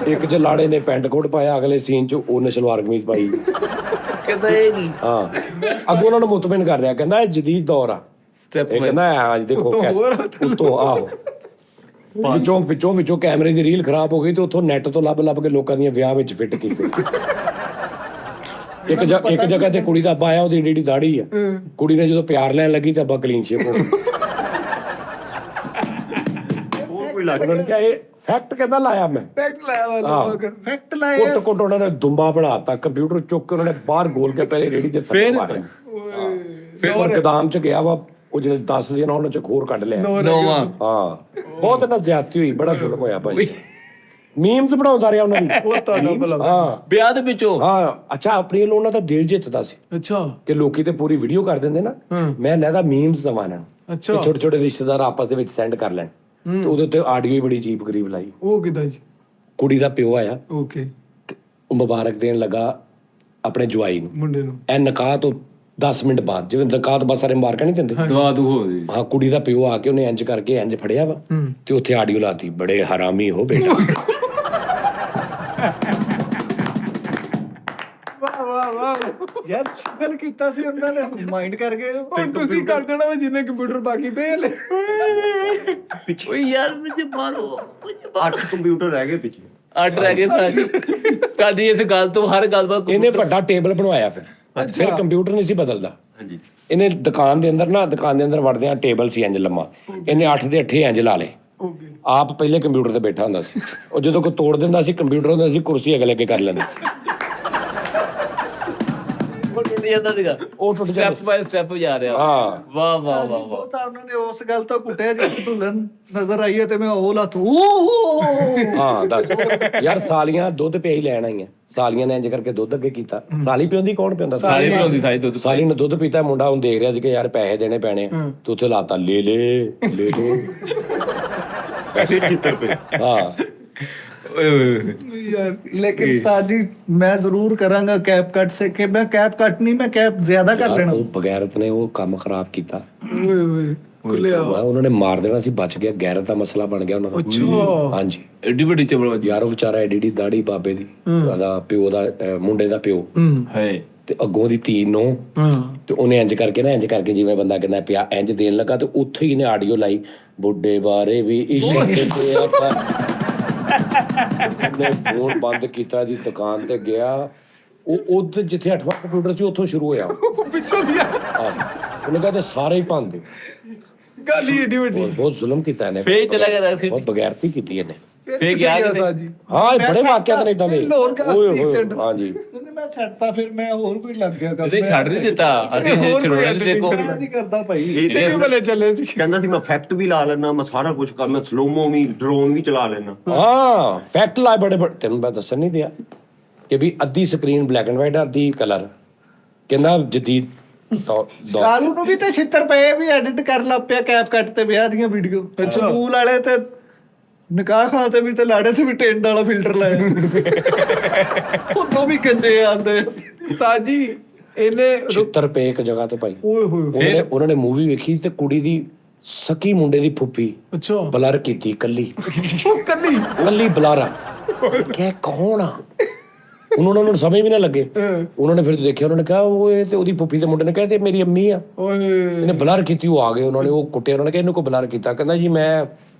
ਇੱਕ ਚ ਲਾੜੇ ਨੇ ਪੈਂਟ ਕੋਟ ਪਾਇਆ, ਅਗਲੇ ਸੀਨ 'ਚ ਉਹਨੇ ਸਲਵਾਰ ਕਮੀਜ਼ ਪਾਈ। ਕਹਿੰਦਾ ਇਹ ਨਹੀਂ ਹਾਂ ਅੱਗੋਂ ਉਹਨਾਂ ਨੂੰ ਮੁਤਮਿਨ ਕਰ ਰਿਹਾ, ਕਹਿੰਦਾ ਇਹ ਜਦੀਦ ਦੌਰ ਆ। ਸਟੈਪ ਇਹ ਕਹਿੰਦਾ ਅੱਜ ਦੇਖੋ ਉੱਤੋਂ ਆਹੋ ਵਿੱਚੋਂ ਕੈਮਰੇ ਦੀ ਰੀਲ ਖਰਾਬ ਹੋ ਗਈ ਤੇ ਉੱਥੋਂ ਨੈਟ ਤੋਂ ਲੱਭ ਕੇ ਲੋਕਾਂ ਦੀਆਂ ਵਿਆਹ ਵਿੱਚ ਫਿੱਟ ਕੀਤੇ। ਇੱਕ ਜਗ੍ਹਾ ਤੇ ਕੁੜੀ ਦਾ ਅੱਬਾ ਆਇਆ, ਉਹਦੀ ਏਡੀ ਦਾੜੀ ਆ, ਕੁੜੀ ਨੇ ਜਦੋਂ ਪਿਆਰ ਲੈਣ ਲੱਗੀ ਤਾਂ ਅੱਬਾ ਕਲੀਨ ਸ਼ੇਪ ਹੋ ਗਿਆ। ਹੋਰ ਕੋਈ ਲੱਗ ਉਹਨਾਂ ਨੇ ਕਿਹਾ ਇਹ ਫੈਕਟ ਕਹਿੰਦਾ ਲਾਇਆ ਮੈਂ। ਫੈਕਟ ਲਾਇਆ ਵਾਲਾ ਫੈਕਟ ਲਾਇਆ। ਕੁੱਟ ਉਹਨਾਂ ਨੇ ਦੁੰਬਾ ਬਣਾਤਾ, ਕੰਪਿਊਟਰ ਚੁੱਕ ਕੇ ਉਹਨਾਂ ਨੇ ਬਾਹਰ ਗੋਲ ਕੇ ਪਹਿਲੇ ਰੇੜੀ ਤੇ ਫੇਰ ਮਾਰਿਆ। ਫਿਰ ਗਦਾਮ 'ਚ ਗਿਆ ਵਾ, ਉਹ ਜਿਹੜੇ 10 ਜਣਾ ਉਹਨਾਂ 'ਚ ਖੋਰ ਕੱਢ ਲਿਆ। ਨੋਵਾ ਹਾਂ ਬਹੁਤ ਨਾ ਜ਼ਿਆਦਤੀ ਹੋਈ, ਬੜਾ ਜ਼ੁਲਮ ਹੋਇਆ ਭਾਈ। ਮੀਮਸ ਬਣਾਉਂਦਾ ਰਿਹਾ ਉਹਨਾਂ ਨੂੰ। ਉਹ ਤੁਹਾਡਾ ਭਲਾ। ਹਾਂ ਵਿਆਹ ਦੇ ਵਿੱਚੋਂ ਹਾਂ ਅੱਛਾ, ਆਪਣੀ ਵੱਲੋਂ ਉਹਨਾਂ ਦਾ ਦਿਲ ਜਿੱਤਦਾ ਸੀ ਅੱਛਾ ਕਿ ਲੋਕੀ ਤੇ ਪੂਰੀ ਵੀਡੀਓ ਕਰ ਦਿੰਦੇ ਨਾ, ਮੈਂ ਲੈਦਾ ਮੀਮਸ ਦਵਾਂ ਇਹਨਾਂ ਨੂੰ। ਅੱਛਾ ਛੋਟੇ ਛੋਟੇ ਰਿਸ਼ਤੇਦਾਰ ਆਪਸ ਦੇ ਵਿੱਚ ਸੈਂਡ ਕਰ ਲੈਣ, ਤੇ ਉਹਦੇ ਉੱਤੇ ਆਡੀਓ ਹੀ ਬੜੀ ਅਜੀਬ ਗਰੀਬ ਲਾਈ। ਉਹ ਕਿਦਾਂ ਜੀ? ਕੁੜੀ ਦਾ ਪਿਓ ਆਇਆ, ਓਕੇ ਉਹ ਮੁਬਾਰਕ ਦੇਣ ਲੱਗਾ ਆਪਣੇ ਜਵਾਈ ਨੂੰ। ਮੁੰਡੇ ਨੂੰ ਇਹ ਨਿਕਾਹ ਤੋਂ 10 ਮਿੰਟ ਬਾਅਦ, ਜਿਵੇਂ ਨਿਕਾਹ ਤੋਂ ਬਾਅਦ ਸਾਰੇ ਮੁਬਾਰਕਾਂ ਨਹੀਂ ਦਿੰਦੇ, ਦਵਾ ਦੂ ਹੋ ਗਈ। ਹਾਂ ਕੁੜੀ ਦਾ ਪਿਓ ਆ ਕੇ ਉਹਨੇ ਇੰਜ ਕਰਕੇ ਇੰਜ ਫੜਿਆ ਵਾ ਤੇ ਉੱਥੇ ਆਡੀਓ ਲਾਤੀ, ਬੜੇ ਹਰਾਮੀ ਹੋ ਬੇਟਾ। ਵਾਹ ਵਾਹ ਵਾਹ। ਯਾਰ ਸ਼ੁਕਰ ਕੀਤਾ ਸੀ ਉਹਨਾਂ ਨੇ, ਮਾਈਂਡ ਕਰ ਗਏ। ਹੁਣ ਤੁਸੀਂ ਕਰ ਦੇਣਾ ਵਾ ਜਿੰਨੇ ਕੰਪਿਊਟਰ ਬਾਕੀ ਪਏ ਲੈ। ਓਏ ਯਾਰ ਮੁਝੇ ਮਾਰੋ 8 ਕੰਪਿਊਟਰ ਰਹਿ ਗਏ ਪਿੱਛੇ। ਆਰਡਰ ਆ ਗਏ ਤੁਹਾਡੀ ਇਸ ਗੱਲ ਤੋਂ ਹਰ ਗੱਲ ਬਾਤ ਇਹਨੇ ਵੱਡਾ ਟੇਬਲ ਬਣਵਾਇਆ, ਫਿਰ ਕੰਪਿਊਟਰ ਨਹੀਂ ਸੀ ਬਦਲਦਾ। ਹਾਂਜੀ ਇਹਨੇ ਦੁਕਾਨ ਦੇ ਅੰਦਰ ਵੜਦਿਆਂ ਟੇਬਲ ਸੀ ਇੰਜ ਲੰਮਾ, ਇਹਨੇ 8 ਦੇ 8 ਇੰਜ ਲਾ ਲਏ। ਓਕੇ ਆਪ ਪਹਿਲੇ ਕੰਪਿਊਟਰ ਤੇ ਬੈਠਾ ਹੁੰਦਾ ਸੀ, ਉਹ ਜਦੋਂ ਕੋਈ ਤੋੜ ਦਿੰਦਾ ਸੀ ਕੰਪਿਊਟਰ ਹੁੰਦਾ ਸੀ, ਕੁਰਸੀ ਅਗਲੇ ਅੱਗੇ ਕਰ ਲੈਂਦਾ ਸੀ। ਉਹ ਟੁੱਟ ਜਾਂਦਾ ਸੀਗਾ, ਉਹ ਟੁੱਟ ਸਟੈਪ ਬਾਈ ਸਟੈਪ ਜਾ ਰਿਹਾ। ਹਾਂ ਵਾਹ ਵਾਹ ਵਾਹ ਵਾਹ। ਉਹ ਤਾਂ ਉਹਨਾਂ ਨੇ ਉਸ ਗੱਲ ਤੋਂ ਕੁੱਟਿਆ ਜੀ ਦੁਲਹਨ ਨਜ਼ਰ ਆਈ ਹੈ ਤੇ ਮੈਂ ਉਹ ਲਾਥੂ। ਹਾਂ ਦੱਸ ਯਾਰ, ਸਾਲੀਆਂ ਦੁੱਧ ਪਿਆ ਹੀ ਲੈਣ ਆਈਆਂ, ਸਾਲੀਆਂ ਨੇ ਇੰਜ ਕਰਕੇ ਦੁੱਧ ਅੱਗੇ ਕੀਤਾ। ਸਾਲੀ ਪਿਉਂਦੀ ਕੌਣ ਪਿਉਂਦਾ? ਸਾਰੀ ਬਣਾਉਂਦੀ ਸਾਰੀ ਦੁੱਧ। ਸਾਲੀ ਨੇ ਦੁੱਧ ਪੀਤਾ, ਮੁੰਡਾ ਹੁਣ ਦੇਖ ਰਿਹਾ ਸੀ ਕਿ ਯਾਰ ਪੈਸੇ ਦੇਣੇ ਪੈਣੇ, ਤੇ ਉੱਥੇ ਲਾਤਾ ਲੈ ਲੈ। ਫਿਰ ਚਿੱਤਰ ਪਏ। ਹਾਂ यार लेकिन उस्ताद जी मैं जरूर करांगा कैप कट से कि मैं कैप कट नहीं, मैं कैप ज्यादा कर लेना। ਉਹ ਬਗੈਰਤ ਨੇ ਉਹ ਕੰਮ ਖਰਾਬ ਕੀਤਾ। ਓਏ ਓਏ ਕੁਲਿਆ। ਉਹਨਾਂ ਨੇ ਮਾਰ ਦੇਣਾ ਸੀ, ਬਚ ਗਿਆ। ਗੈਰਤ ਦਾ ਮਸਲਾ ਬਣ ਗਿਆ ਉਹਨਾਂ ਦਾ। ਅੱਛਾ ਹਾਂਜੀ ਐਡੀ ਵੱਡੀ ਚਬਲ ਵੱਜੀ ਯਾਰ, ਉਹ ਵਿਚਾਰਾ ਐਡੀ ਦਾੜੀ ਬਾਬੇ ਦੀ, ਉਹਦਾ ਪਿਓ ਦਾ ਮੁੰਡੇ ਦਾ ਪਿਓ, ਹੈ ਤੇ ਅੱਗੋਂ ਦੀ ਧੀ ਨੂੰ, ਤੇ ਉਹਨੇ ਇੰਜ ਕਰਕੇ ਜਿਵੇਂ ਬੰਦਾ ਕਹਿੰਦਾ ਪਿਆ ਇੰਜ ਦੇਣ ਲੱਗਾ, ਤੇ ਉੱਥੇ ਹੀ ਇਹਨੇ ਆਡੀਓ ਲਾਈ, ਬੁੱਢੇ ਬਾਰੇ ਵੀ ਇਸ਼ਕ ਤੇ ਆਪਾਂ। ਉਹਨੇ ਫੋਨ ਬੰਦ ਕੀਤਾ ਜੀ, ਦੁਕਾਨ ਤੇ ਗਿਆ, ਉਹ ਜਿੱਥੇ 8ਵਾਂ ਕੰਪਿਊਟਰ ਸੀ ਉੱਥੋਂ ਸ਼ੁਰੂ ਹੋਇਆ। ਪਿੱਛੋਂ ਦੀ ਉਹਨੇ ਕਹਿੰਦਾ ਸਾਰੇ ਹੀ ਭੰਦੇ। ਗੱਲ ਹੀ ਏਡੀ ਵੱਡੀ। ਬਹੁਤ ਜ਼ੁਲਮ ਕੀਤਾ ਇਹਨੇ, ਫੇਰ ਚਲਾ ਗਿਆ ਰੈਕਸਿਟ। ਬਹੁਤ ਬਗੈਰਤੀ ਕੀਤੀ ਇਹਨੇ। ਫੇਰ ਗਿਆ ਕਿਤੇ? ਉਸਤਾਦ ਜੀ। ਹਾਂ ਬੜੇ ਵਾਕਿਆਤ ਨੇ ਇਦਾਂ ਦੇ। ਲਾਹੌਰ का ਓਏ 80 ਹੋਏ, सेंट। ਹਾਂਜੀ मैं ਛੱਡਤਾ ਫਿਰ ਮੈਂ ਹੋਰ ਕੋਈ ਲੱਗ ਗਿਆ ਕੰਮ ਇਹਦੇ ਛੱਡ ਨਹੀਂ ਦਿੱਤਾ ਅਸੀਂ ਹੋਰ ਕੋਈ ਛੜੋਣੇ editing ਦੇਖੋ ਮੈਂ ਨਹੀਂ ਕਰਦਾ ਭਾਈ ਇਹ ਤੇ ਚੰਗੇ ਭਲੇ ਚੱਲੇ ਸੀ ਕਹਿੰਦਾ ਸੀ ਮੈਂ ਇਫੈਕਟ ਵੀ ਲਾ ਲੈਣਾ, ਮੈਂ ਸਾਰਾ ਕੁਝ ਕਰ, ਮੈਂ ਸਲੋਮੋ ਵੀ, ਡਰੋਨ ਵੀ ਚਲਾ ਲੈਣਾ। ਹਾਂ ਫੈਕਟ ਲਾ ਬੜੇ ਬੜੇ ਤੈਨੂੰ ਮੈਂ ਦੱਸਣ ਨਹੀਂ ਦਿਆ ਕਿ ਵੀ ਅੱਧੀ ਸਕਰੀਨ ਬਲੈਕ ਐਂਡ ਵਾਈਟ ਅੱਧੀ ਕਲਰ ਕਹਿੰਦਾ ਜਦੀਦ ਸਾਲੂ ਨੂੰ ਵੀ ਤੇ 76 ਰੁਪਏ ਵੀ ਐਡਿਟ ਕਰ ਲੱਗ ਪਿਆ ਕੈਪ ਕੱਟ ਤੇ ਵਿਆਹ ਦੀਆਂ ਵੀਡੀਓ ਸਕੂਲ ਵਾਲੇ ਤੇ ਨਿਕਾਹ ਖਾਂ ਤੇ ਵੀ ਤੇ ਲਾੜੇ ਤੇ ਵੀ ਟੈਂਡ ਵਾਲਾ ਫਿਲਟਰ ਲਾਇਆ ਉਹਨੋਂ ਵੀ ਗੰਦੇ ਆਂਦੇ ਉਸਤਾਦ ਜੀ ਇਹਨੇ 76 ਰੁਪਏ ਇੱਕ ਜਗ੍ਹਾ ਤੇ ਭਾਈ ਓਏ ਹੋਏ ਉਹਨਾਂ ਨੇ ਮੂਵੀ ਵੇਖੀ ਤੇ ਕੁੜੀ ਦੀ ਸਕੀ ਮੁੰਡੇ ਦੀ ਫੁੱਫੀ ਅੱਛਾ ਬਲਰ ਕੀਤੀ ਕੱਲੀ ਕੱਲੀ ਕੱਲੀ ਬਲਾਰਾ ਕਹਿ ਕੌਣ ਆ ਉਹਨਾਂ ਨੂੰ ਸਮਝ ਵੀ ਨਾ ਲੱਗੇ ਉਹਨਾਂ ਨੇ ਫਿਰ ਦੇਖਿਆ ਉਹਨਾਂ ਨੇ ਕਿਹਾ ਉਹ ਇਹ ਤੇ ਉਹਦੀ ਫੁੱਫੀ ਦੇ ਮੁੰਡੇ ਨੇ ਕਿਹਾ ਤੇ ਮੇਰੀ ਅੰਮੀ ਆ ਓਏ ਇਹਨੇ ਬਲਰ ਕੀਤੀ ਉਹ ਆ ਗਏ ਉਹਨਾਂ ਨੇ ਉਹ ਕੁੱਟਿਆ ਉਹਨਾਂ ਨੇ ਕਿਹਾ ਇਹਨੂੰ ਕੋ ਬਲਰ ਕੀਤਾ ਕਹਿੰਦਾ ਜੀ ਮੈਂ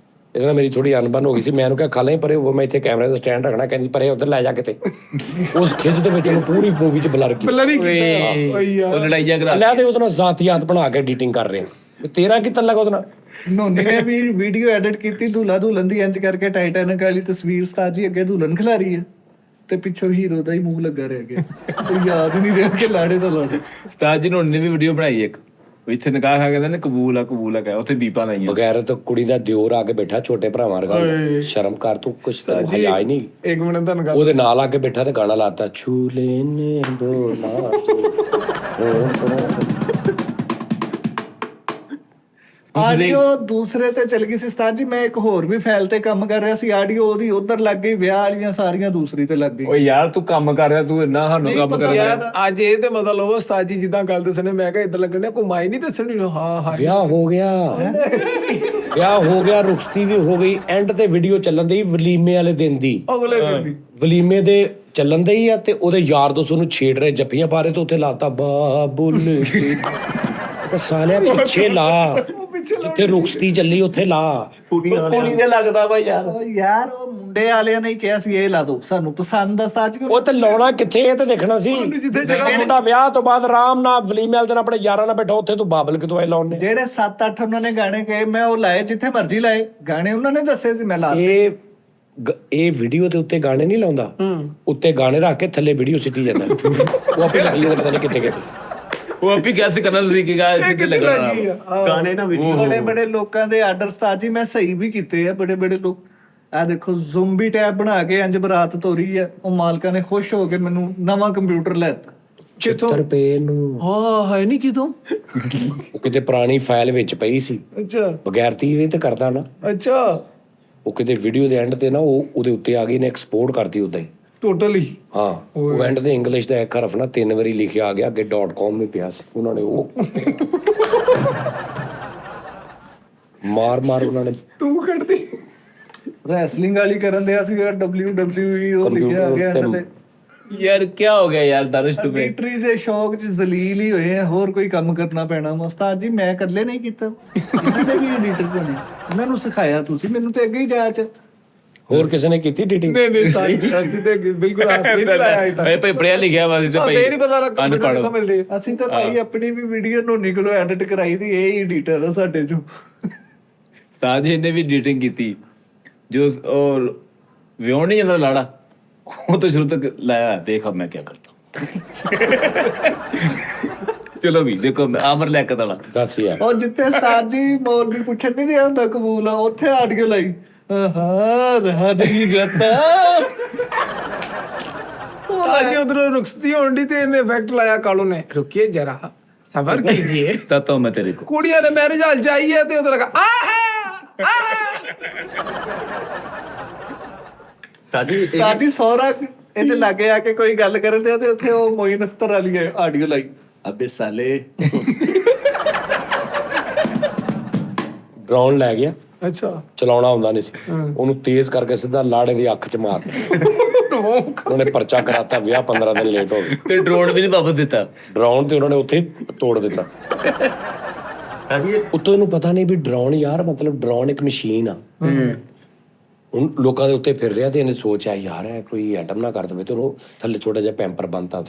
ਇਹਦੇ ਨਾਲ ਮੇਰੀ ਥੋੜੀ ਅਣਬਣ ਹੋ ਗਈ ਸੀ ਮੈਂ ਉਹਨੂੰ ਕਿਹਾ ਖਾ ਲੈ ਪਰੇ ਉਹ ਮੈਂ ਇੱਥੇ ਕੈਮਰੇ ਦਾ ਸਟੈਂਡ ਰੱਖਣਾ ਕਹਿੰਦੀ ਪਰੇ ਉਧਰ ਲੈ ਜਾ ਕਿਤੇ ਉਸ ਖਿੱਚ ਦੇ ਵਿੱਚ ਉਹਨੂੰ ਪੂਰੀ ਮੂਵੀ ਚ ਬਲਰ ਕੀਤਾ ਬੱਲਾ ਨਹੀਂ ਕੀਤਾ ਓਏ ਉਹ ਯਾਰ ਲੜਾਈਆਂ ਕਰਾ ਲੈ ਦੇ ਉਹਦੇ ਨਾਲ ਜ਼ਾਤੀਆਤ ਬਣਾ ਕੇ ਐਡੀਟਿੰਗ ਕਰ ਰਹੇ ਆ ਤੇਰਾ ਕੀ ਤਲਕ ਉਹਦੇ ਨਾਲ ਨੋਨੀ ਨੇ ਵੀ ਵੀਡੀਓ ਐਡਿਟ ਕੀਤੀ ਦੁਲਹਾ ਦੁਲਹਨ ਦੀ ਇੰਜ ਕਰਕੇ ਟਾਈਟੈਨਿਕ ਵਾਲੀ ਤਸਵੀਰ ਉਸਤਾਦ ਜੀ ਅੱਗੇ ਦੁਲਹਨ ਖਿਲਾਰੀ ਹੈ ਤੇ ਪਿੱਛੋਂ ਹੀਰੋ ਦਾ ਹੀ ਮੂੰਹ ਲੱਗਾ ਰਹਿ ਗਿਆ ਕੋਈ ਯਾਦ ਨਹੀਂ ਰਿਹਾ ਕਿ ਲਾੜੇ ਤੋਂ ਲਾੜੇ ਉਸਤਾਦ ਜੀ ਨੇ ਵੀ ਵੀਡੀਓ ਬਣਾਈ ਇੱਕ ਇੱਥੇ ਨਿਕਾਹ ਖਾ ਕਹਿੰਦੇ ਨੇ ਕਬੂਲ ਆ ਕਹਿ ਉੱਥੇ ਬੀਪਾਂ ਲਾਈਆਂ ਬਗੈਰ ਤਾਂ ਕੁੜੀ ਦਾ ਦਿਓਰ ਆ ਕੇ ਬੈਠਾ ਛੋਟੇ ਭਰਾਵਾਂ ਵਰਗਾ ਸ਼ਰਮ ਕਰ ਤੂੰ ਕੁਛ ਤਾਂ ਹਯਾ ਹੀ ਨਹੀਂ ਇੱਕ ਮਿੰਟ ਤੁਹਾਨੂੰ ਗੱਲ ਉਹਦੇ ਨਾਲ ਆ ਕੇ ਬੈਠਾ ਤੇ ਗਾਣਾ ਲਾਤਾ ਛੂ ਲੈਨੇ ਦੋ ਨਾ ਆਡੀਓ ਦੂਸਰੇ ਤੇ ਚਲ ਗਈ ਸੀ ਉਸਤਾਦ ਜੀ ਮੈਂ ਇੱਕ ਹੋਰ ਵੀ ਫਾਈਲ ਤੇ ਕੰਮ ਕਰ ਰਿਹਾ ਸੀ ਆਡੀਓ ਉਹਦੀ ਉਧਰ ਲੱਗ ਗਈ ਵਿਆਹ ਵਾਲੀਆਂ ਸਾਰੀਆਂ ਦੂਸਰੀ ਤੇ ਲੱਗ ਗਈ ਓਏ ਯਾਰ ਤੂੰ ਕੰਮ ਕਰ ਰਿਹਾ ਤੂੰ ਇੰਨਾ ਸਾਨੂੰ ਕੰਮ ਕਰ ਰਿਹਾ ਯਾਰ ਅੱਜ ਇਹ ਤੇ ਮਤਲਬ ਉਸਤਾਦ ਜੀ ਜਿੱਦਾਂ ਗੱਲ ਦੱਸਣੇ ਮੈਂ ਕਿਹਾ ਇਦਾਂ ਲੱਗਣ ਡਿਆ ਘੁਮਾਈ ਨਹੀਂ ਦੱਸਣੀ ਹਾਂ ਹਾਂ ਵਿਆਹ ਹੋ ਗਿਆ ਵਿਆਹ ਹੋ ਗਿਆ ਰੁਖਸਤੀ ਵੀ ਹੋ ਗਈ ਐਂਡ ਤੇ ਵੀਡੀਓ ਚੱਲਣ ਦੀ ਵਲੀਮੇ ਵਾਲੇ ਦਿਨ ਦੀ ਅਗਲੇ ਦਿਨ ਦੀ ਵਲੀਮੇ ਦੇ ਚੱਲਣ ਦੇ ਹੀ ਆ ਤੇ ਉਹਦੇ ਯਾਰ ਦੋਸਤ ਨੂੰ ਛੇੜ ਰਹੇ ਜੱਫੀਆਂ ਪਾ ਰਹੇ ਤੇ ਉੱਥੇ ਲਾਤਾ ਬਾਬੁਲ ਸਾਲਿਆ ਪਿੱਛੇ ਲਾ ਜਿੱਥੇ ਰੁਖਸਤੀ ਚੱਲੀ ਉੱਥੇ ਲਾ ਕੁੜੀ ਦੇ ਲੱਗਦਾ ਵਾ ਯਾਰ ਉਹ ਯਾਰ ਉਹ ਮੁੰਡੇ ਵਾਲਿਆਂ ਨੇ ਹੀ ਕਿਹਾ ਸੀ ਇਹ ਲਾ ਦੋ ਸਾਨੂੰ ਪਸੰਦ ਆ ਉਸਤਾਦ ਜੀ ਉਹ ਤੇ ਲਾਉਣਾ ਕਿੱਥੇ ਇਹ ਤੇ ਦੇਖਣਾ ਸੀ ਮੁੰਡਾ ਵਿਆਹ ਤੋਂ ਬਾਅਦ ਆਰਾਮ ਨਾਲ ਵਲੀਮੇ ਵਾਲੇ ਦਿਨ ਆਪਣੇ ਯਾਰਾਂ ਨਾਲ ਬੈਠਾ ਉੱਥੇ ਤੂੰ ਬਾਬਲ ਕਿਤੋਂ ਆਏ ਲਾਉਣ ਨੇ ਜਿਹੜੇ 7-8 ਉਹਨਾਂ ਨੇ ਗਾਣੇ ਗਏ ਮੈਂ ਉਹ ਲਾਏ ਜਿੱਥੇ ਮਰਜ਼ੀ ਲਾਏ ਗਾਣੇ ਉਹਨਾਂ ਨੇ ਦੱਸੇ ਸੀ ਮੈਂ ਲਾ ਇਹ ਵੀਡੀਓ ਦੇ ਉੱਤੇ ਗਾਣੇ ਨਹੀਂ ਲਾਉਂਦਾ ਉੱਤੇ ਗਾਣੇ ਰੱਖ ਕੇ ਥੱਲੇ ਵੀਡੀਓ ਸਿੱਟੀ ਜਾਂਦਾ ਉਹ ਆਪੇ ਲੱਗੀ ਜਾਂਦਾ ਪਤਾ ਨਹੀਂ ਕਿੱਥੇ ਕਿੱਥੇ ਉਹ ਆਪੀ ਕੈਸੇ ਕਰਨਾ ਤੁਸੀਂ ਕੀ ਗਾ ਕਿੱਥੇ ਲੱਗਣਾ ਗਾਣੇ ਨਾ ਵੀਡੀਓ ਬੜੇ ਬੜੇ ਲੋਕਾਂ ਦੇ ਆਰਡਰ ਉਸਤਾਦ ਜੀ ਮੈਂ ਸਹੀ ਵੀ ਕੀਤੇ ਆ ਬੜੇ ਬੜੇ ਲੋਕ ਆ ਦੇਖੋ ਜ਼ੋਂਬੀ ਟੈਬ ਬਣਾ ਕੇ ਇੰਜ ਬਰਾਤ ਤੋਰੀ ਆ ਉਹ ਮਾਲਕਾਂ ਨੇ ਖੁਸ਼ ਹੋ ਕੇ ਮੈਨੂੰ ਨਵਾਂ ਕੰਪਿਊਟਰ ਲੈ ਦਿੱਤਾ 70 ਰੁਪਏ ਨੂੰ ਹਾਂ ਹੈ ਨਹੀਂ ਕਿਦੋਂ ਉਹ ਕਿਤੇ ਪੁਰਾਣੀ ਫਾਈਲ ਵਿੱਚ ਪਈ ਸੀ ਅੱਛਾ ਬਗੈਰ ਤੀਵੇਂ ਤੇ ਕਰਦਾ ਨਾ ਅੱਛਾ ਉਹ ਕਿਤੇ ਵੀਡੀਓ ਦੇ ਐਂਡ ਤੇ ਨਾ ਉਹ ਉਹਦੇ ਉੱਤੇ ਆ ਗਈ ਨੇ ਐਕਸਪੋਰਟ ਕਰਤੀ ਉਦਾਂ ਹੀ ਟੋਟਲੀ ਹਾਂ ਉਹ ਐਂਡ ਤੇ ਇੰਗਲਿਸ਼ ਦਾ ਇੱਕ ਹਰਫ ਨਾ 3 ਵਾਰੀ ਲਿਖਿਆ ਆ ਗਿਆ ਅੱਗੇ .com ਵੀ ਪਿਆ ਸੀ ਉਹਨਾਂ ਨੇ ਉਹ ਮਾਰ ਉਹਨਾਂ ਨੇ ਤੂੰ ਕੱਢਦੀ ਰੈਸਲਿੰਗ ਵਾਲੀ ਕਰਨ ਦਿਆ ਸੀ WWE ਉਹ ਲਿਖਿਆ ਆ ਗਿਆ ਇਹਨਾਂ ਤੇ ਯਾਰ ਕੀ ਹੋ ਗਿਆ ਯਾਰ ਦਰਸ਼ ਤੂੰ ਐਡੀਟਰੀ ਦੇ ਸ਼ੌਕ 'ਚ ਜ਼ਲੀਲ ਹੀ ਹੋਏ ਆ ਹੋਰ ਕੋਈ ਕੰਮ ਕਰਨਾ ਪੈਣਾ ਉਸਤਾਦ ਜੀ ਮੈਂ ਇਕੱਲੇ ਨਹੀਂ ਕੀਤਾ ਇਹਨਾਂ ਦੇ ਵੀ ਐਡੀਟਰ ਬਣੇ ਮੈਨੂੰ ਸਿਖਾਇਆ ਤੁਸੀਂ ਮੈਨੂੰ ਤੇ ਅੱਗੇ ਹੀ ਜਾਚ ਹੋਰ ਕਿਸੇ ਨੇ ਕੀਤੀ ਐਡੀਟਿੰਗ ਨਹੀਂ ਸਾਡੀ ਤੇ ਬਿਲਕੁਲ ਹੱਥ ਨਹੀਂ ਲਾਇਆ ਇਹ ਤਾਂ ਭਾਈ ਪੜਿਆ ਲਿਖਿਆ ਵਾ ਸੀ ਭਾਈ ਇਹ ਨਹੀਂ ਪਤਾ ਲੱਗਾ ਕਿੱਥੋਂ ਮਿਲਦੇ ਅਸੀਂ ਤਾਂ ਭਾਈ ਆਪਣੀ ਵੀ ਵੀਡੀਓ ਨੂੰ ਨਿਕਲੋ ਐਡਿਟ ਕਰਾਈ ਦੀ ਇਹ ਐਡੀਟਰ ਆ ਸਾਡੇ ਚੋਂ ਤਾਂ ਜੀ ਇਹਨੇ ਵੀ ਐਡੀਟਿੰਗ ਕੀਤੀ ਜੋ ਉਹ ਵਿਉਣ ਨਹੀਂ ਜਾਂਦਾ ਲਾੜਾ ਉਹ ਤਾਂ ਸ਼ੁਰੂ ਤੱਕ ਲਾਇਆ ਦੇਖ अब मैं क्या करता ਚਲੋ ਵੀ ਦੇਖੋ ਆਮਰ ਲੈ ਕੇ ਦਲਾ ਦੱਸ ਯਾਰ ਉਹ ਜਿੱਥੇ ਉਸਤਾਦ ਜੀ ਮੌਲਵੀ ਪੁੱਛਣ ਨਹੀਂ ਦਿਆ ਹੁੰਦਾ ਕਬੂਲ ਆ ਉੱਥੇ ਆਡੀਓ ਲਾਈ ਹਾਂ ਰਹਾ ਨਹੀਂ ਗਤਾ ਉਹ ਅੱਜ ਉਧਰੋਂ ਰੁਕਸਤੀ ਹੋਣ ਦੀ ਤੇ ਇਹਨੇ ਇਫੈਕਟ ਲਾਇਆ ਕਾਲੂ ਨੇ ਰੁਕਿਏ ਜਰਾ ਸਬਰ ਕੀजिए ਤਾਂ ਮੈਂ ਤੇਰੇ ਕੋ ਕੁੜੀਆਂ ਨੇ ਮੈਰਿਜ ਹਾਲ ਜਾਈ ਹੈ ਤੇ ਉਧਰ ਲਗਾ ਉਸਤਾਦ ਜੀ ਸੌਰਾ ਇਹਦੇ ਲਾਗੇ ਆ ਕੇ ਕੋਈ ਗੱਲ ਕਰਨ ਦਿਆ ਤੇ ਉੱਥੇ ਉਹ ਮੋਇਨ ਅਖਤਰ ਵਾਲੀ ਆਡੀਓ ਲਾਈ ਅਬੇ ਸਾਲੇ ਡਰਾਉਣ ਲੈ ਗਿਆ ਅੱਛਾ ਚਲਾਉਣਾ ਹੁੰਦਾ ਨਹੀਂ ਸੀ ਉਹਨੂੰ ਤੇਜ਼ ਕਰਕੇ ਸਿੱਧਾ ਲਾੜੇ ਦੀ ਅੱਖ 'ਚ ਮਾਰ ਉਹਨੇ ਪਰਚਾ ਕਰਾਤਾ ਵਿਆਹ 15 ਦਿਨ ਲੇਟ ਹੋ ਗਏ ਤੇ ਡਰੋਨ ਵੀ ਨਹੀਂ ਵਾਪਸ ਦਿੱਤਾ ਡਰਾਉਣ ਤੇ ਉਹਨਾਂ ਨੇ ਉੱਥੇ ਤੋੜ ਦਿੱਤਾ ਉੱਤੋਂ ਇਹਨੂੰ ਪਤਾ ਨਹੀਂ ਵੀ ਡਰਾਉਣ ਯਾਰ ਮਤਲਬ ਡਰਾਉਣ ਇੱਕ ਮਸ਼ੀਨ ਆ ਹੁਣ ਲੋਕਾਂ ਦੇ ਉੱਤੇ ਫਿਰ ਰਿਹਾ ਤੇ ਇਹਨੇ ਸੋਚਿਆ ਯਾਰ ਇਹ ਕੋਈ ਐਟਮ ਨਾ ਕਰ ਦਵੇ ਤੇ ਉਹ ਥੱਲੇ ਥੋੜਾ ਜਿਹਾ ਪੈਂਪਰ ਬੰਨਤਾ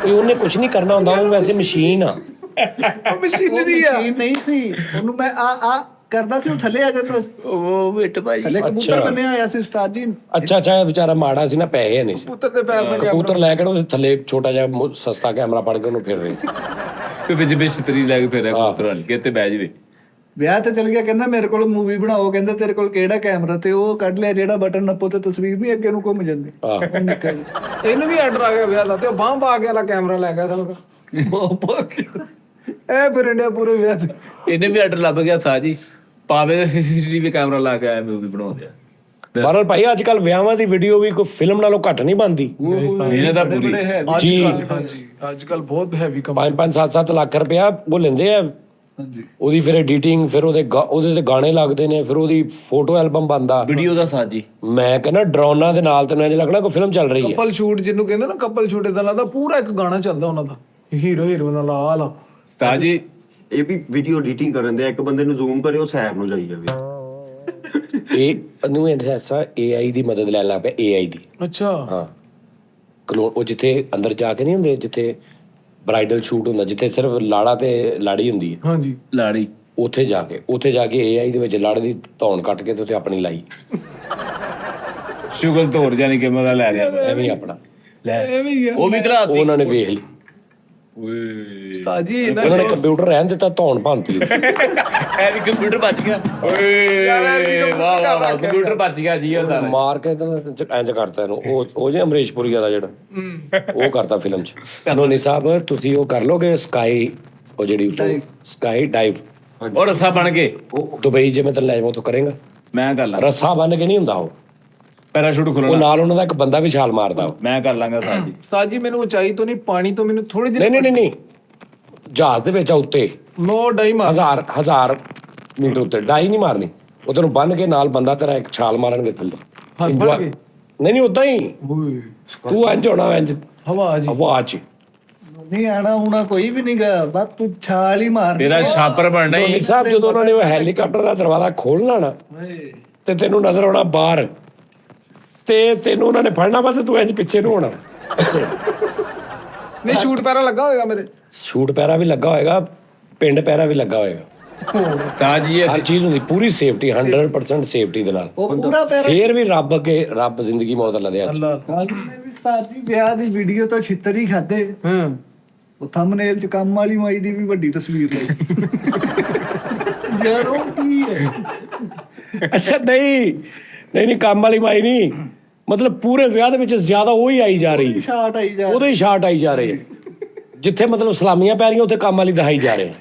ਉਹਨੇ ਕੁਝ ਨਹੀਂ ਕਰਨਾ ਹੁੰਦਾ ਉਹ ਵੈਸੇ ਮਸ਼ੀਨ ਆ ਮਸ਼ੀਨਰੀ ਆ ਮਸ਼ੀਨ ਨਹੀਂ ਸੀ ਉਹਨੂੰ ਮੈਂ ਆ ਕਰਦਾ ਸੀ ਉਹ ਥੱਲੇ ਆ ਜਾਂਦਾ ਸੀ ਉਹ ਬਿੱਟ ਭਾਈ ਥੱਲੇ ਕਬੂਤਰ ਬਣਿਆ ਹੋਇਆ ਸੀ ਉਸਤਾਦ ਜੀ ਅੱਛਾ ਅੱਛਾ ਇਹ ਵਿਚਾਰਾ ਮਾੜਾ ਸੀ ਨਾ, ਪੈਸੇ ਨਹੀਂ ਸੀ, ਪੁੱਤਰ ਦੇ ਪੈਰ ਨਾਲ ਕਬੂਤਰ ਲੈ ਕੇ ਨਾ ਉਹਦੇ ਥੱਲੇ ਛੋਟਾ ਜਿਹਾ ਸਸਤਾ ਕੈਮਰਾ ਪੜ ਕੇ ਉਹਨੂੰ ਫਿਰ ਰਹੇ। ਤੇ ਵਿੱਚ ਛਤਰੀ ਲੈ ਕੇ ਫੇਰਿਆ ਕਬੂਤਰ ਹਲ ਕੇ ਤੇ ਬਹਿ ਜਵੇ। ਵਿਆਹ ਤੇ ਚਲ ਗਿਆ, ਕਹਿੰਦਾ ਮੇਰੇ ਕੋਲ ਮੂਵੀ ਬਣਾਓ, ਕਹਿੰਦੇ ਤੇਰੇ ਕੋਲ ਕਿਹੜਾ ਕੈਮਰਾ, ਤੇ ਉਹ ਕੱਢ ਲਿਆ ਜਿਹੜਾ ਬਟਨ ਨੱਪੋ ਤੇ ਤਸਵੀਰ ਵੀ ਅੱਗੇ ਨੂੰ ਘੁੰਮ ਜਾਂਦੀ। ਆਹ ਨਿਕਲ ਇਹਨੂੰ ਵੀ ਆਰਡਰ ਆ ਗਿਆ ਵਿਆਹ ਦਾ ਤੇ ਉਹ ਬਾਂਹ ਪਾ ਕੇ ਵਾਲਾ ਕੈਮਰਾ ਲੈ ਗਿਆ ਤੁਹਾਨੂੰ ਇਹ ਫਿਰ ਇੰਡੀਆ ਪੂਰੇ ਵਿਆਹ ਤੇ ਇਹਨੇ ਵੀ ਆਰਡਰ ਲੱਭ ਗਿਆ ਸਾਜੀ ਪਾਵੇ ਦੇ ਸੀਸੀਟੀਵੀ ਕੈਮਰਾ ਲਾ ਕੇ ਆਇਆ ਮੂਵੀ ਬਣਾਉਂਦੇ ਆ। ਬਹਰਹਾਲ ਭਾਈ ਅੱਜ ਕੱਲ ਵਿਆਹਾਂ ਦੀ ਵੀਡੀਓ ਵੀ ਕੋਈ ਫਿਲਮ ਨਾਲੋਂ ਘੱਟ ਨਹੀਂ ਬਣਦੀ ਇਹਨੇ ਤਾਂ ਪੂਰੀ ਜੀ। ਹਾਂਜੀ ਅੱਜ ਕੱਲ ਬਹੁਤ ਹੈਵੀ ਕੰਮ 5-5 7-7 ਲੱਖ ਰੁਪਇਆ ਉਹ ਲੈਂਦੇ ਆ, ਉਹਦੀ ਫਿਰ ਐਡੀਟਿੰਗ, ਫਿਰ ਉਹਦੇ ਤੇ ਗਾਣੇ ਲੱਗਦੇ ਨੇ, ਫਿਰ ਉਹਦੀ ਫੋਟੋ ਐਲਬਮ ਬਣਦਾ। ਵੀਡੀਓ ਦਾ ਸਾਜੀ ਮੈਂ ਕਹਿੰਦਾ ਡਰੋਨਾਂ ਦੇ ਨਾਲ ਤੈਨੂੰ ਇੰਝ ਲੱਗਣਾ ਕੋਈ ਫਿਲਮ ਚੱਲ ਰਹੀ ਹੈ। ਕਪਲ ਸ਼ੂਟ ਜਿਹਨੂੰ ਕਹਿੰਦੇ ਨਾ, ਕਪਲ ਸ਼ੂਟ ਇਦਾਂ ਲੱਗਦਾ ਪੂਰਾ ਇੱਕ ਗਾਣਾ ਚੱਲਦਾ ਉਹਨਾਂ ਦਾ, ਹੀਰੋ ਹੀਰੋਇਨ ਨਾਲ ਸਾਜੀ। ਇਹ ਵੀ ਵੀਡੀਓ ਐਡੀਟਿੰਗ ਕਰਨ ਦੇ, ਇੱਕ ਬੰਦੇ ਨੂੰ ਜ਼ੂਮ ਕਰੇ ਉਹ ਸਾਈਡ ਨੂੰ ਜਾਈ ਜਾਵੇ। ਇਹ ਨੂੰ ਐਸਾ AI ਦੀ ਮਦਦ ਲੈਣ ਲੱਗ ਪਿਆ, AI ਦੀ। ਅੱਛਾ ਹਾਂ ਕਲੋਨ, ਉਹ ਜਿੱਥੇ ਅੰਦਰ ਜਾ ਕੇ ਨਹੀਂ ਹੁੰਦੇ, ਜਿੱਥੇ ਬ੍ਰਾਈਡਲ ਸ਼ੂਟ ਹੁੰਦਾ, ਜਿੱਥੇ ਸਿਰਫ ਲਾੜਾ ਤੇ ਲਾੜੀ ਹੁੰਦੀ ਹੈ, ਹਾਂਜੀ ਲਾੜੀ ਉੱਥੇ ਜਾ ਕੇ AI ਦੇ ਵਿੱਚ ਲਾੜੇ ਦੀ ਧੌਣ ਕੱਟ ਕੇ ਤੇ ਉੱਥੇ ਆਪਣੀ ਲਾਈ, ਸ਼ੁਗਲ ਤੋੜ ਜਾਨੀ ਕਿ ਮਜ਼ਾ ਲੈ ਰਿਹਾ ਐਵੇਂ ਹੀ ਆਪਣਾ ਲੈ ਐਵੇਂ ਹੀ ਆ ਉਹ ਵੀ ਤਲਾ ਉਹ ਉਹਨਾਂ ਨੇ ਵੇਖ ਲਈ, ਉਸਤਾਦ ਜੀ ਇਹਨਾਂ ਉਹਨਾਂ ਨੇ ਕੰਪਿਊਟਰ ਰਹਿਣ ਦਿੱਤਾ, ਧੌਣ ਭੰਨਤੀ। ਐ ਵੀ ਕੰਪਿਊਟਰ ਬਚ ਗਿਆ ਓਏ ਵਾਹ ਵਾਹ ਵਾਹ ਕੰਪਿਊਟਰ ਬਚ ਗਿਆ ਜੀ ਉਹਦਾ ਮਾਰ ਕੇ ਤਾਂ ਇੰਜ ਕਰਤਾ ਇਹਨੂੰ, ਉਹ ਜੇ ਅਮਰੀਸ਼ਪੁਰੀ ਦਾ ਜਿਹੜਾ ਉਹ ਕਰਤਾ ਫਿਲਮ 'ਚ। ਨੋਨੀ ਸਾਹਿਬ ਤੁਸੀਂ ਉਹ ਕਰ ਲੋਗੇ ਸਕਾਈ, ਉਹ ਜਿਹੜੀ ਉੱਤੇ ਸਕਾਈ ਡਾਈਵ, ਔਰ ਰੱਸਾ ਬਣ ਕੇ ਦੁਬਈ ਜੇ ਮੈਂ ਤੈਨੂੰ ਲੈ ਜਾਵਾਂ ਤੂੰ ਕਰੇਗਾ? ਮੈਂ ਕਰ ਲਾਂ ਰੱਸਾ ਬੰਨ ਕੇ ਨਹੀਂ ਹੁੰਦਾ ਉਹ ਪੈਰਾਸ਼ੂਟ ਉਹ ਖੋਲਣਾ ਨਾਲ ਉਹਨਾਂ ਦਾ ਇੱਕ ਬੰਦਾ ਵੀ ਛਾਲ ਮਾਰਦਾ ਉਹ। ਮੈਂ ਕਰ ਲਾਂਗਾ ਸਾਜੀ। ਉਸਤਾਦ ਜੀ ਮੈਨੂੰ ਉਚਾਈ ਤੋਂ ਨਹੀਂ, ਪਾਣੀ ਤੋਂ ਮੈਨੂੰ ਥੋੜੀ ਜਿਹੀ ਨਹੀਂ ਜਹਾਜ਼ ਦੇ ਵਿੱਚ ਆ ਉੱਤੇ ਨੋ ਡਾਈ ਮਾਰ 1000 ਮੀਟਰ ਉੱਤੇ ਡਾਈ ਨਹੀਂ ਮਾਰਨੀ, ਉਹ ਤੈਨੂੰ ਬੰਨ ਕੇ ਨਾਲ ਬੰਦਾ ਤੇਰਾ ਇੱਕ ਛਾਲ ਮਾਰਨਗੇ ਥੱਲੇ। ਹੱਥ ਫੜ ਕੇ ਨਹੀਂ ਉਦਾਂ ਹੀ ਤੂੰ ਇੰਜ ਹੋਣਾ ਇੰਜ ਹਵਾ ਜੀ ਆਵਾਜ਼ 'ਚ। ਨਹੀਂ ਆਣਾ ਹੁਣਾ ਕੋਈ ਵੀ ਨਹੀਂ ਗਾ, ਬਸ ਤੂੰ ਛਾਲ ਹੀ ਮਾਰ ਤੇਰਾ ਛਾਪਰ ਬਣਨਾ ਧੋਨੀ ਹੀ ਸਾਹਿਬ ਜਦੋਂ ਉਹਨਾਂ ਨੇ ਉਹ ਹੈਲੀਕਾਪਟਰ ਦਾ ਦਰਵਾਜ਼ਾ ਖੋਲਣਾ ਨਾ ਤੇ ਤੈਨੂੰ ਨਜ਼ਰ ਆਉਣਾ ਬਾਹਰ, ਤੇ ਤੈਨੂੰ ਉਹਨਾਂ ਨੇ ਫੜਨਾ, ਬਸ ਤੂੰ ਇੰਜ ਪਿੱਛੇ ਨੂੰ ਹੋਣਾ। ਨਹੀਂ ਸ਼ੂਟ ਪੈਰਾ ਲੱਗਾ ਹੋਏਗਾ ਮੇਰੇ ਸ਼ੂਟ ਪੈਰਾ ਵੀ ਲੱਗਾ ਹੋਏਗਾ, ਪਿੰਡ ਪੈਰਾ ਵੀ ਲੱਗਾ ਹੋਏਗਾ, ਉਸਤਾਦ ਜੀ ਹਰ ਚੀਜ਼ ਹੁੰਦੀ ਪੂਰੀ ਸੇਫਟੀ, 100% ਸੇਫਟੀ ਦੇ ਨਾਲ। ਉਹ ਪੂਰਾ ਪੈਰ ਫੇਰ ਵੀ ਰੱਬ ਅੱਗੇ, ਰੱਬ ਜ਼ਿੰਦਗੀ ਮੌਤ ਲੱਦਿਆ। ਅੱਲਾਹ ਨੇ ਵੀ ਉਸਤਾਦ ਜੀ ਵਿਆਹ ਦੀ ਵੀਡੀਓ ਤੋਂ ਛਿੱਤਰ ਹੀ ਖਾਦੇ। ਉਹ ਥੰਬਨੇਲ 'ਚ ਕੰਮ ਵਾਲੀ ਮਾਈ ਦੀ ਵੀ ਵੱਡੀ ਤਸਵੀਰ ਲਈ। ਯਾਰ ਉਹ ਕੀ ਹੈ? ਅੱਛਾ ਨਹੀਂ ਕੰਮ ਵਾਲੀ ਮਾਈ ਨਹੀਂ, ਮਤਲਬ ਪੂਰੇ ਵਿਆਹ ਦੇ ਵਿੱਚ ਜ਼ਿਆਦਾ ਉਹੀ ਆਈ ਜਾ ਰਹੀ ਹੈ, ਸ਼ਾਟ ਆਈ ਜਾ ਉਹਦੇ ਹੀ ਸ਼ਾਟ ਆਈ ਜਾ ਰਹੇ ਹੈ। ਜਿੱਥੇ ਮਤਲਬ ਸਲਾਮੀਆਂ ਪੈ ਰਹੀਆਂ ਉੱਥੇ ਕੰਮ ਵਾਲੀ ਦਿਖਾਈ ਜਾ ਰਹੇ ਹੈ।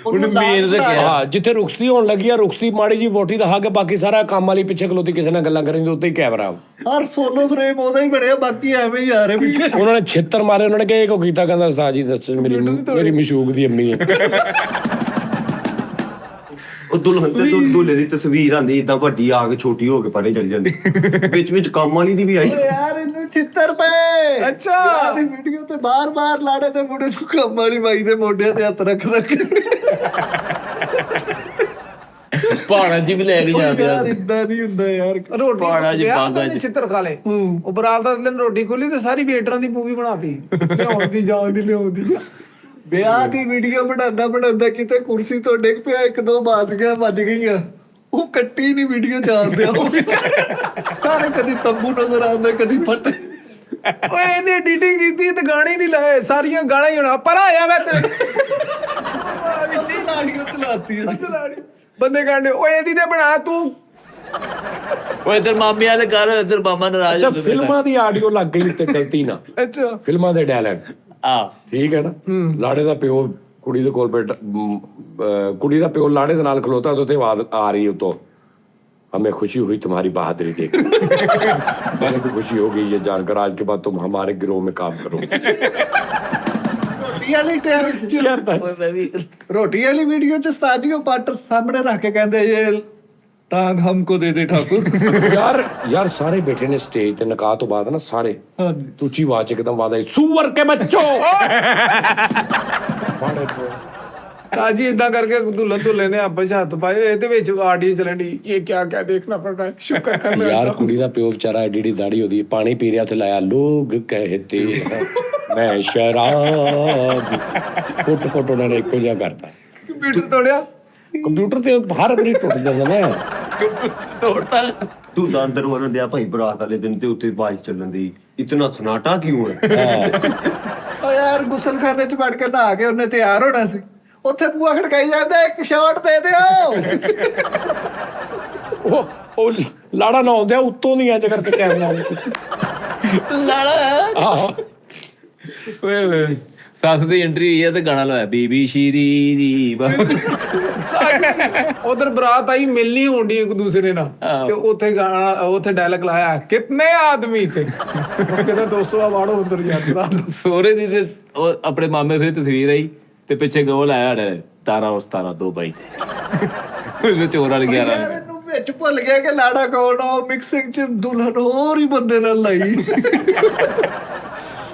ਉਹਨੂੰ ਮੇਲ ਦੇ ਹਾਂ ਜਿੱਥੇ ਰੁਕਸਤੀ ਹੋਣ ਲੱਗੀ ਆ, ਰੁਕਸਤੀ ਮਾੜੀ ਜੀ ਵੋਟੀ ਦਾ ਕੇ ਬਾਕੀ ਸਾਰਾ ਕੰਮ ਵਾਲੀ ਪਿੱਛੇ ਖਲੋਤੀ ਕਿਸੇ ਨਾਲ ਗੱਲਾਂ ਕਰੀ, ਉੱਤੇ ਹੀ ਕੈਮਰਾ। ਹਰ ਸੋਲੋ ਫਰੇਮ ਉਹਦਾ ਹੀ ਬਣਿਆ, ਬਾਕੀ ਐਵੇਂ ਹੀ ਆ ਰਹੇ ਪਿੱਛੇ। ਉਹਨਾਂ ਨੇ ਛਿੱਤਰ ਮਾਰੇ, ਉਹਨਾਂ ਨੇ ਕਿਹਾ ਇਹ ਕੋ ਕੀਤਾ, ਕਹਿੰਦਾ ਉਸਤਾਦ ਜੀ ਦੱਸੋ ਮੇਰੀ ਮਸ਼ੂਕ ਦੀ ਅੰਮੀ ਹੈ। ਉਹ ਦੁਲਹਨ ਤੇ ਦੁੱਲੇ ਦੀ ਤਸਵੀਰ ਆਂਦੀ ਇਦਾਂ ਵੱਡੀ ਆ ਕੇ ਛੋਟੀ ਹੋ ਕੇ ਪਰੇ ਚਲ ਜਾਂਦੀ, ਵਿੱਚ ਕੰਮ ਵਾਲੀ ਦੀ ਵੀ ਆਈ। ਓਏ ਯਾਰ ਇਹਨੂੰ ਛਿੱਤਰ ਪਏ। ਅੱਛਾ। ਵਿਆਹ ਦੀ ਵੀਡੀਓ ਤੇ ਬਾਰ-ਬਾਰ ਲਾੜੇ ਤੇ ਮੁੰਡੇ ਨੂੰ ਕੰਮ ਵਾਲੀ ਮਾਈ ਦੇ ਮੋਢਿਆਂ ਤੇ ਹੱਥ ਰੱਖ ਪਹਾੜਾਂ 'ਚ ਵੀ ਲੈ ਕੇ ਜਾਂਦੇ ਆ ਯਾਰ ਇਦਾਂ ਨਹੀਂ ਹੁੰਦਾ ਯਾਰ। ਰੋਟੀ ਪਹਾੜਾਂ 'ਚ ਵਿਆਹ ਬਾਗਾਂ ਤੋਂ 'ਚ। ਨੀ ਛਿੱਤਰ ਖਾ ਲੇ ਉਹ ਬਰਾਤ ਦਾ ਦਿਨ ਰੋਟੀ ਖੋਲੀ ਤੇ ਸਾਰੀ ਵੇਟਰਾਂ ਦੀ ਮੂਵੀ ਬਣਾਤੀ, ਲਿਆਉਣ ਦੀ ਜਾਣ ਦੀ ਲਿਆਉਣ ਦੀ। ਵਿਆਹ ਦੀ ਵੀਡੀਓ ਬਣਾਉਂਦਾ ਕਿਤੇ ਕੁਰਸੀ ਤੋਂ ਡਿੱਗ ਪਿਆ, ਇੱਕ ਦੋ ਬਾਜ਼ੀਆਂ ਵੱਜ ਗਈਆਂ, ਉਹ ਕੱਟੀ ਨਹੀਂ ਵੀਡੀਓ ਜਾਂਦੇ ਉਹ ਸਾਰੇ ਕਦੀ ਤੰਬੂ ਨਜ਼ਰ ਆਉਂਦੇ, ਕਦੀ ਫੱਟੇ। ਓਏ ਇਹਨੇ ਐਡੀਟਿੰਗ ਕੀਤੀ ਤੇ ਗਾਣੇ ਨਹੀਂ ਲਾਏ, ਸਾਰੀਆਂ ਗਾਲਾਂ ਹੀ ਹੋਣਾ ਪਰ ਆਇਆ ਮੈਂ ਤੇਰੇ ਵਿੱਚੇ ਲਾੜੀਆਂ ਚਲਾਤੀ ਹੈ। ਬੰਦੇ ਕਹਿੰਦੇ ਓਏ ਇਹਦੀ ਤੇ ਬਣਾ ਤੂੰ। ਓਏ ਇਧਰ ਮਾਮੇ ਵਾਲੇ ਘਰ, ਇਧਰ ਮਾਮਾ ਨਾਰਾਜ਼ ਅੱਛਾ ਫਿਲਮਾਂ ਦੀ ਆਡੀਓ ਲੱਗ ਗਈ ਉੱਤੇ ਗਲਤੀ ਨਾਲ, ਅੱਛਾ ਫਿਲਮਾਂ ਦੇ ਡਾਇਲੌਗ ਆ ਠੀਕ ਹੈ ਨਾ। ਲਾੜੇ ਦਾ ਪਿਓ ਕੁੜੀ ਦੇ ਕੋਲ ਬੈਠਾ, ਕੁੜੀ ਦਾ ਪਿਓ ਲਾੜੇ ਦੇ ਨਾਲ ਖਲੋਤਾ, ਉਹਦੇ ਆਵਾਜ਼ ਆ ਰਹੀ ਉਤੋਂ, हमें खुशी हुई तुम्हारी बहादुरी देख मैंने भी खुशी हो गई ये जानकर आज के बाद तुम हमारे गिरोह में काम करोगे। ਰੋਟੀ ਵਾਲੀ ਵੀਡੀਓ ਚ ਉਸਤਾਦ ਜੀ ਉਹ ਪੱਟ ਸਾਹਮਣੇ ਰੱਖ ਕੇ ਕਹਿੰਦੇ ਇਹ ਟਾਂਗ ਹਮਕੋ ਦੇ ਦੇ ਠਾकुर। यार सारे बैठे ने स्टेज ते निकाह तो बाद ना सारे ਹਾਂਜੀ ऊंची आवाज एकदम वादा सुअर के बच्चों। ਸਾਜੀ ਇਦਾਂ ਕਰਕੇ ਦੁल्हन ਨੇ ਆਪੇ ਹੱਥ ਪਾਏ, ਇਹਦੇ ਵਿੱਚ ਆਡੀਓ ਚੱਲਣ ਦੀ, ਇਹ ਕਿਆ ਕਿਆ ਦੇਖਣਾ ਪੜਦਾ। ਸ਼ੁਕਰ ਹੈ यार कुड़ी दा प्यो बेचारा एडी एडी दाढ़ी होदी पानी पी रहा थे लाया लोग कहते हैं मैं शराब कुट उन्होंने एको जिहा करता। ਕੰਪਿਊਟਰ ਤੋੜਿਆ ਕੰਪਿਊਟਰ ਤੇ ਹਰ ਵਾਰੀ ਟੁੱਟ ਜਾਂਦਾ ਨਾ। ਤੋੜਤਾ ਧੂਲਾ ਅੰਦਰ ਵੜਨ ਦਿਆ ਭਾਈ ਬਰਾਤ ਵਾਲੇ ਦਿਨ ਤੇ ਉੱਤੇ ਬਾਰਿਸ਼ ਚੱਲਣ ਦੀ ਇਤਨਾ ਸਨਾਟਾ ਕਿਉਂ ਹੈ? ਓ ਯਾਰ ਗੁਸਲਖਾਨੇ 'ਚ ਵੜ ਕੇ ਨਹਾ ਕੇ ਉਹਨੇ ਤਿਆਰ ਹੋਣਾ ਸੀ, ਉੱਥੇ ਬੂਹਾ ਖੜਕਾਈ ਜਾਂਦਾ, ਇੱਕ ਸ਼ਾਟ ਦੇ ਦਿਓ। ਉਹ ਲਾੜਾ ਨਾ ਆਉਂਦਿਆ ਉੱਤੋਂ ਦੀ ਇੰਜ ਕਰਕੇ ਕੈਮਰਾ ਲਾੜਾ ਆਹੋ ਓਏ ਓਏ ਸੱਸ ਦੀ ਐਂਟਰੀ ਹੋਈ ਹੈ ਤੇ ਗਾਣਾ ਲਾਇਆ ਬੀਬੀ ਸ਼ੀਰੀ ਦੀ ਉਧਰ ਬਰਾਤ ਆਈ, ਮਿਲਣੀ ਹੋਣੀ ਇੱਕ ਦੂਸਰੇ ਨਾਲ, ਤੇ ਉੱਥੇ ਗਾਣਾ, ਉੱਥੇ ਡਾਇਲੌਗ ਲਾਇਆ, ਕਿਤਨੇ ਆਦਮੀ ਥੇ, ਕਹਿੰਦਾ 200 ਵਾੜੋ ਅੰਦਰ ਜਾਂਦਾ। ਸੋਹਰੇ ਦੀ ਤੇ ਉਹ ਆਪਣੇ ਮਾਮੇ ਦੀ ਤਸਵੀਰ ਆਈ ਤੇ ਪਿੱਛੇ ਗੋਲ ਆਇਆ ਤਾਰਾ ਉਸ ਤਾਰਾ 2 ਬਾਈ ਤੇ ਚੋਰ ਵਾਲ ਗਿਆ ਯਾਰ ਇਹਨੂੰ ਵਿੱਚ ਭੁੱਲ ਗਿਆ ਕਿ ਲਾੜਾ ਕੌਣ ਆ, ਮਿਕਸਿੰਗ 'ਚ ਦੁਲਹਨ ਹੋਰ ਹੀ ਬੰਦੇ ਨਾਲ ਲਾਈ।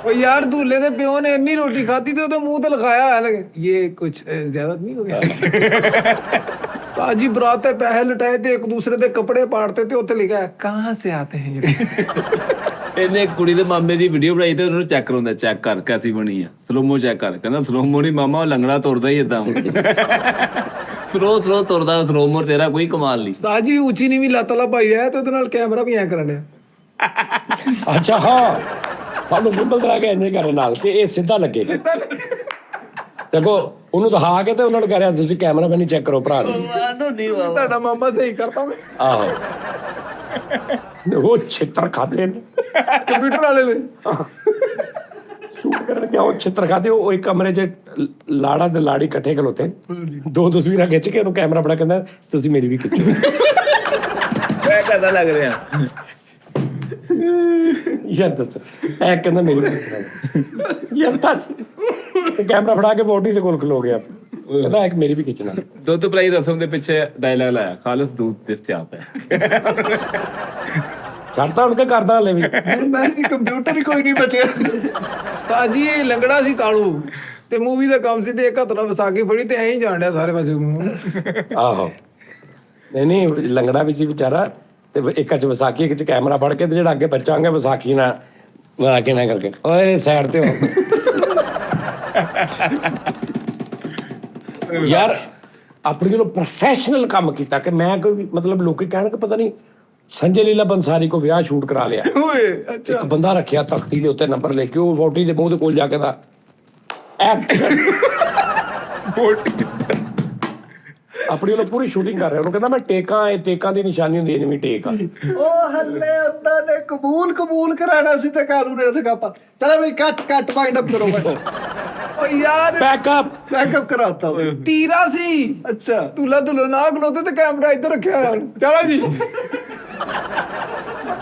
ਉਹ ਯਾਰ दूल्हे ਦੇ ਪਿਓ ਨੇ ਇੰਨੀ ਰੋਟੀ ਖਾਧੀ ਤੇ ਉਹਦੇ ਮੂੰਹ ਤੇ ਲਿਖਾਇਆ ਹੈ ਇਹ ਕੁਝ ਜ਼ਿਆਦਾ ਨਹੀਂ ਹੋ ਗਿਆ। ਸਾਜੀ ਬਰਾਤ ਤੇ ਪੈਸੇ ਲਟਾਏ ਤੇ ਇੱਕ ਦੂਸਰੇ ਦੇ ਕੱਪੜੇ ਪਾੜਤੇ ਤੇ ਉੱਥੇ ਲਿਖਿਆ ਕਹਾਂ ਸੇ ਆਤੇ ਹੈ ਇਹ। ਇਹਨੇ ਕੁੜੀ ਦੇ ਮਾਮੇ ਦੀ ਵੀਡੀਓ ਬਣਾਈ ਤੇ ਉਹਨੂੰ ਚੈੱਕ ਕਰਾਉਂਦਾ, ਚੈੱਕ ਕਰ ਕੈਸੀ ਬਣੀ ਆ, ਸਲੋਮੋ ਚੈੱਕ ਕਰ, ਕਹਿੰਦਾ ਸਲੋਮੋ ਨਹੀਂ ਮਾਮਾ, ਉਹ ਲੰਗੜਾ ਤੁਰਦਾ ਹੀ ਏਦਾਂ ਸਲੋ ਤੁਰਦਾ ਸਲੋਮੋ, ਤੇਰਾ ਕੋਈ ਕਮਾਲ ਨਹੀਂ। ਸਾਜੀ ਉੱਚੀ ਨੀ ਵੀ ਲੱਤ ਲਾ ਪਾਈ ਹੈ ਤੇ ਉਹਦੇ ਨਾਲ ਕੈਮਰਾ ਵੀ ਐ ਕਰਨਿਆ। ਅੱਛਾ ਹਾਂ ਸਾਨੂੰ ਗੁੰਬਲ ਕਰਾ ਕੇ ਇੰਨੇ ਕਰਨ ਨਾਲ ਕਿ ਇਹ ਸਿੱਧਾ ਲੱਗੇ। ਦੇਖੋ ਉਹਨੂੰ ਦਿਖਾ ਕੇ ਤੇ ਉਹਨਾਂ ਨੂੰ ਕਹਿ ਰਿਹਾ ਤੁਸੀਂ ਕੈਮਰਾ ਮੈਨ ਚੈੱਕ ਕਰੋ ਭਰਾ ਨੂੰ। ਤੁਹਾਡਾ ਮਾਮਾ ਸਹੀ ਕਰਤਾ ਮੈਂ ਆਹੋ ਉਹ ਛਿੱਤਰ ਖਾਦੇ ਨੇ ਕੰਪਿਊਟਰ ਵਾਲੇ ਨੇ। ਸ਼ੂਟ ਕਰਨ ਗਿਆ ਉਹ ਛਿੱਤਰ ਖਾਦੇ। ਉਹ ਇੱਕ ਕਮਰੇ 'ਚ ਲਾੜਾ ਤੇ ਲਾੜੀ ਇਕੱਠੇ ਖਲੋਤੇ, 2 ਤਸਵੀਰਾਂ ਖਿੱਚ ਕੇ ਉਹਨੂੰ ਕੈਮਰਾ ਫੜਾ, ਕਹਿੰਦਾ ਤੁਸੀਂ ਮੇਰੀ ਵੀ ਖਿੱਚੋ। ਮੈਂ ਕਹਦਾ ਲੱਗ ਰਿਹਾ ਯਾਰ ਦੱਸ ਐ ਕਹਿੰਦਾ ਮੇਰੀ ਵੀ ਖਿੱਚਣਾ ਯਾਰ ਦੱਸ। ਤੇ ਕੈਮਰਾ ਫੜਾ ਕੇ ਬੋਟੀ ਦੇ ਕੋਲ ਖਲੋ ਗਿਆ, ਕਹਿੰਦਾ ਇੱਕ ਮੇਰੀ ਵੀ ਖਿੱਚਣਾ। ਦੁੱਧ ਪਲਾਈ ਰਸਮ ਦੇ ਪਿੱਛੇ ਡਾਇਲੌਗ ਲਾਇਆ, ਖਾਲਸ दूध दस्तयाब है। ਛੱਡਤਾ ਹੁਣ ਕੇ ਕਰਦਾ ਹਲੇ ਵੀ। ਮੈਂ ਕੰਪਿਊਟਰ ਹੀ ਕੋਈ ਨਹੀਂ ਬਚਿਆ। ਸਾਜੀ ਇਹ ਲੰਗੜਾ ਸੀ ਕਾਲੂ ਤੇ ਮੂਵੀ ਦਾ ਕੰਮ ਸੀ ਤੇ ਇੱਕ ਹੱਥ ਨਾਲ ਵਿਸਾਖੀ ਫੜੀ ਤੇ ਐਂ ਹੀ ਜਾਣ ਡਿਆ ਸਾਰੇ ਪਾਸੇ। ਆਹੋ ਨਹੀਂ ਲੰਗੜਾ ਵੀ ਸੀ ਵਿਚਾਰਾ, ਤੇ ਇੱਕ ਚ ਵਿਸਾਖੀ, ਇੱਕ ਚ ਕੈਮਰਾ ਫੜ ਕੇ, ਤੇ ਜਿਹੜਾ ਅੱਗੇ ਬੱਚਾ ਆਂਗਾ ਵਿਸਾਖੀ ਨਾਲ ਵਿਸਾਖੀ ਨਾਲ ਕਰਕੇ ਓਏ ਸਾਈਡ ਤੇ ਹੋ। ਯਾਰ ਆਪਣੀ ਜਦੋਂ ਪ੍ਰੋਫੈਸ਼ਨਲ ਕੰਮ ਕੀਤਾ ਕਿ ਮੈਂ ਕੋਈ ਮਤਲਬ ਲੋਕੀ ਕਹਿਣ ਕਿ ਪਤਾ ਨਹੀਂ ਸੰਜੇ ਲੀਲਾ ਬੰਸਾਰੀ ਕੋ ਵਿਆਹ ਸ਼ੂਟ ਕਰਾ ਲਿਆ। ਓਏ ਅੱਛਾ ਇੱਕ ਬੰਦਾ ਰੱਖਿਆ ਤਖਤੀ ਦੇ ਉੱਤੇ ਨੰਬਰ ਲੈ ਕੇ, ਉਹ ਵੋਟੀ ਦੇ ਮੂੰਹ ਦੇ ਕੋਲ ਜਾ ਕੇ ਦਾ ਆਪਣੀ ਉਹਨੇ ਪੂਰੀ ਸ਼ੂਟਿੰਗ ਕਰ ਰਿਹਾ, ਉਹਨੂੰ ਕਹਿੰਦਾ ਮੈਂ ਟੇਕਾਂ, ਇਹ ਟੇਕਾਂ ਦੀ ਨਿਸ਼ਾਨੀ ਹੁੰਦੀ ਹੈ ਜਿਵੇਂ ਟੇਕ ਆ। ਉਹ ਹੱਲੇ ਉਹਨਾਂ ਨੇ ਕਬੂਲ ਕਰਾਣਾ ਸੀ ਤੇ ਕਾਲੂ ਨੇ ਉੱਥੇ ਕਾਪਾ, ਚਲੋ ਬਈ ਕੱਟ ਵਾਈਂਡ ਅਪ ਕਰੋ। ਓ ਯਾਰ ਬੈਕਅਪ ਕਰਾਤਾ। ਤੀਰਾ ਸੀ। ਅੱਛਾ ਦੁੱਲਾ ਨਾ ਖਲੋਤੇ ਤੇ ਕੈਮਰਾ ਇੱਧਰ ਰੱਖਿਆ ਹੋਇਆ। ਚਲੋ ਜੀ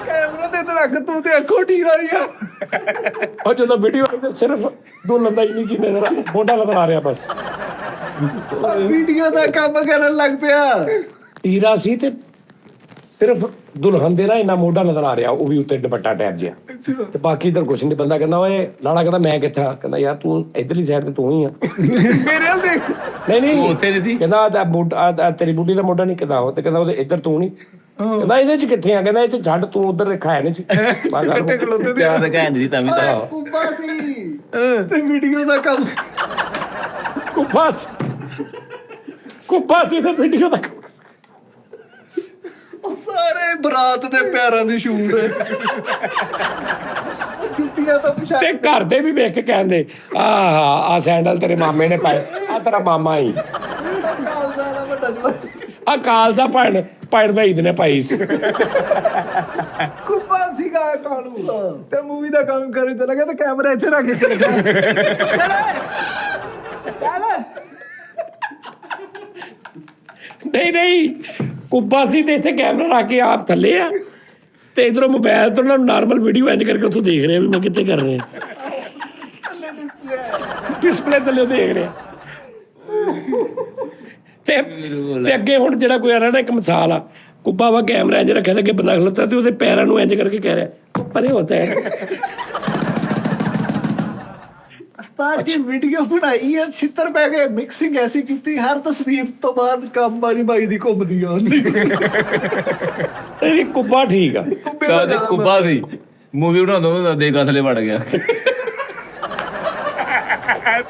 ਕੈਮਰਾ ਤੇ ਇੱਧਰ ਰੱਖ, ਤੂੰ ਤੇ ਅੱਖੋਂ ਟੀਰਾ ਹੀ ਆ। ਉਹ ਜਦੋਂ ਵੀਡੀਓ ਆਈ ਸਿਰਫ ਦੁਲਹਨ ਦਾ ਹੀ ਨਹੀਂ ਜੀ ਨਜ਼ਰ, ਮੋਢਾ ਨਜ਼ਰ ਆ ਰਿਹਾ ਬਸ। ਵੀਡੀਓ ਦਾ ਕੰਮ ਕਰਨ ਲੱਗ ਪਿਆ। ਤੀਰਾ ਸੀ ਤੇ ਸਿਰਫ ਦੁਲਹਨ ਦੇ ਨਾ ਇੰਨਾ ਮੋਢਾ ਨਜ਼ਰ ਆ ਰਿਹਾ, ਉਹ ਵੀ ਉੱਤੇ ਦੁਪੱਟਾ ਟੈਪ ਜਿਹਾ, ਤੇ ਬਾਕੀ ਇਧਰ ਕੁਛ ਨਹੀਂ। ਬੰਦਾ ਕਹਿੰਦਾ ਓਏ ਲਾੜਾ, ਕਹਿੰਦਾ ਮੈਂ ਕਿੱਥੇ ਆ? ਕਹਿੰਦਾ ਯਾਰ ਤੂੰ ਇਧਰਲੀ ਸਾਈਡ ਤੇ ਤੂੰ ਹੀ ਆ। ਮੇਰੇ ਨਾਲ ਦੇਖ। ਨਹੀਂ ਉੱਥੇ ਨਹੀਂ ਸੀ। ਕਹਿੰਦਾ ਤੇਰੀ ਬੁੱਢੀ ਦਾ ਮੋਢਾ ਨਹੀਂ, ਕਹਿੰਦਾ ਉਹ, ਤੇ ਕਹਿੰਦਾ ਉਹਦੇ ਇੱਧਰ ਤੂੰ ਨਹੀਂ। ਕਹਿੰਦਾ ਇਹਦੇ ਚ ਕਿੱਥੇ ਆ? ਕਹਿੰਦਾ ਇਹ ਚ ਛੱਡ, ਤੂੰ ਉਧਰ ਰਖਾਇਆ ਨਹੀਂ ਸੀ। ਕੱਟੇ ਖਲੋਤੇ ਤੇ ਯਾਦ ਕਹਿਣ ਦੀ ਤਾਂ ਵੀ ਤਾਂ ਕੁੱਬਾ ਸੀ ਤੇ ਵੀਡੀਓ ਦਾ ਕੰਮ। ਕੁੱਪਾ ਸੀ ਤੇ ਵੀਡੀਓ ਦਾ ਉਹ ਸਾਰੇ ਬਰਾਤ ਦੇ ਪੈਰਾਂ ਦੀ ਸ਼ੂਟ ਹੈ। ਜੁੱਤੀਆਂ ਤਾਂ ਪਿਛਾ ਤੇ ਘਰ ਦੇ ਵੀ ਵੇਖ ਕੇ ਕਹਿੰਦੇ ਆ ਸੈਂਡਲ ਤੇਰੇ ਮਾਮੇ ਨੇ ਪਾਏ, ਆ ਤੇਰਾ ਮਾਮਾ ਹੀ, ਕਾਲਦਾ ਦਾ ਵੱਡਾ ਜਵਾਈ। ਆ ਕਾਲ ਦਾ ਭੈਣ ਵਹੀਦ ਨੇ ਪਾਈ ਸੀ। ਕੁੱਬਾ ਸੀਗਾ ਕਾਲੂ ਤੇ ਮੂਵੀ ਦਾ ਕੰਮ ਕਰੀ ਤੇ ਲੱਗਾ ਤੇ ਕੈਮਰਾ ਇੱਥੇ ਰੱਖ ਕੇ ਚੱਲ ਨਹੀਂ ਕੁੱਬਾ ਸੀ ਤੇ ਇੱਥੇ ਕੈਮਰਾ ਰੱਖ ਕੇ ਆਪ ਥੱਲੇ ਆ, ਤੇ ਇਧਰੋਂ ਮੋਬਾਈਲ ਤੋਂ ਉਹਨਾਂ ਨੂੰ ਨਾਰਮਲ ਵੀਡੀਓ ਇੰਜ ਕਰਕੇ ਉੱਥੋਂ ਦੇਖ ਰਿਹਾ ਵੀ ਮੈਂ ਕਿੱਥੇ ਕਰ ਰਿਹਾ, ਡਿਸਪਲੇ ਥੱਲੇ ਦੇਖ ਰਿਹਾ। ਤੇ ਅੱਗੇ ਹੁਣ ਜਿਹੜਾ ਕੋਈ ਆ ਰਿਹਾ ਨਾ, ਇੱਕ ਮਿਸਾਲ ਆ, ਕੁੱਬਾ ਵਾ ਕੈਮਰਾ ਇੰਜ ਰੱਖਿਆ ਤੇ ਅੱਗੇ ਬੰਦਾ ਖਲੋਤਾ ਤੇ ਉਹਦੇ ਪੈਰਾਂ ਨੂੰ ਇੰਜ ਕਰਕੇ ਕਹਿ ਰਿਹਾ ਪਰੇ ਹੋਤਾ ਹੈ। ਉਸਤਾਦ ਜੀ ਵੀਡੀਓ ਬਣਾਈ ਹੈ, ਛਿੱਤਰ ਪੈ ਗਏ, ਮਿਕਸਿੰਗ ਐਸੀ ਕੀਤੀ, ਹਰ ਤਸਵੀਰ ਤੋਂ ਬਾਅਦ ਕੰਮ ਵਾਲੀ ਬਾਈ ਦੀ ਘੁੰਮਦੀ ਆਉਂਦੀ। ਇਹ ਕੁੱਬਾ ਠੀਕ ਆ। ਤਾਂ ਕੁੱਬਾ ਸੀ, ਮੂਵੀ ਬਣਾਉਂਦਾ ਹੁੰਦਾ ਦੇਗਾ ਥੱਲੇ ਵੜ ਗਿਆ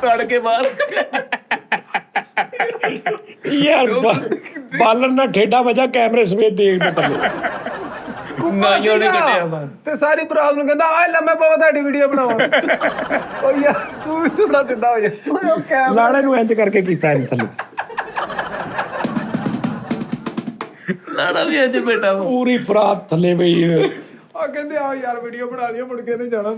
ਤੜ ਕੇ ਬਾਹਰ। ਯਾਰ ਬਾਲਣ ਨਾਲ ਠੇਡਾ ਵਜਾ ਕੈਮਰੇ ਸਮੇਤ ਦੇਖਦੇ ਥੱਲੇ। ਨਾਈਓ ਨੇ ਕੱਟਿਆ ਤੇ ਸਾਰੀ ਬਰਾਤ ਨੂੰ ਕਹਿੰਦਾ ਆ ਲੰਮੇ ਪਵਾ ਤੁਹਾਡੀ ਵੀਡੀਓ ਬਣਾਵਾਂ। ਓ ਯਾਰ ਤੂੰ ਵੀ ਥੋੜਾ ਸਿੱਧਾ ਹੋ ਜਾ। ਓਏ ਉਹ ਕੈਮਰਾ ਲਾੜੇ ਨੂੰ ਇੰਜ ਕਰਕੇ ਕੀਤਾ ਇਹਨੇ ਥੱਲੇ। ਲਾੜਾ ਵੀ ਅੱਜ ਬੇਟਾ ਵਾ। ਪੂਰੀ ਬਰਾਤ ਥੱਲੇ ਪਈ। ਆ ਕਹਿੰਦੇ ਆ ਯਾਰ ਵੀਡੀਓ ਬਣਾ ਲਈ ਮੁੜ ਕੇ ਨੇ ਜਾਣਾ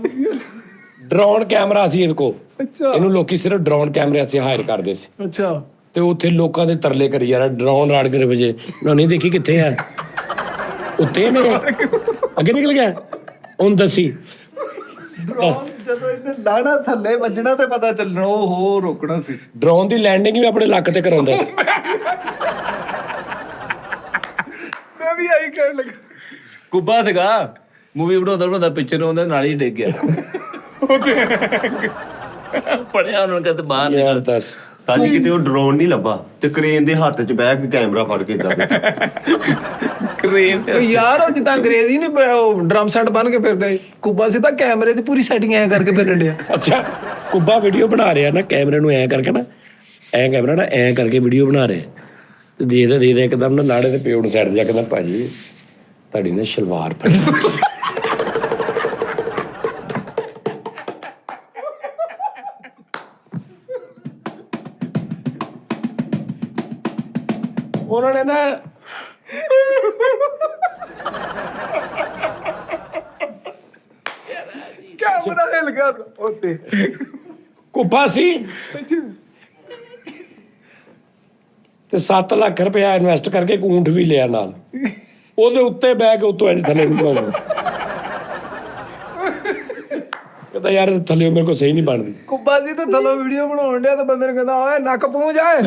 ਡਰੋਨ ਕੈਮਰਾ ਸੀ ਇਹਦੇ ਕੋ। ਅੱਛਾ ਇਹਨੂੰ ਲੋਕੀ ਸਿਰਫ ਡਰੋਨ ਕੈਮਰੇ ਅਸੀਂ ਹਾਇਰ ਕਰਦੇ ਸੀ ਅੱਛਾ ਤੇ ਉੱਥੇ ਲੋਕਾਂ ਦੇ ਤਰਲੇ ਕਰੀ ਯਾਰ ਡਰੋਨ ਰਾੜ ਕੇ ਵਜੇ ਨਾ ਨਹੀਂ ਦੇਖੀ ਕਿੱਥੇ ਆ ਉੱਤੇ ਮੇਰੇ ਅੱਗੇ ਨਿਕਲ ਗਿਆ ਹੁਣ ਦੱਸੀ। ਡਰੋਨ ਜਦੋਂ ਇਹਨੇ ਲਾਣਾ ਥੱਲੇ ਵੱਜਣਾ ਤੇ ਪਤਾ ਚੱਲਣਾ ਉਹ ਹੋ ਰੋਕਣਾ ਸੀ। ਡਰੋਨ ਦੀ ਲੈਂਡਿੰਗ ਵੀ ਆਪਣੇ ਲੱਕ ਤੇ ਕਰਾਉਂਦਾ ਸੀ। ਮੈਂ ਵੀ ਆਈ ਕਹਿਣ ਲੱਗਾ। ਕੁੱਬਾ ਸੀਗਾ ਮੂਵੀ ਬਣਾਉਂਦਾ ਪਿਕਚਰ ਆਉਂਦਾ ਨਾਲ ਹੀ ਡਿੱਗ ਗਿਆ। ਪੜਿਆ ਉਹਨਾਂ ਕਹਿੰਦੇ ਬਾਹਰ ਯਾਰ ਨਿਕਲ। ਦੱਸ ਸਾਜੀ ਕਿਤੇ ਉਹ ਡਰੋਨ ਨਹੀਂ ਲੱਭਾ ਤੇ ਕ੍ਰੇਨ ਦੇ ਹੱਥ 'ਚ ਬਹਿ ਕੇ ਕੈਮਰਾ ਫੜ ਕੇ ਇਦਾਂ ਕ੍ਰੇਨ ਓ ਯਾਰ ਉਹ ਜਿੱਦਾਂ ਅੰਗਰੇਜ਼ੀ ਨੇ ਉਹ ਡਰਮ ਸੈੱਟ ਬਣ ਕੇ ਫਿਰਦੇ ਕੁੱਬਾ ਸੀ ਤਾਂ ਕੈਮਰੇ ਦੀ ਪੂਰੀ ਸੈਟਿੰਗ ਐ ਕਰਕੇ ਫਿਰਨ ਡਿਆ। ਅੱਛਾ ਕੁੱਬਾ ਵੀਡੀਓ ਬਣਾ ਰਿਹਾ ਨਾ ਕੈਮਰੇ ਨੂੰ ਐ ਕਰਕੇ ਨਾ ਐ ਕੈਮਰਾ ਨਾ ਐ ਕਰਕੇ ਵੀਡੀਓ ਬਣਾ ਰਿਹਾ ਤੇ ਦੇਖਦਾ ਇੱਕਦਮ ਨਾ ਲਾੜੇ ਦੇ ਪਿਓ ਨੂੰ ਸਾਈਡ ਜਾ ਕੇ ਕਹਿੰਦਾ ਭਾਜੀ ਤੁਹਾਡੀ ਨਾ ਸ਼ਲਵਾਰ ਫੜੀ। ਉਹਨਾਂ ਨੇ ਨਾ ਕੈਮਰਾ ਹਿਲ ਗਿਆ ਉੱਤੇ। ਕੁੱਬਾ ਸੀ ਤੇ 7 ਲੱਖ ਰੁਪਇਆ ਇਨਵੈਸਟ ਕਰਕੇ ਇੱਕ ਊਂਠ ਵੀ ਲਿਆ ਨਾਲ ਉਹਦੇ ਉੱਤੇ ਬਹਿ ਕੇ ਉੱਤੋਂ ਇੰਜ ਥੱਲੇ ਨੂੰ ਪਾਉਂਦਾ। ਕਹਿੰਦਾ ਯਾਰ ਥੱਲੇ ਮੇਰੇ ਕੋਲ ਸਹੀ ਨਹੀਂ ਬਣਦੀ। ਕੁੱਬਾ ਸੀ ਤੇ ਥੱਲੋਂ ਵੀਡੀਓ ਬਣਾਉਣ ਡਿਆ ਤੇ ਬੰਦੇ ਨੂੰ ਕਹਿੰਦਾ ਓਏ ਨੱਕ ਪੂੰਝ ਆਏ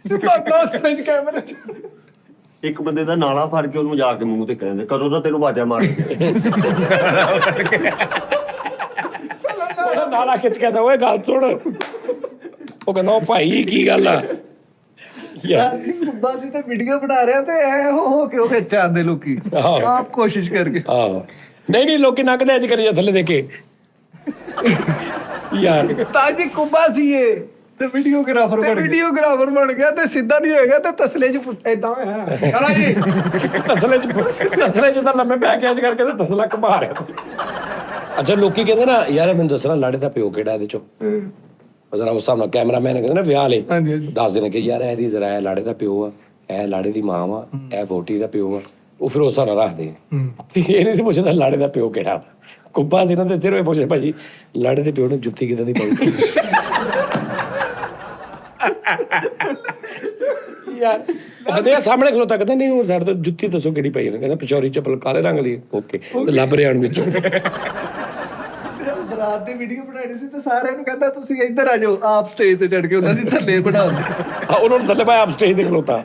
ਸਿੱਧਾ ਨੋਸ ਚ ਕੈਮਰੇ ਚ। ਇੱਕ ਬੰਦੇ ਦਾ ਨਾਲਾ ਫੜ ਕੇ ਉਹਨੂੰ ਜਾ ਕੇ ਮੂੰਹ ਤੇ ਕਹਿੰਦੇ ਕਰੋ ਤਾਂ ਤੈਨੂੰ ਆਵਾਜ਼ਾਂ ਮਾਰ ਉਹਦਾ ਨਾਲਾ ਖਿੱਚ ਕੇ ਕਹਿੰਦਾ ਓਏ ਗੱਲ ਸੁਣ। ਉਹ ਕਹਿੰਦਾ ਉਹ ਭਾਈ ਕੀ ਗੱਲ ਆ ਯਾਰ ਜੀ ਕੁੱਬਾ ਸੀ ਤੇ ਵੀਡੀਓ ਬਣਾ ਰਿਹਾ ਤੇ ਐ ਹੋ ਕੇ ਉਹ ਵਿੱਚ ਆਂਦੇ ਲੋਕੀ ਆਹੋ। ਆਪ ਕੋਸ਼ਿਸ਼ ਕਰਕੇ। ਆਹੋ ਨਹੀਂ ਲੋਕੀ ਨੱਕਦੇ ਅੱਜ ਕਰੀ ਜਾ ਥੱਲੇ ਦੇ ਕੇ ਯਾਰ ਉਸਤਾਦ ਜੀ ਕੁੱਬਾ ਸੀ ਇਹ ਤੇ ਵੀਡੀਓਗ੍ਰਾਫਰ ਤੇ ਬਣ ਗਿਆ। ਵੀਡੀਓਗ੍ਰਾਫਰ ਬਣ ਗਿਆ ਤੇ ਸਿੱਧਾ ਨਹੀਂ ਹੋਏਗਾ ਤੇ ਤਸਲੇ ਚ ਏਦਾਂ ਹੋਇਆ। ਚਲੋ ਜੀ ਤਸਲੇ ਚ ਤਾਂ ਲੰਮੇ ਪੈ ਕੇ ਅੱਜ ਕਰਕੇ ਤੇ ਤਸਲਾ ਘੁਮਾ ਰਿਹਾ। ਅੱਛਾ ਲੋਕੀ ਕਹਿੰਦੇ ਨਾ ਯਾਰ ਮੈਨੂੰ ਦੱਸਣਾ ਲਾੜੇ ਦਾ ਪਿਓ ਕਿਹੜਾ ਇਹਦੇ ਚੋਂ ਜ਼ਰਾ ਉਸ ਸਾਹਮਣੇ ਕੈਮਰਾਮੈਨ ਕਹਿੰਦੇ ਨਾ ਵਿਆਹ ਵਾਲੇ ਹਾਂਜੀ, ਹਾਂਜੀ। ਦੱਸ ਦੇਣ ਕਿ ਯਾਰ ਇਹਦੀ ਜ਼ਰਾ ਇਹ ਲਾੜੇ ਦਾ ਪਿਓ ਆ ਇਹ ਲਾੜੇ ਦੀ ਮਾਂ ਵਾ ਇਹ ਵੋਟੀ ਦਾ ਪਿਓ ਆ ਉਹ ਫਿਰ ਉਸ ਨਾਲ ਰੱਖਦੇ ਤੇ ਇਹ ਨਹੀਂ ਸੀ ਪੁੱਛਦਾ ਲਾੜੇ ਦਾ ਪਿਓ ਕਿਹੜਾ ਵਾ। ਕੁੱਬਾ ਸੀ ਨਾ ਤੇ ਸਿਰਫ ਇਹ ਪੁੱਛਦੇ ਭਾਜੀ ਲਾੜੇ ਦੇ ਪਿਓ ਨੂੰ ਜੁੱਤੀ ਕਿੱਦਾਂ ਦੀ ਪਾਈ ਯਾਰ ਕਹਿੰਦੇ ਸਾਹਮਣੇ ਖਲੋਤਾ ਕਹਿੰਦਾ ਨਹੀਂ ਹੁਣ ਸਾਡੇ ਤੋਂ ਜੁੱਤੀ ਦੱਸੋ ਕਿਹੜੀ ਪਾਈ ਉਹਨੇ ਕਹਿੰਦਾ ਪਿਛੋਰੀ ਚੱਪਲ ਕਾਲੇ ਰੰਗ ਦੀ ਓਕੇ ਤੇ ਲੱਭ ਰਿਹਾ ਹੁਣ ਵਿੱਚੋਂ ਬਰਾਤ ਦੀ ਵੀਡੀਓ ਬਣਾਣੀ ਸੀ ਤੇ ਸਾਰਿਆਂ ਨੂੰ ਕਹਿੰਦਾ ਤੁਸੀਂ ਇੱਧਰ ਆ ਜਾਓ ਆਪ ਸਟੇਜ ਤੇ ਚੜ ਕੇ ਉਹਨਾਂ ਦੀ ਥੱਲੇ ਬਣਾ ਦਿਓ। ਉਹਨਾਂ ਨੂੰ ਥੱਲੇ ਪਾਇਆ ਆਪ ਸਟੇਜ ਤੇ ਖਲੋਤਾ।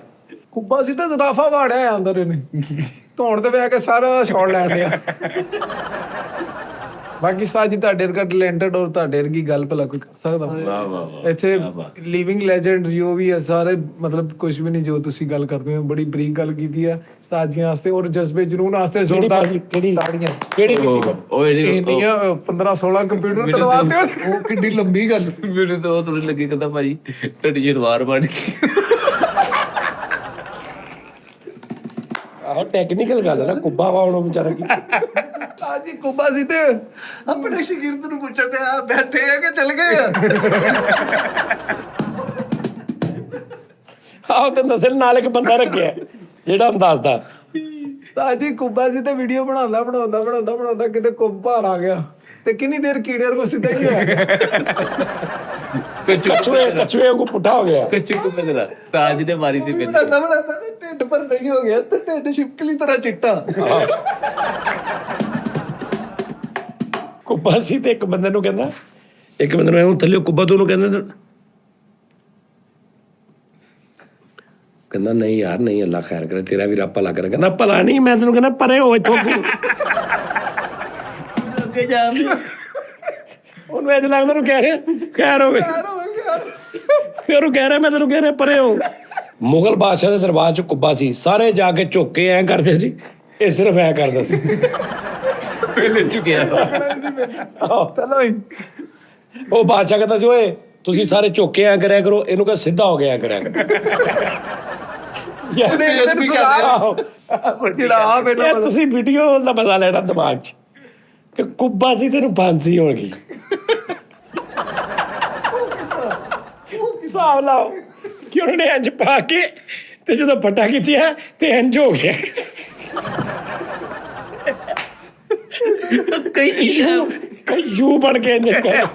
ਕੁੱਬਾ ਸੀ ਤੇ ਜ਼ਰਾਫਾ ਵਾੜਿਆ ਅੰਦਰ ਇਹਨੇ ਧੋਣ ਤੇ ਬਹਿ ਕੇ ਸਾਰਾ ਸ਼ਾਟ ਲੈਣ ਡਿਆ। ਬਾਕੀ ਸਾਜ ਜੀ ਤੁਹਾਡੇ ਵਰਗਾ ਟੈਲੈਂਟਡ ਔਰ ਤੁਹਾਡੇ ਵਰਗੀ ਗੱਲ ਭਲਾ ਕੋਈ ਕਰ ਸਕਦਾ ਵਾਹ ਵਾਹ ਇੱਥੇ ਲਿਵਿੰਗ ਲੈਜੈਂਡ ਜੋ ਵੀ ਹੈ ਸਾਰੇ ਮਤਲਬ ਕੁਝ ਵੀ ਨਹੀਂ ਜੋ ਤੁਸੀਂ ਗੱਲ ਕਰਦੇ ਹੋ ਬੜੀ ਬਰੀਕ ਗੱਲ ਕੀਤੀ ਹੈ ਸਾਜੀਆਂ ਵਾਸਤੇ ਔਰ ਜਜ਼ਬੇ ਜਨੂਨ ਵਾਸਤੇ ਜ਼ੋਰਦਾਰ ਤਾੜੀਆਂ। ਕਿਹੜੀ ਉਹ ਇਹਦੀ ਇੰਨੀਆਂ 15-16 ਕੰਪਿਊਟਰ ਤਲਵਾਤੇ ਉਹ ਕਿੱਡੀ ਲੰਬੀ ਗੱਲ। ਮੈਨੂੰ ਤਾਂ ਉਹ ਤੁਰਨ ਲੱਗੇ ਕਹਿੰਦਾ ਭਾਜੀ ਤੁਹਾਡੀ ਜਨਵਾਰ ਬਣ ਗਈ। ਆਹ ਟੈਕਨੀਕਲ ਗੱਲ ਹੈ ਨਾ ਕੁੱਬਾ ਵਾ ਹੁਣ ਵਿਚਾਰਾ ਕੀ ਜੀ ਕੁੱਬਾ ਸੀ ਤੇ ਆਪਣੇ ਸ਼ਾਗਿਰਦ ਨੂੰ ਪੁੱਛਦੇ ਆ ਬੈਠੇ ਆ ਕਿ ਚਲ ਗਏ ਆ। ਆਹ ਤੇ ਨਸਲ ਨਾਲ ਇੱਕ ਬੰਦਾ ਰੱਖਿਆ ਜਿਹੜਾ ਹੁਣ ਦੱਸਦਾ ਸਾਜੀ ਕੁੱਬਾ ਸੀ ਤੇ ਵੀਡੀਓ ਬਣਾਉਂਦਾ ਕਿਤੇ ਕੁੱਬਾ ਆ ਗਿਆ ਤੇ ਕਿੰਨੀ ਦੇਰ ਕੀੜੇ ਕੋ ਸਿੱਧਾ ਹੀ ਹੋਇਆ। ਕਛੂਏ ਕੋ ਪੁੱਠਾ ਹੋ ਗਿਆ। ਕੱਚੂ ਕੁੱਬੇ ਦਾ ਤਾਜ ਨੇ ਮਾਰੀ ਤੇ ਪਿੰਡ ਬਣਾਉਂਦਾ ਤੇ ਢਿੱਡ ਪਰ ਨਹੀਂ ਹੋ ਗਿਆ ਤੇ ਢਿੱਡ ਛਿਪਕਲੀ ਤਰ੍ਹਾਂ ਚਿੱਟਾ। ਕੁੱਬਾ ਸੀ ਤੇ ਇੱਕ ਬੰਦੇ ਨੂੰ ਕਹਿੰਦਾ ਹੁਣ ਥੱਲੇ ਕੁੱਬਾ ਤੋਂ ਉਹਨੂੰ ਕਹਿੰਦਾ ਨਹੀਂ ਯਾਰ ਨਹੀਂ ਅੱਲਾ ਖੈਰ ਕਰੇ ਤੇਰਾ ਵੀ ਰੱਬ ਭਲਾ ਕਰੇ। ਕਹਿੰਦਾ ਭਲਾ ਨਹੀਂ ਮੈਂ ਤੈਨੂੰ ਕਹਿੰਦਾ ਪਰੇ ਹੋ ਇੱਥੋਂ ਅੱਗੇ ਜਾਂਦੇ ਉਹਨੂੰ ਇੰਝ ਲੱਗਦਾ ਉਹਨੂੰ ਕਹਿ ਰਿਹਾ ਖੈਰ ਹੋਵੇ ਫਿਰ ਉਹ ਕਹਿ ਰਿਹਾ ਮੈਂ ਤੈਨੂੰ ਕਹਿ ਰਿਹਾ ਪਰੇ ਹੋ। ਮੁਗਲ ਬਾਦਸ਼ਾਹ ਦੇ ਦਰਬਾਰ ਚ ਕੁੱਬਾ ਸੀ ਸਾਰੇ ਜਾ ਕੇ ਝੁੱਕ ਕੇ ਐਂ ਕਰਦੇ ਸੀ ਇਹ ਸਿਰਫ ਐਂ ਕਰਦਾ ਸੀ ਪਹਿਲੇ ਚੁੱਕਿਆ ਚਲੋ ਉਹ ਬਾਦਸ਼ਾਹ ਕਹਿੰਦਾ ਸੀ ਓਏ ਤੁਸੀਂ ਸਾਰੇ ਝੁੱਕੇ ਐ ਕਰਿਆ ਕਰੋ, ਇਹਨੂੰ ਕਹ ਸਿੱਧਾ ਹੋ ਗਿਆ ਕਰਿਆ ਕਰੋ। ਉਹਨੇ ਇੱਕ ਦਿਨ ਸੁਣਾ ਜਿਹੜਾ ਆ ਮੈਨੂੰ ਯਾਰ ਤੁਸੀਂ ਵੀਡੀਓ ਦਾ ਮਜ਼ਾ ਲੈਣਾ ਦਿਮਾਗ 'ਚ ਕਿ ਕੁੱਬਾ ਸੀ ਤੈਨੂੰ ਫਾਂਸੀ ਹੋ ਗਈ। ਹਿਸਾਬ ਲਾਓ ਕਿ ਉਹਨਾਂ ਨੇ ਇੰਜ ਪਾ ਕੇ ਤੇ ਜਦੋਂ ਫਟਾ ਖਿੱਚਿਆ ਤੇ ਇੰਜ ਹੋ ਗਿਆ। ਕਈ ਯੂ ਬਣ ਕੇ ਇੰਜ ਕਰ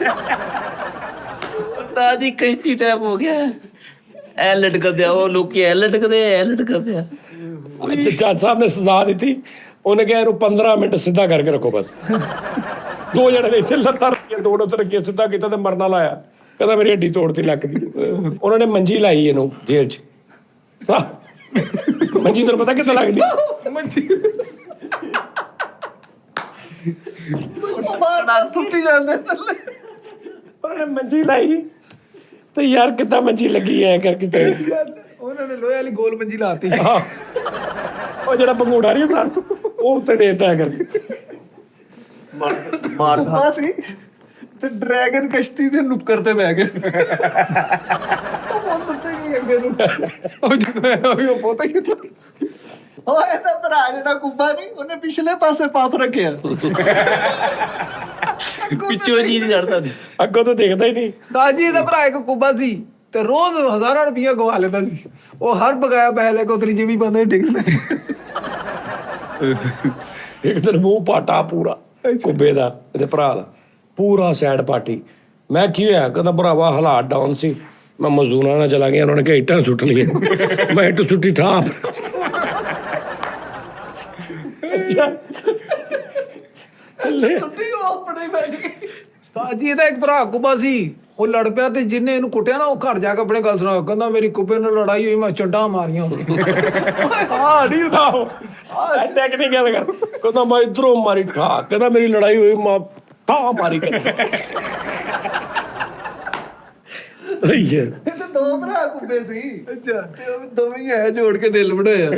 ਉਸਤਾਦ ਜੀ ਕਸ਼ਤੀ ਟਾਈਪ ਹੋ ਗਿਆ। ਐ ਲਟਕਦੇ ਆ ਉਹ ਲੋਕੀ, ਐ ਲਟਕਦੇ ਆ। ਤੇ ਜੱਜ ਸਾਹਿਬ ਨੇ ਸਜ਼ਾ ਦਿੱਤੀ, ਉਹਨੇ ਕਿਹਾ ਇਹਨੂੰ 15 ਮਿੰਟ ਸਿੱਧਾ ਕਰਕੇ ਰੱਖੋ ਬਸ। 2 ਜਣੇ ਨੇ ਇੱਥੇ ਲੱਤਾਂ ਰੱਖੀਆਂ, 2 ਉੱਤੇ ਰੱਖੀਆਂ, ਸਿੱਧਾ ਕੀਤਾ ਤੇ ਮਰਨਾ ਲਾਇਆ। ਕਹਿੰਦਾ ਮੇਰੀ ਹੱਡੀ ਤੋੜਤੀ ਲੱਕ ਦੀ। ਉਹਨਾਂ ਨੇ ਮੰਜੀ ਲਾਈ ਇਹਨੂੰ ਜੇਲ੍ਹ 'ਚ। ਮੰਜੀ ਤੈਨੂੰ ਪਤਾ ਕਿੱਥੇ ਲੱਗਦੀ? ਮੰਜੀ ਬਾਰ ਸੁੱਟੀ ਜਾਂਦੇ ਥੱਲੇ। ਉਹਨਾਂ ਨੇ ਮੰਜੀ ਲਾਈ ਤੇ ਯਾਰ ਕਿੱਦਾਂ ਮੰਜੀ ਲੱਗੀ ਐ ਕਰਕੇ ਤੇ ਉਹਨਾਂ ਨੇ ਲੋਹੇ ਵਾਲੀ ਗੋਲ ਮੰਜੀ ਲਾਤੀ। ਉਹ ਜਿਹੜਾ ਪੰਗੂੜਾ ਨਹੀਂ ਹੁੰਦਾ ਉਹ ਉੱਤੇ ਦੇਤਾ ਕਰਕੇ। ਕੁੱਬਾ ਸੀ ਤੇ ਡਰੈਗਨ ਕਸ਼ਤੀ ਦੇ ਨੁੱਕਰ ਤੇ ਬਹਿ ਗਏ। ਉਹ ਉੱਤੇ ਗਈ ਅੱਗੇ ਨੂੰ। ਉਹ ਜਦੋਂ ਉਹ ਪਤਾ ਹੀ ਤਾਂ ਉਹ ਇਹਦਾ ਭਰਾ ਜਿਹੜਾ ਕੁੱਬਾ ਨਹੀਂ, ਉਹਨੇ ਪਿਛਲੇ ਪਾਸੇ ਪਾਪ ਰੱਖਿਆ। ਪਿੱਛੋਂ ਜੀ ਨਹੀਂ ਕਰਦਾ ਸੀ। ਅੱਗੋਂ ਤਾਂ ਦੇਖਦਾ ਹੀ ਨਹੀਂ। ਸਾਜੀ ਦਾ ਭਰਾ ਇੱਕ ਕੁੱਬਾ ਸੀ ਤੇ ਰੋਜ਼ ਹਜ਼ਾਰਾਂ ਰੁਪਈਆ ਗਵਾ ਲੈਂਦਾ ਸੀ। ਉਹ ਹਰ ਬਗਾਇਆ ਬਹਿ ਲੈ ਕੇ ਉਤਰੀ ਜਿਵੇਂ ਬੰਦੇ ਡਿੱਗਣਾ। ਇੱਕ ਦਿਨ ਮੂੰਹ ਪਾਟਾ ਪੂਰਾ ਕੁੱਬੇ ਦਾ, ਇਹਦੇ ਭਰਾ ਦਾ ਪੂਰਾ ਸੈਡ ਪਾਟੀ। ਮੈਂ ਕੀ ਹੋਇਆ? ਕਹਿੰਦਾ ਭਰਾਵਾ ਹਾਲਾਤ ਡਾਊਨ ਸੀ, ਮੈਂ ਮਜ਼ਦੂਰਾਂ ਨਾਲ ਚਲਾ ਗਿਆ, ਉਹਨਾਂ ਨੇ ਕਿਹਾ ਇੱਟਾਂ ਸੁੱਟ ਲਈਆਂ, ਮੈਂ ਇੱਟ ਸੁੱਟੀ ਠਾਪ। ਛੁੱਟੀ ਉਹ ਆਪਣੇ ਬੈਠ ਗਈ। ਸਾਜੀ ਦਾ ਇੱਕ ਭਰਾ ਕੁੱਬਾ ਸੀ, ਉਹ ਲੜ ਪਿਆ ਤੇ ਜਿੰਨੇ ਇਹਨੂੰ ਕੁੱਟਿਆ ਨਾ, ਉਹ ਘਰ ਜਾ ਕੇ ਆਪਣੇ ਗੱਲ ਸੁਣਾ। ਕਹਿੰਦਾ ਮੇਰੀ ਕੁੱਬੇ ਨਾਲ ਲੜਾਈ ਹੋਈ, ਮੈਂ ਚੰਡਾ ਮਾਰੀਆਂ। ਹਾਂ ਨਹੀਂ ਲਾਓ ਟੈਕਨੀਕਲ ਕਰ। ਕਹਿੰਦਾ ਮੈਂ ਇਧਰੋਂ ਮਾਰੀ ਠਾ, ਕਹਿੰਦਾ ਮੇਰੀ ਲੜਾਈ ਹੋਈ, ਮੈਂ ਠਾ ਮਾਰੀ ਕੇ। ਇਹ ਤਾਂ 2 ਭਰਾ ਕੁੱਬੇ ਸੀ। ਅੱਛਾ, ਤੇ ਉਹ ਦੋਵੇਂ ਹੈ ਜੋੜ ਕੇ ਦਿਲ ਬਣਾਇਆ।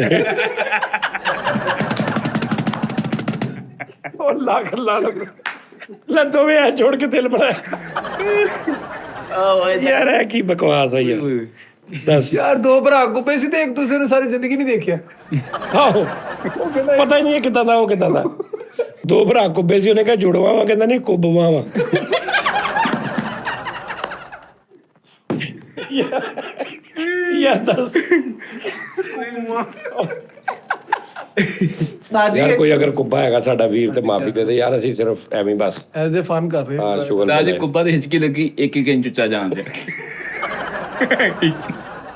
ਉਹ ਲੱਖ ਲੈ ਦੋਵੇਂ ਐ ਜੋੜ ਕੇ ਦਿਲ ਬਣਾਇਆ। ਯਾਰ ਇਹ ਕੀ ਬਕਵਾਸ ਹੈ ਯਾਰ, ਦੱਸ। ਯਾਰ 2 ਭਰਾ ਕੁੱਬੇ ਸੀ ਤੇ ਇੱਕ ਦੂਸਰੇ ਨੂੰ ਸਾਰੀ ਜ਼ਿੰਦਗੀ ਨਹੀਂ ਦੇਖਿਆ। ਆਹੋ ਪਤਾ ਹੀ ਨਹੀਂ ਕਿੱਦਾਂ ਦਾ ਉਹ ਕਿੱਦਾਂ ਦਾ। 2 ਭਰਾ ਕੁੱਬੇ ਸੀ, ਉਹਨੇ ਕਿਹਾ ਜੁੜਵਾ ਵਾ, ਕਹਿੰਦਾ ਨਹੀਂ ਕੁੱਬਵਾ ਵਾ। ਯਾਰ ਦੱਸ ਯਾਰ ਕੋਈ ਅਗਰ ਕੁੱਬਾ ਹੈਗਾ ਸਾਡਾ ਵੀਰ ਤੇ ਮਾਫੀ ਦੇ ਦੇ ਯਾਰ, ਅਸੀਂ ਸਿਰਫ ਐਵੇਂ ਬਸ ਐਜ਼ ਅ ਫਨ ਕਰ ਰਹੇ ਹਾਂ। ਹਾਂ ਸ਼ੁਗਰ ਉਸਤਾਦ ਜੀ ਕੁੱਬਾ ਦੀ ਹਿਚਕੀ ਲੱਗੀ, 1 ਇੰਚ ਉੱਚਾ ਜਾਣਦੇ।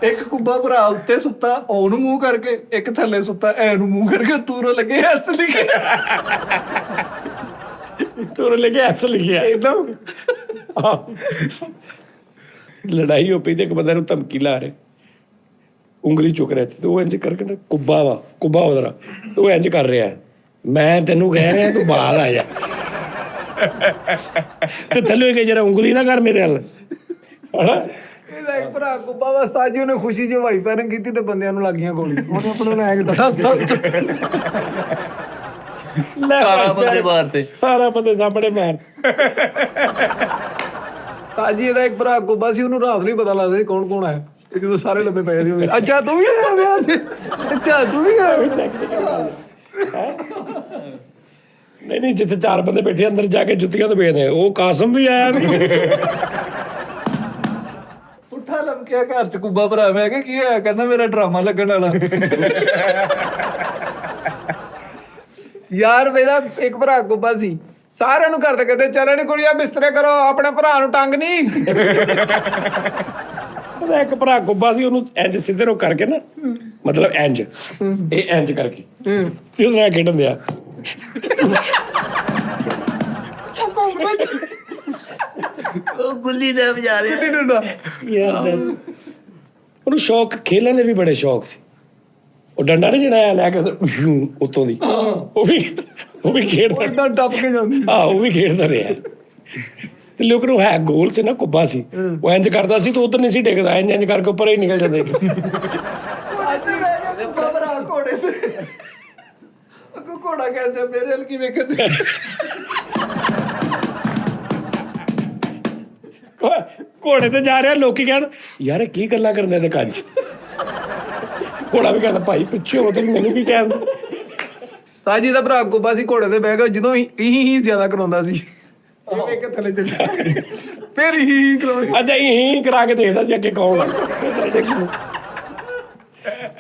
ਇੱਕ ਕੁੱਬਾ ਭਰਾ ਉੱਤੇ ਸੁੱਤਾ ਉਹਨੂੰ ਮੂੰਹ ਕਰਕੇ, ਇੱਕ ਥੱਲੇ ਸੁੱਤਾ ਐ ਨੂੰ ਮੂੰਹ ਕਰਕੇ, ਤੂਰੋਂ ਲੱਗੇ ਐਸ ਲਿਖਿਆ। ਤੂੰ ਲੈ ਕੇ ਐਸ ਲਿਖਿਆ ਇੱਕਦਮ। ਲੜਾਈ ਹੋ ਪਈ ਤੇ ਇੱਕ ਬੰਦੇ ਨੂੰ ਧਮਕੀ ਲਾ ਰਹੇ, ਉਂਗਲੀ ਚੁੱਕ ਰਿਹਾ ਤੇ ਉਹ ਇੰਜ ਕਰਕੇ ਨਾ ਕੁੱਬਾ ਵਾ, ਕੁੱਬਾ ਉਹਦਾ ਉਹ ਇੰਜ ਕਰ ਰਿਹਾ, ਮੈਂ ਤੈਨੂੰ ਕਹਿ ਰਿਹਾ ਤੂੰ ਬਾਹਰ ਆ ਜਾ। ਤੇ ਥੱਲੇ ਕਿ ਜਰਾ ਉਂਗਲੀ ਨਾ ਕਰ ਮੇਰੇ ਵੱਲ। ਇਹਦਾ ਇੱਕ ਭਰਾ ਕੁੱਬਾ ਵਾ, ਸਾਜੀ ਉਹਨੇ ਖੁਸ਼ੀ 'ਚ ਵਾਈ ਪੈਰਿੰਗ ਕੀਤੀ ਤੇ ਬੰਦਿਆਂ ਨੂੰ ਲੱਗੀਆਂ ਗੋਲੀ। ਉਹਨੇ ਆਪਣੇ ਨੂੰ ਐਂ ਸਾਰਾ ਬੰਦੇ ਮਾਰਤੇ। ਸਾਰਾ ਬੰਦੇ ਸਾਹਮਣੇ ਮਾਰ। ਸਾਜੀ ਇਹਦਾ ਇੱਕ ਭਰਾ ਕੁੱਬਾ ਸੀ, ਉਹਨੂੰ ਰਾਤ ਨੂੰ ਹੀ ਪਤਾ ਲੱਗਦਾ ਸੀ ਕੌਣ ਕੌਣ ਆਇਆ। ਜਦੋਂ ਸਾਰੇ ਲੰਮੇ ਪਏ ਸੀ, ਅੱਛਾ ਤੂੰ ਵੀ ਆਇਆ ਵਿਆਹ ਤੇ, ਅੱਛਾ ਤੂੰ ਵੀ ਆਇਆ। ਨਹੀਂ ਜਿੱਥੇ 4 ਬੰਦੇ ਬੈਠੇ ਅੰਦਰ ਜਾ ਕੇ ਜੁੱਤੀਆਂ ਤੋਂ ਵੇਚਦੇ, ਉਹ ਕਾਸਮ ਵੀ ਆਇਆ। ਪੁੱਠਾ ਲਮਕਿਆ ਘਰ ਚ ਕੁੱਬਾ ਭਰਾ। ਮੈਂ ਕਿਹਾ ਕੀ ਹੋਇਆ? ਕਹਿੰਦਾ ਮੇਰਾ ਡਰਾਮਾ ਲੱਗਣ ਵਾਲਾ। ਯਾਰ ਮੇਰਾ ਇੱਕ ਭਰਾ ਕੁੱਬਾ ਸੀ, ਸਾਰਿਆਂ ਨੂੰ ਕਰਦੇ ਕਹਿੰਦੇ ਚੱਲ ਨੀ ਕੁੜੀਆ ਬਿਸਤਰੇ ਕਰੋ, ਆਪਣੇ ਭਰਾ ਨੂੰ ਟੰਗ ਨਹੀਂ। ਉਹਦਾ ਇੱਕ ਭਰਾ ਕੁੱਬਾ ਸੀ, ਉਹਨੂੰ ਇੰਜ ਸਿੱਧੇ ਨੂੰ ਕਰਕੇ ਨਾ, ਮਤਲਬ ਇੰਜ ਇਹ ਇੰਜ ਕਰਕੇ ਤੇ ਉਹਦੇ ਨਾਲ ਖੇਡਣ ਦਿਆ। ਉਹ ਗੁੱਲੀ ਦੇ ਵਜਾ ਰਿਹਾ। ਉਹਨੂੰ ਸ਼ੌਕ ਖੇਲਣ ਦੇ ਵੀ ਬੜੇ ਸ਼ੌਕ ਸੀ। ਉਹ ਡੰਡਾ ਨਹੀਂ ਜਿਹੜਾ ਲੈ ਕੇ ਉੱਤੋਂ ਦੀ, ਉਹ ਵੀ ਖੇਡਦਾ। ਇਦਾਂ ਟੱਪ ਕੇ ਜਾਂਦੀ। ਉਹ ਵੀ ਖੇਡਦਾ ਰਿਹਾ। ਤੇ ਲੇਕਿਨ ਉਹ ਹੈ ਗੋਲ ਸੀ ਨਾ, ਕੁੱਬਾ ਸੀ, ਉਹ ਇੰਜ ਕਰਦਾ ਸੀ ਤੇ ਉਧਰ ਨਹੀਂ ਸੀ ਡਿੱਗਦਾ, ਇੰਜ ਕਰਕੇ ਉੱਪਰ ਹੀ ਨਿਕਲ ਜਾਂਦੇ। ਅੱਜ ਮੈਂ ਕਿਹਾ ਕੁੱਬਾ ਭਰਾ ਘੋੜੇ ਤੇ, ਅੱਗੋਂ ਘੋੜਾ ਕਹਿੰਦਾ ਮੇਰੇ ਵੱਲ ਕੀ ਵੇਖਦੇ। ਘੋੜੇ ਤੇ ਜਾ ਰਿਹਾ, ਲੋਕੀ ਕਹਿਣ ਯਾਰ ਇਹ ਕੀ ਗੱਲਾਂ ਕਰਦੇ ਨੇ ਕੰਨ 'ਚ। ਘੋੜਾ ਵੀ ਕਹਿੰਦਾ ਭਾਈ ਪਿੱਛੇ ਹੋ ਤੇ ਮੈਨੂੰ ਕੀ ਕਹਿੰਦਾ। ਉਸਤਾਦ ਜੀ ਦਾ ਭਰਾ ਕੁੱਬਾ ਸੀ, ਘੋੜੇ ਤੇ ਬਹਿ ਕੇ ਜਦੋਂ ਹੀ ਜ਼ਿਆਦਾ ਕਰਾਉਂਦਾ ਸੀ, ਇਹ ਵੇਖ ਕੇ ਥੱਲੇ ਚੱਲ ਜਾਂਦਾ। ਫਿਰ ਹੀ ਕਰਾਉਣੀ। ਅੱਛਾ ਹੀ ਕਰਾ ਕੇ ਦੇਖਦਾ ਸੀ ਅੱਗੇ ਕੌਣ ਆ।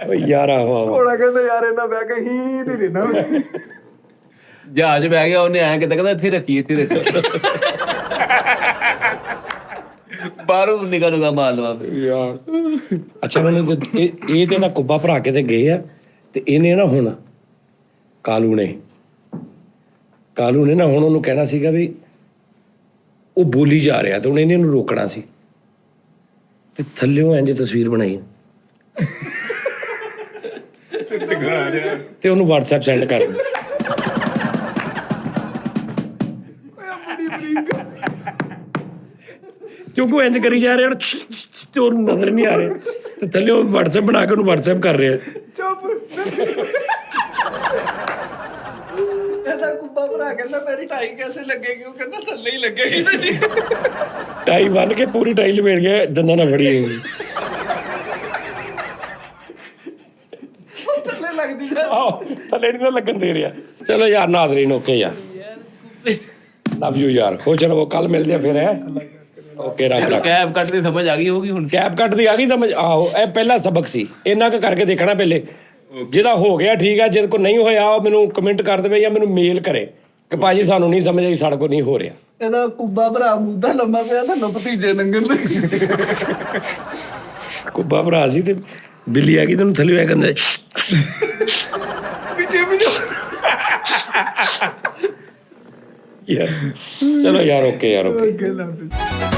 ਓ ਯਾਰ ਆਹੋ ਘੋੜਾ ਕਹਿੰਦਾ ਯਾਰ ਇਹਨਾਂ ਬਹਿ ਕੇ ਹੀ ਨਹੀਂ ਰਹਿਣਾ। ਜਹਾਜ਼ ਬਹਿ ਗਿਆ, ਉਹਨੇ ਐਂ ਕਿਤੇ ਕਹਿੰਦਾ ਇੱਥੇ ਰੱਖੀ, ਇੱਥੇ ਰੱਖੀ। ਬਾਹਰੋਂ ਨਿਕਾ ਨੁਕਾ ਮਾਰ ਲਵਾ। ਯਾਰ ਅੱਛਾ ਮੈਨੂੰ ਇਹ ਤੇ ਨਾ ਕੁੱਬਾ ਭਰਾ ਕੇ ਤੇ ਗਏ ਆ, ਤੇ ਇਹਨੇ ਨਾ ਹੁਣ ਕਾਲੂ ਨੇ ਨਾ ਹੁਣ ਉਹਨੂੰ ਕਹਿਣਾ ਸੀਗਾ ਵੀ ਉਹ ਬੋਲੀ ਜਾ ਰਿਹਾ, ਤੇ ਹੁਣ ਇਹਨੇ ਉਹਨੂੰ ਰੋਕਣਾ ਸੀ, ਤੇ ਥੱਲਿਓਂ ਇੰਜ ਤਸਵੀਰ ਬਣਾਈ ਤੇ ਉਹਨੂੰ WhatsApp ਸੈਂਡ ਕਰ ਦੇ। ਕਿਉਂਕਿ ਉਹ ਇੰਜ ਕਰੀ ਜਾ ਰਿਹਾ ਤੇ ਉਹਨੂੰ ਨਜ਼ਰ ਨਹੀਂ ਆ ਰਿਹਾ, ਤੇ ਥੱਲੇ ਉਹ WhatsApp ਬਣਾ ਕੇ ਉਹਨੂੰ WhatsApp ਕਰ ਰਿਹਾ। ਇਹਦਾ ਕੁੱਬਾ ਭਰਾ ਕਹਿੰਦਾ ਮੇਰੀ ਟਾਈ ਕੈਸੇ ਲੱਗੇਗੀ, ਉਹ ਕਹਿੰਦਾ ਥੱਲੇ ਹੀ ਲੱਗੇਗੀ। ਟਾਈ ਬੰਨ ਕੇ ਪੂਰੀ ਟਾਈ ਲਪੇਟ ਗਿਆ, ਦੰਦਾਂ ਨਾਲ ਫੜੀ ਹੋਈ। ਥੱਲੇ ਲੱਗਦੀ ਜਾ। ਆਹੋ ਥੱਲੇ ਨਹੀਂ ਨਾ ਲੱਗਣ ਦੇ ਰਿਹਾ। ਚਲੋ ਯਾਰ ਨਾਜ਼ਰੀਨ ਓਕੇ ਯਾਰ, ਲਵ ਯੂ ਯਾਰ, ਖੁਸ਼ ਰਹੋ, ਕੱਲ ਮਿਲਦੇ ਆ ਫਿਰ ਹੈ। ਓਕੇ ਰੱਬ ਰੱਖ। ਕੈਪ ਕੱਟ ਦੀ ਸਮਝ ਆ ਗਈ ਹੋਗੀ ਹੁਣ। ਕੈਪ ਕੱਟ ਦੀ ਆ ਗਈ ਸਮਝ। ਆਹੋ ਇਹ ਪਹਿਲਾ ਸਬਕ ਸੀ, ਇੰਨਾ ਕੁ ਕਰਕੇ ਦੇਖਣਾ ਪਹਿਲੇ। ਜਿਹਦਾ ਹੋ ਗਿਆ ਠੀਕ ਹੈ, ਜਿਹਦੇ ਕੋਲ ਨਹੀਂ ਹੋਇਆ ਉਹ ਮੈਨੂੰ ਕਮੈਂਟ ਕਰ ਦੇਵੇ ਜਾਂ ਮੈਨੂੰ ਮੇਲ ਕਰੇ ਕਿ ਭਾਜੀ ਸਾਨੂੰ ਨਹੀਂ ਸਮਝ ਆਈ, ਸਾਡੇ ਕੋਲ ਨਹੀਂ ਹੋ ਰਿਹਾ। ਇਹਦਾ ਕੁੱਬਾ ਭਰਾ ਮੁੱਦਾ ਲੰਮਾ ਪਿਆ, ਥੱਲੋਂ ਭਤੀਜੇ ਨੰਗਣ ਦੇ। ਕੁੱਬਾ ਭਰਾ ਸੀ ਤੇ ਬਿੱਲੀ ਆ ਗਈ, ਤੈਨੂੰ ਥੱਲੇ ਆਇਆ ਕਹਿੰਦਾ ਪਿੱਛੇ ਯਾਰ। ਚਲੋ ਯਾਰ ਓਕੇ ਯਾਰ ਓਕੇ। Okay, love you.